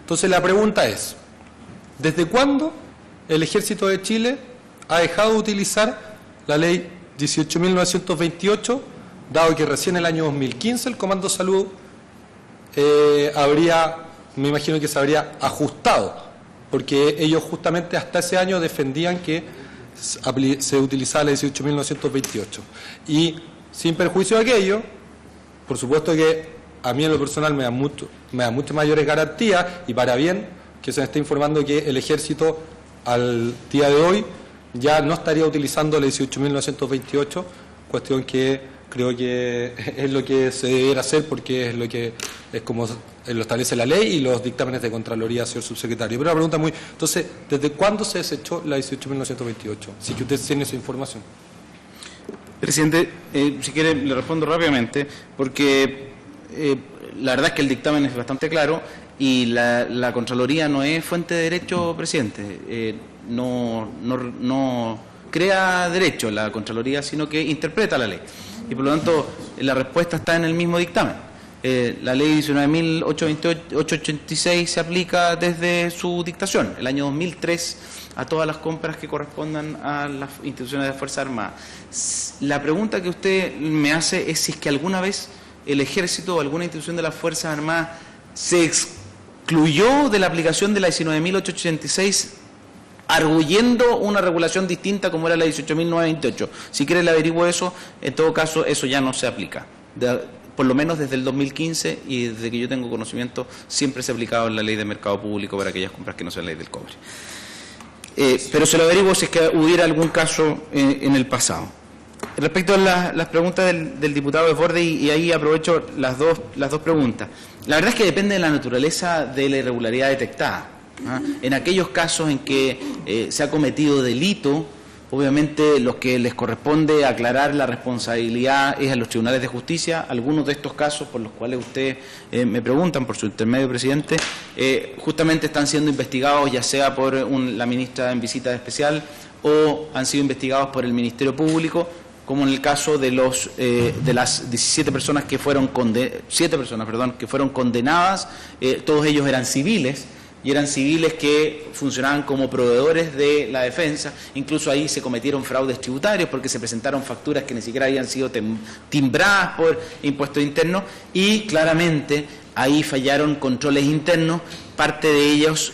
[SPEAKER 1] Entonces la pregunta es, ¿desde cuándo el Ejército de Chile ha dejado de utilizar la ley 18.928, dado que recién en el año 2015 el Comando Salud me imagino que se habría ajustado, porque ellos justamente hasta ese año defendían que se utilizaba la 18.928. Y sin perjuicio de aquello, por supuesto que a mí en lo personal me da muchas mayores garantías, y para bien que se me esté informando que el Ejército al día de hoy ya no estaría utilizando la 18.928, cuestión que creo que es lo que se debiera hacer, porque es lo que es como lo establece la ley y los dictámenes de Contraloría, señor subsecretario. Pero una pregunta entonces, ¿desde cuándo se desechó la 18.928? Si que usted tiene esa información.
[SPEAKER 4] Presidente, si quiere le respondo rápidamente, porque la verdad es que el dictamen es bastante claro y la Contraloría no es fuente de derecho, presidente. No crea derecho la Contraloría, sino que interpreta la ley. Y por lo tanto, la respuesta está en el mismo dictamen. La ley 19.886 se aplica desde su dictación, el año 2003, a todas las compras que correspondan a las instituciones de Fuerza Armada. La pregunta que usted me hace es si es que alguna vez el Ejército o alguna institución de las Fuerzas Armadas se excluyó de la aplicación de la 19.886 arguyendo una regulación distinta como era la 18.928. Si quiere le averiguo eso, en todo caso eso ya no se aplica. Por lo menos desde el 2015 y desde que yo tengo conocimiento siempre se ha aplicado la ley de mercado público para aquellas compras que no sean ley del cobre. Pero se lo averiguo si es que hubiera algún caso en el pasado. Respecto a las preguntas del diputado Desbordes, y ahí aprovecho las dos preguntas. La verdad es que depende de la naturaleza de la irregularidad detectada. En aquellos casos en que se ha cometido delito, obviamente los que les corresponde aclarar la responsabilidad es a los tribunales de justicia. Algunos de estos casos por los cuales usted me preguntan, por su intermedio, presidente, justamente están siendo investigados ya sea por la ministra en visita especial o han sido investigados por el Ministerio Público.
[SPEAKER 9] como en el caso de de las 17 personas que fueron 7 personas, que fueron condenadas. Todos ellos eran civiles, y eran civiles que funcionaban como proveedores de la defensa. Incluso ahí se cometieron fraudes tributarios porque se presentaron facturas que ni siquiera habían sido timbradas por impuestos internos, y claramente ahí fallaron controles internos. Parte de ellos,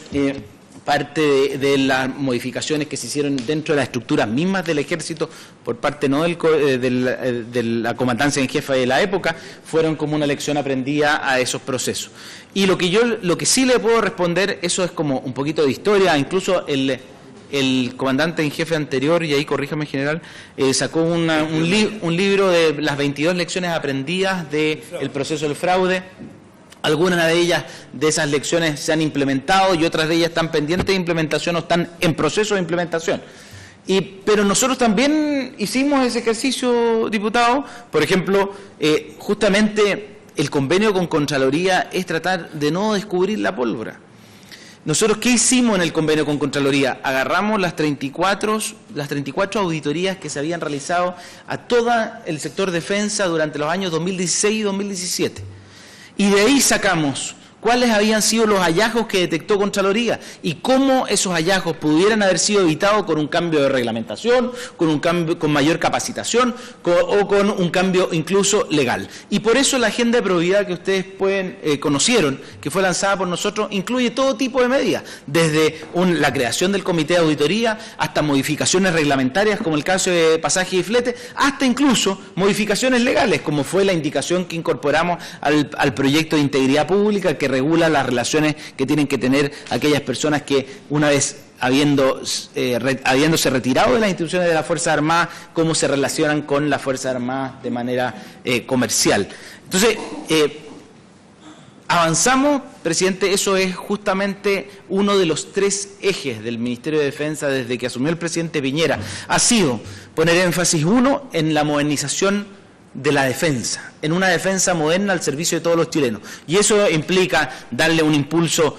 [SPEAKER 9] parte de las modificaciones que se hicieron dentro de las estructuras mismas del ejército por parte no de la comandancia en jefe de la época, fueron como una lección aprendida a esos procesos. Y lo que sí le puedo responder, eso es como un poquito de historia. Incluso el comandante en jefe anterior, y ahí corríjame general, sacó un libro de las 22 lecciones aprendidas del proceso del fraude. Algunas de ellas, de esas lecciones, se han implementado y otras de ellas están pendientes de implementación o están en proceso de implementación. Pero nosotros también hicimos ese ejercicio, diputado. Por ejemplo, justamente el convenio con Contraloría es tratar de no descubrir la pólvora. Nosotros, ¿qué hicimos en el convenio con Contraloría? Agarramos las 34 auditorías que se habían realizado a todo el sector defensa durante los años 2016 y 2017. Y de ahí sacamos cuáles habían sido los hallazgos que detectó Contraloría y cómo esos hallazgos pudieran haber sido evitados con un cambio de reglamentación, con un cambio, con mayor capacitación o con un cambio incluso legal. Y por eso la agenda de probidad que ustedes conocieron, que fue lanzada por nosotros, incluye todo tipo de medidas, desde la creación del comité de auditoría hasta modificaciones reglamentarias como el caso de pasaje y flete, hasta incluso modificaciones legales, como fue la indicación que incorporamos al proyecto de integridad pública, que regula las relaciones que tienen que tener aquellas personas que, una vez habiéndose retirado de las instituciones de las Fuerzas Armadas, cómo se relacionan con las Fuerzas Armadas de manera comercial. Entonces, avanzamos, presidente. Eso es justamente uno de los 3 ejes del Ministerio de Defensa desde que asumió el presidente Piñera. Ha sido poner énfasis, uno, en la modernización de la defensa, en una defensa moderna al servicio de todos los chilenos. Y eso implica darle un impulso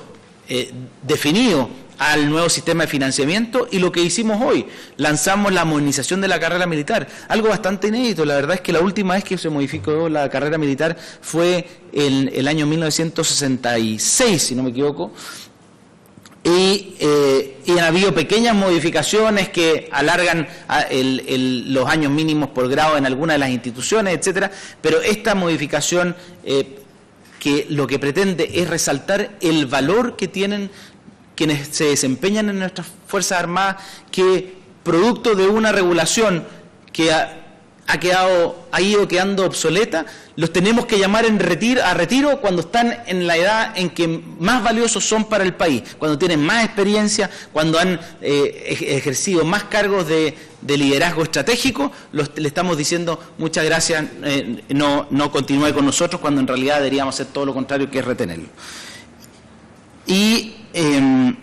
[SPEAKER 9] definido al nuevo sistema de financiamiento, y lo que hicimos hoy, lanzamos la modernización de la carrera militar, algo bastante inédito. La verdad es que la última vez que se modificó la carrera militar fue en el año 1966, si no me equivoco, y han habido pequeñas modificaciones que alargan los años mínimos por grado en algunas de las instituciones, etcétera, pero esta modificación que lo que pretende es resaltar el valor que tienen quienes se desempeñan en nuestras Fuerzas Armadas, que producto de una regulación que ha ido quedando obsoleta, los tenemos que llamar a retiro cuando están en la edad en que más valiosos son para el país, cuando tienen más experiencia, cuando han ejercido más cargos de liderazgo estratégico. Le estamos diciendo muchas gracias, no continúe con nosotros, cuando en realidad deberíamos hacer todo lo contrario, que es retenerlo. Y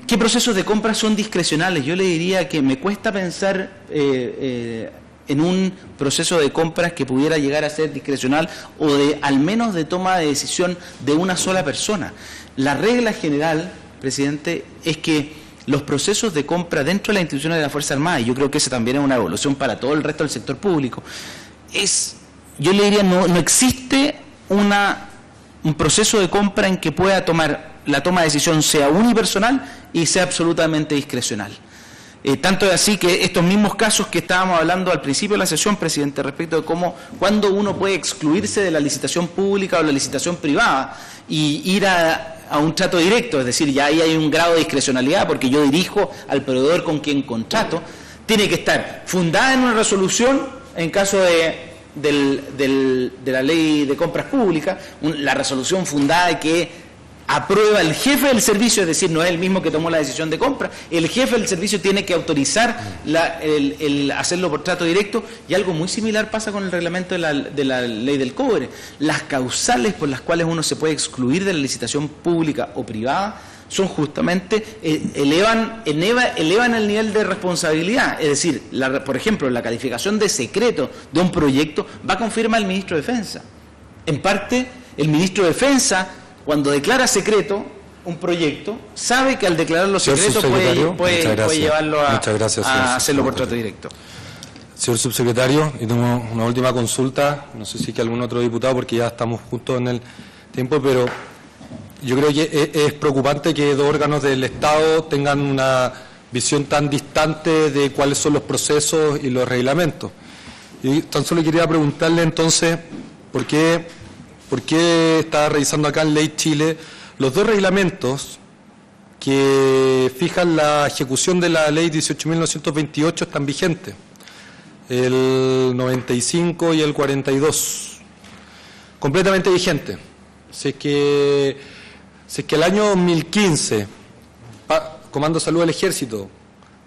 [SPEAKER 9] ¿qué procesos de compra son discrecionales? Yo le diría que me cuesta pensar en un proceso de compras que pudiera llegar a ser discrecional o al menos de toma de decisión de una sola persona. La regla general, presidente, es que los procesos de compra dentro de las instituciones de la Fuerza Armada, y yo creo que eso también es una evolución para todo el resto del sector público, yo le diría, no existe un proceso de compra en que pueda la toma de decisión sea unipersonal y sea absolutamente discrecional. Tanto es así que estos mismos casos que estábamos hablando al principio de la sesión, presidente, respecto de cuándo uno puede excluirse de la licitación pública o la licitación privada y ir a un trato directo, es decir, ya ahí hay un grado de discrecionalidad porque yo dirijo al proveedor con quien contrato, tiene que estar fundada en una resolución en caso de la ley de compras públicas, la resolución fundada de que aprueba el jefe del servicio, es decir, no es el mismo que tomó la decisión de compra, el jefe del servicio tiene que autorizar el hacerlo por trato directo, y algo muy similar pasa con el reglamento de la ley del cobre. Las causales por las cuales uno se puede excluir de la licitación pública o privada son justamente, elevan el nivel de responsabilidad, es decir, por ejemplo, la calificación de secreto de un proyecto va a confirmar el ministro de Defensa. En parte, el ministro de Defensa, cuando declara secreto un proyecto, sabe que al declararlo secreto puede llevarlo a hacerlo por trato directo.
[SPEAKER 1] Señor subsecretario, y tengo una última consulta, no sé si que algún otro diputado, porque ya estamos justo en el tiempo, pero yo creo que es preocupante que dos órganos del Estado tengan una visión tan distante de cuáles son los procesos y los reglamentos. Y tan solo quería preguntarle entonces, ¿por qué está revisando acá en Ley Chile los dos reglamentos que fijan la ejecución de la Ley 18.928 están vigentes? El 95 y el 42, completamente vigente. Si es que el año 2015, Comando de Salud del Ejército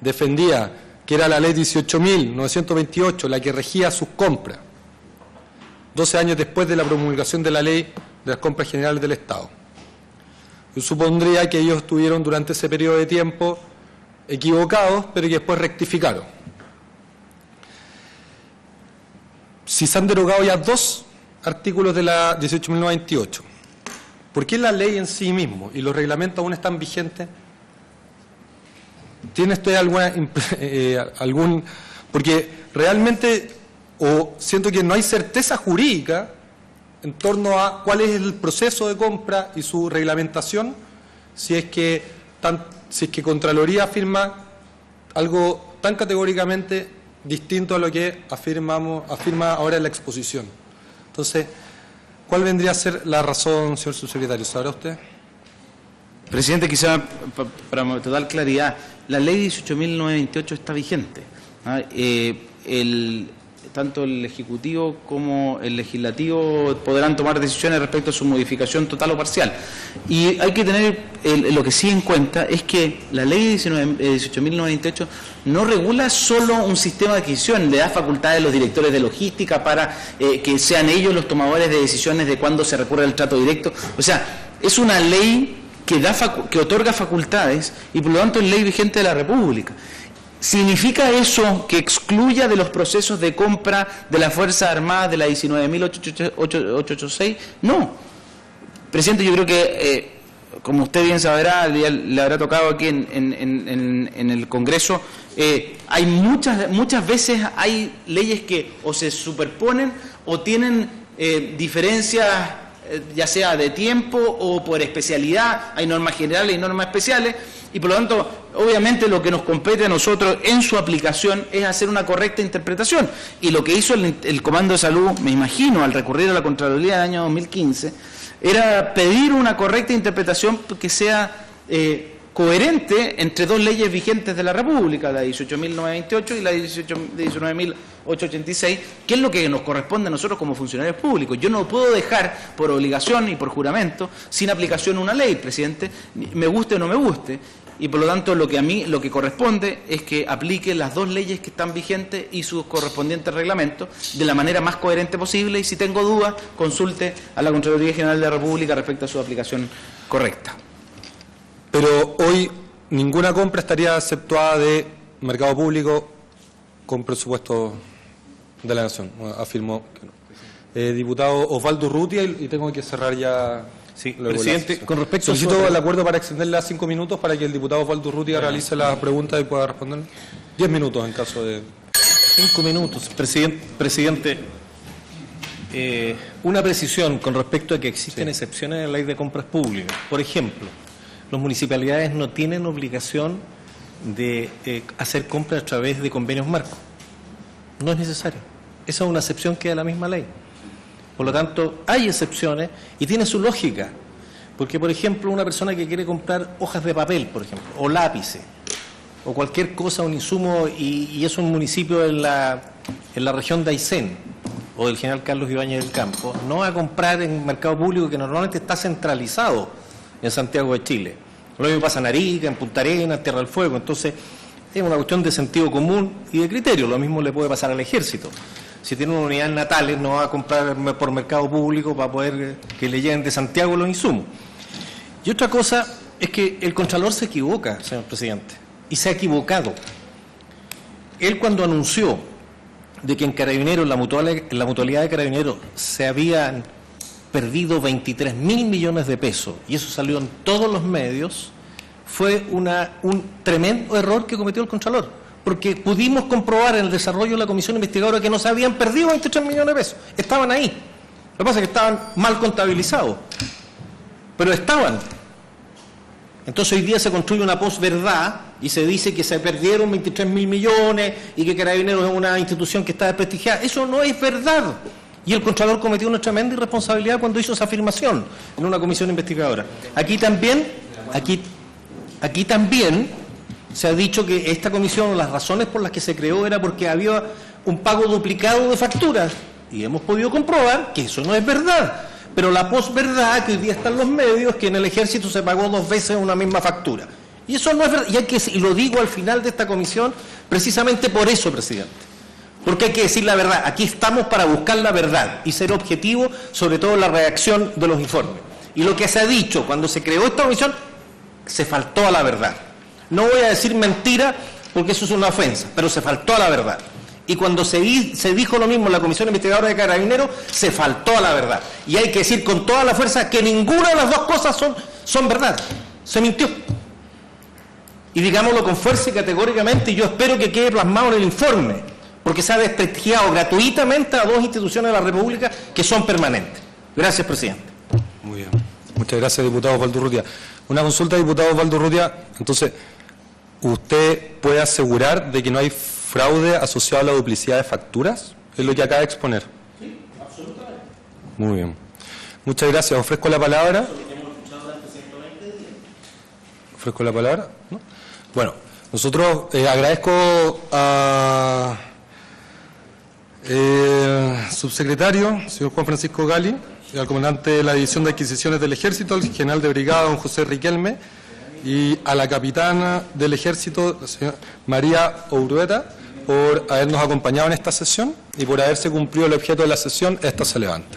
[SPEAKER 1] defendía que era la Ley 18.928 la que regía sus compras, 12 años después de la promulgación de la Ley de las Compras Generales del Estado, yo supondría que ellos estuvieron durante ese periodo de tiempo equivocados, pero que después rectificaron. Si se han derogado ya dos artículos de la 18.928, ¿por qué la ley en sí mismo y los reglamentos aún están vigentes? ¿Tiene usted algún...? Porque realmente siento que no hay certeza jurídica en torno a cuál es el proceso de compra y su reglamentación, si es que Contraloría afirma algo tan categóricamente distinto a lo que afirma ahora en la exposición. Entonces, ¿cuál vendría a ser la razón, señor subsecretario? ¿Sabrá usted?
[SPEAKER 9] Presidente, quizá para total claridad, la ley 18.928 está vigente. Tanto el Ejecutivo como el Legislativo podrán tomar decisiones respecto a su modificación total o parcial. Y hay que tener lo que sí en cuenta es que la ley 18.928 no regula solo un sistema de adquisición, le da facultades a los directores de logística para que sean ellos los tomadores de decisiones de cuándo se recurre al trato directo. O sea, es una ley que otorga facultades y por lo tanto es ley vigente de la República. ¿Significa eso que excluya de los procesos de compra de las Fuerzas Armadas de la 19.886? No. Presidente, yo creo que, como usted bien sabrá, le habrá tocado aquí en el Congreso, hay muchas veces hay leyes que o se superponen o tienen diferencias, ya sea de tiempo o por especialidad. Hay normas generales y normas especiales. Y por lo tanto, obviamente lo que nos compete a nosotros en su aplicación es hacer una correcta interpretación. Y lo que hizo el Comando de Salud, me imagino, al recurrir a la Contraloría del año 2015, era pedir una correcta interpretación que sea coherente entre dos leyes vigentes de la República, la 18.928 y la 19.886, que es lo que nos corresponde a nosotros como funcionarios públicos. Yo no puedo dejar por obligación y por juramento sin aplicación una ley, presidente, me guste o no me guste. Y por lo tanto lo que corresponde es que aplique las dos leyes que están vigentes y sus correspondientes reglamentos de la manera más coherente posible, y si tengo dudas, consulte a la Contraloría General de la República respecto a su aplicación correcta.
[SPEAKER 1] Pero hoy ninguna compra estaría exceptuada de mercado público con presupuesto de la Nación, afirmó que no. Diputado Osvaldo Urrutia, y tengo que cerrar ya.
[SPEAKER 2] Sí, presidente, con respecto
[SPEAKER 1] solicito el acuerdo para extenderle a 5 minutos para que el diputado Osvaldo Urrutia realice la pregunta y pueda responder. 10 minutos en caso de...
[SPEAKER 2] 5 minutos. Presidente, una precisión con respecto a que existen excepciones en la ley de compras públicas. Por ejemplo, las municipalidades no tienen obligación de hacer compras a través de convenios marco. No es necesario. Esa es una excepción que da la misma ley. Por lo tanto, hay excepciones y tiene su lógica. Porque, por ejemplo, una persona que quiere comprar hojas de papel, por ejemplo, o lápices, o cualquier cosa, un insumo, y es un municipio en la región de Aysén, o del General Carlos Ibáñez del Campo, no va a comprar en un mercado público que normalmente está centralizado en Santiago de Chile. Lo mismo pasa en Arica, en Punta Arenas, en Tierra del Fuego. Entonces, es una cuestión de sentido común y de criterio. Lo mismo le puede pasar al Ejército. Si tiene una unidad natales, no va a comprar por mercado público para poder que le lleguen de Santiago los insumos. Y otra cosa es que el Contralor se equivoca, señor presidente, y se ha equivocado. Él, cuando anunció de que en Carabineros, en la mutualidad de Carabineros, se habían perdido 23.000 millones de pesos, y eso salió en todos los medios, fue un tremendo error que cometió el Contralor, porque pudimos comprobar en el desarrollo de la comisión investigadora que no se habían perdido 23 millones de pesos. Estaban ahí. Lo que pasa es que estaban mal contabilizados, pero estaban. Entonces hoy día se construye una posverdad y se dice que se perdieron 23.000 millones y que Carabineros es una institución que está desprestigiada. Eso no es verdad. Y el Contralor cometió una tremenda irresponsabilidad cuando hizo esa afirmación en una comisión investigadora. Aquí también se ha dicho que esta comisión, las razones por las que se creó era porque había un pago duplicado de facturas. Y hemos podido comprobar que eso no es verdad. Pero la posverdad que hoy día está en los medios es que en el Ejército se pagó 2 veces una misma factura. Y eso no es verdad. Y lo digo al final de esta comisión precisamente por eso, presidente. Porque hay que decir la verdad. Aquí estamos para buscar la verdad y ser objetivo, sobre todo en la redacción de los informes. Y lo que se ha dicho cuando se creó esta comisión, se faltó a la verdad. No voy a decir mentira porque eso es una ofensa, pero se faltó a la verdad. Y cuando se dijo lo mismo en la Comisión Investigadora de Carabineros, se faltó a la verdad. Y hay que decir con toda la fuerza que ninguna de las dos cosas son verdad. Se mintió. Y digámoslo con fuerza y categóricamente, y yo espero que quede plasmado en el informe, porque se ha desprestigiado gratuitamente a 2 instituciones de la República que son permanentes. Gracias, presidente.
[SPEAKER 1] Muy bien. Muchas gracias, diputado Osvaldo Urrutia. Una consulta, diputado Osvaldo Urrutia. Entonces, ¿usted puede asegurar de que no hay fraude asociado a la duplicidad de facturas? Es lo que acaba de exponer.
[SPEAKER 2] Sí, absolutamente.
[SPEAKER 1] Muy bien. Muchas gracias. Ofrezco la palabra. ¿Ofrezco la palabra? ¿No? Bueno, nosotros agradezco a subsecretario, señor Juan Francisco Gali, y al comandante de la División de Adquisiciones del Ejército, el general de brigada, don José Riquelme, y a la capitana del Ejército, la señora María Ourueta, por habernos acompañado en esta sesión y por haberse cumplido el objeto de la sesión. Esta se levanta.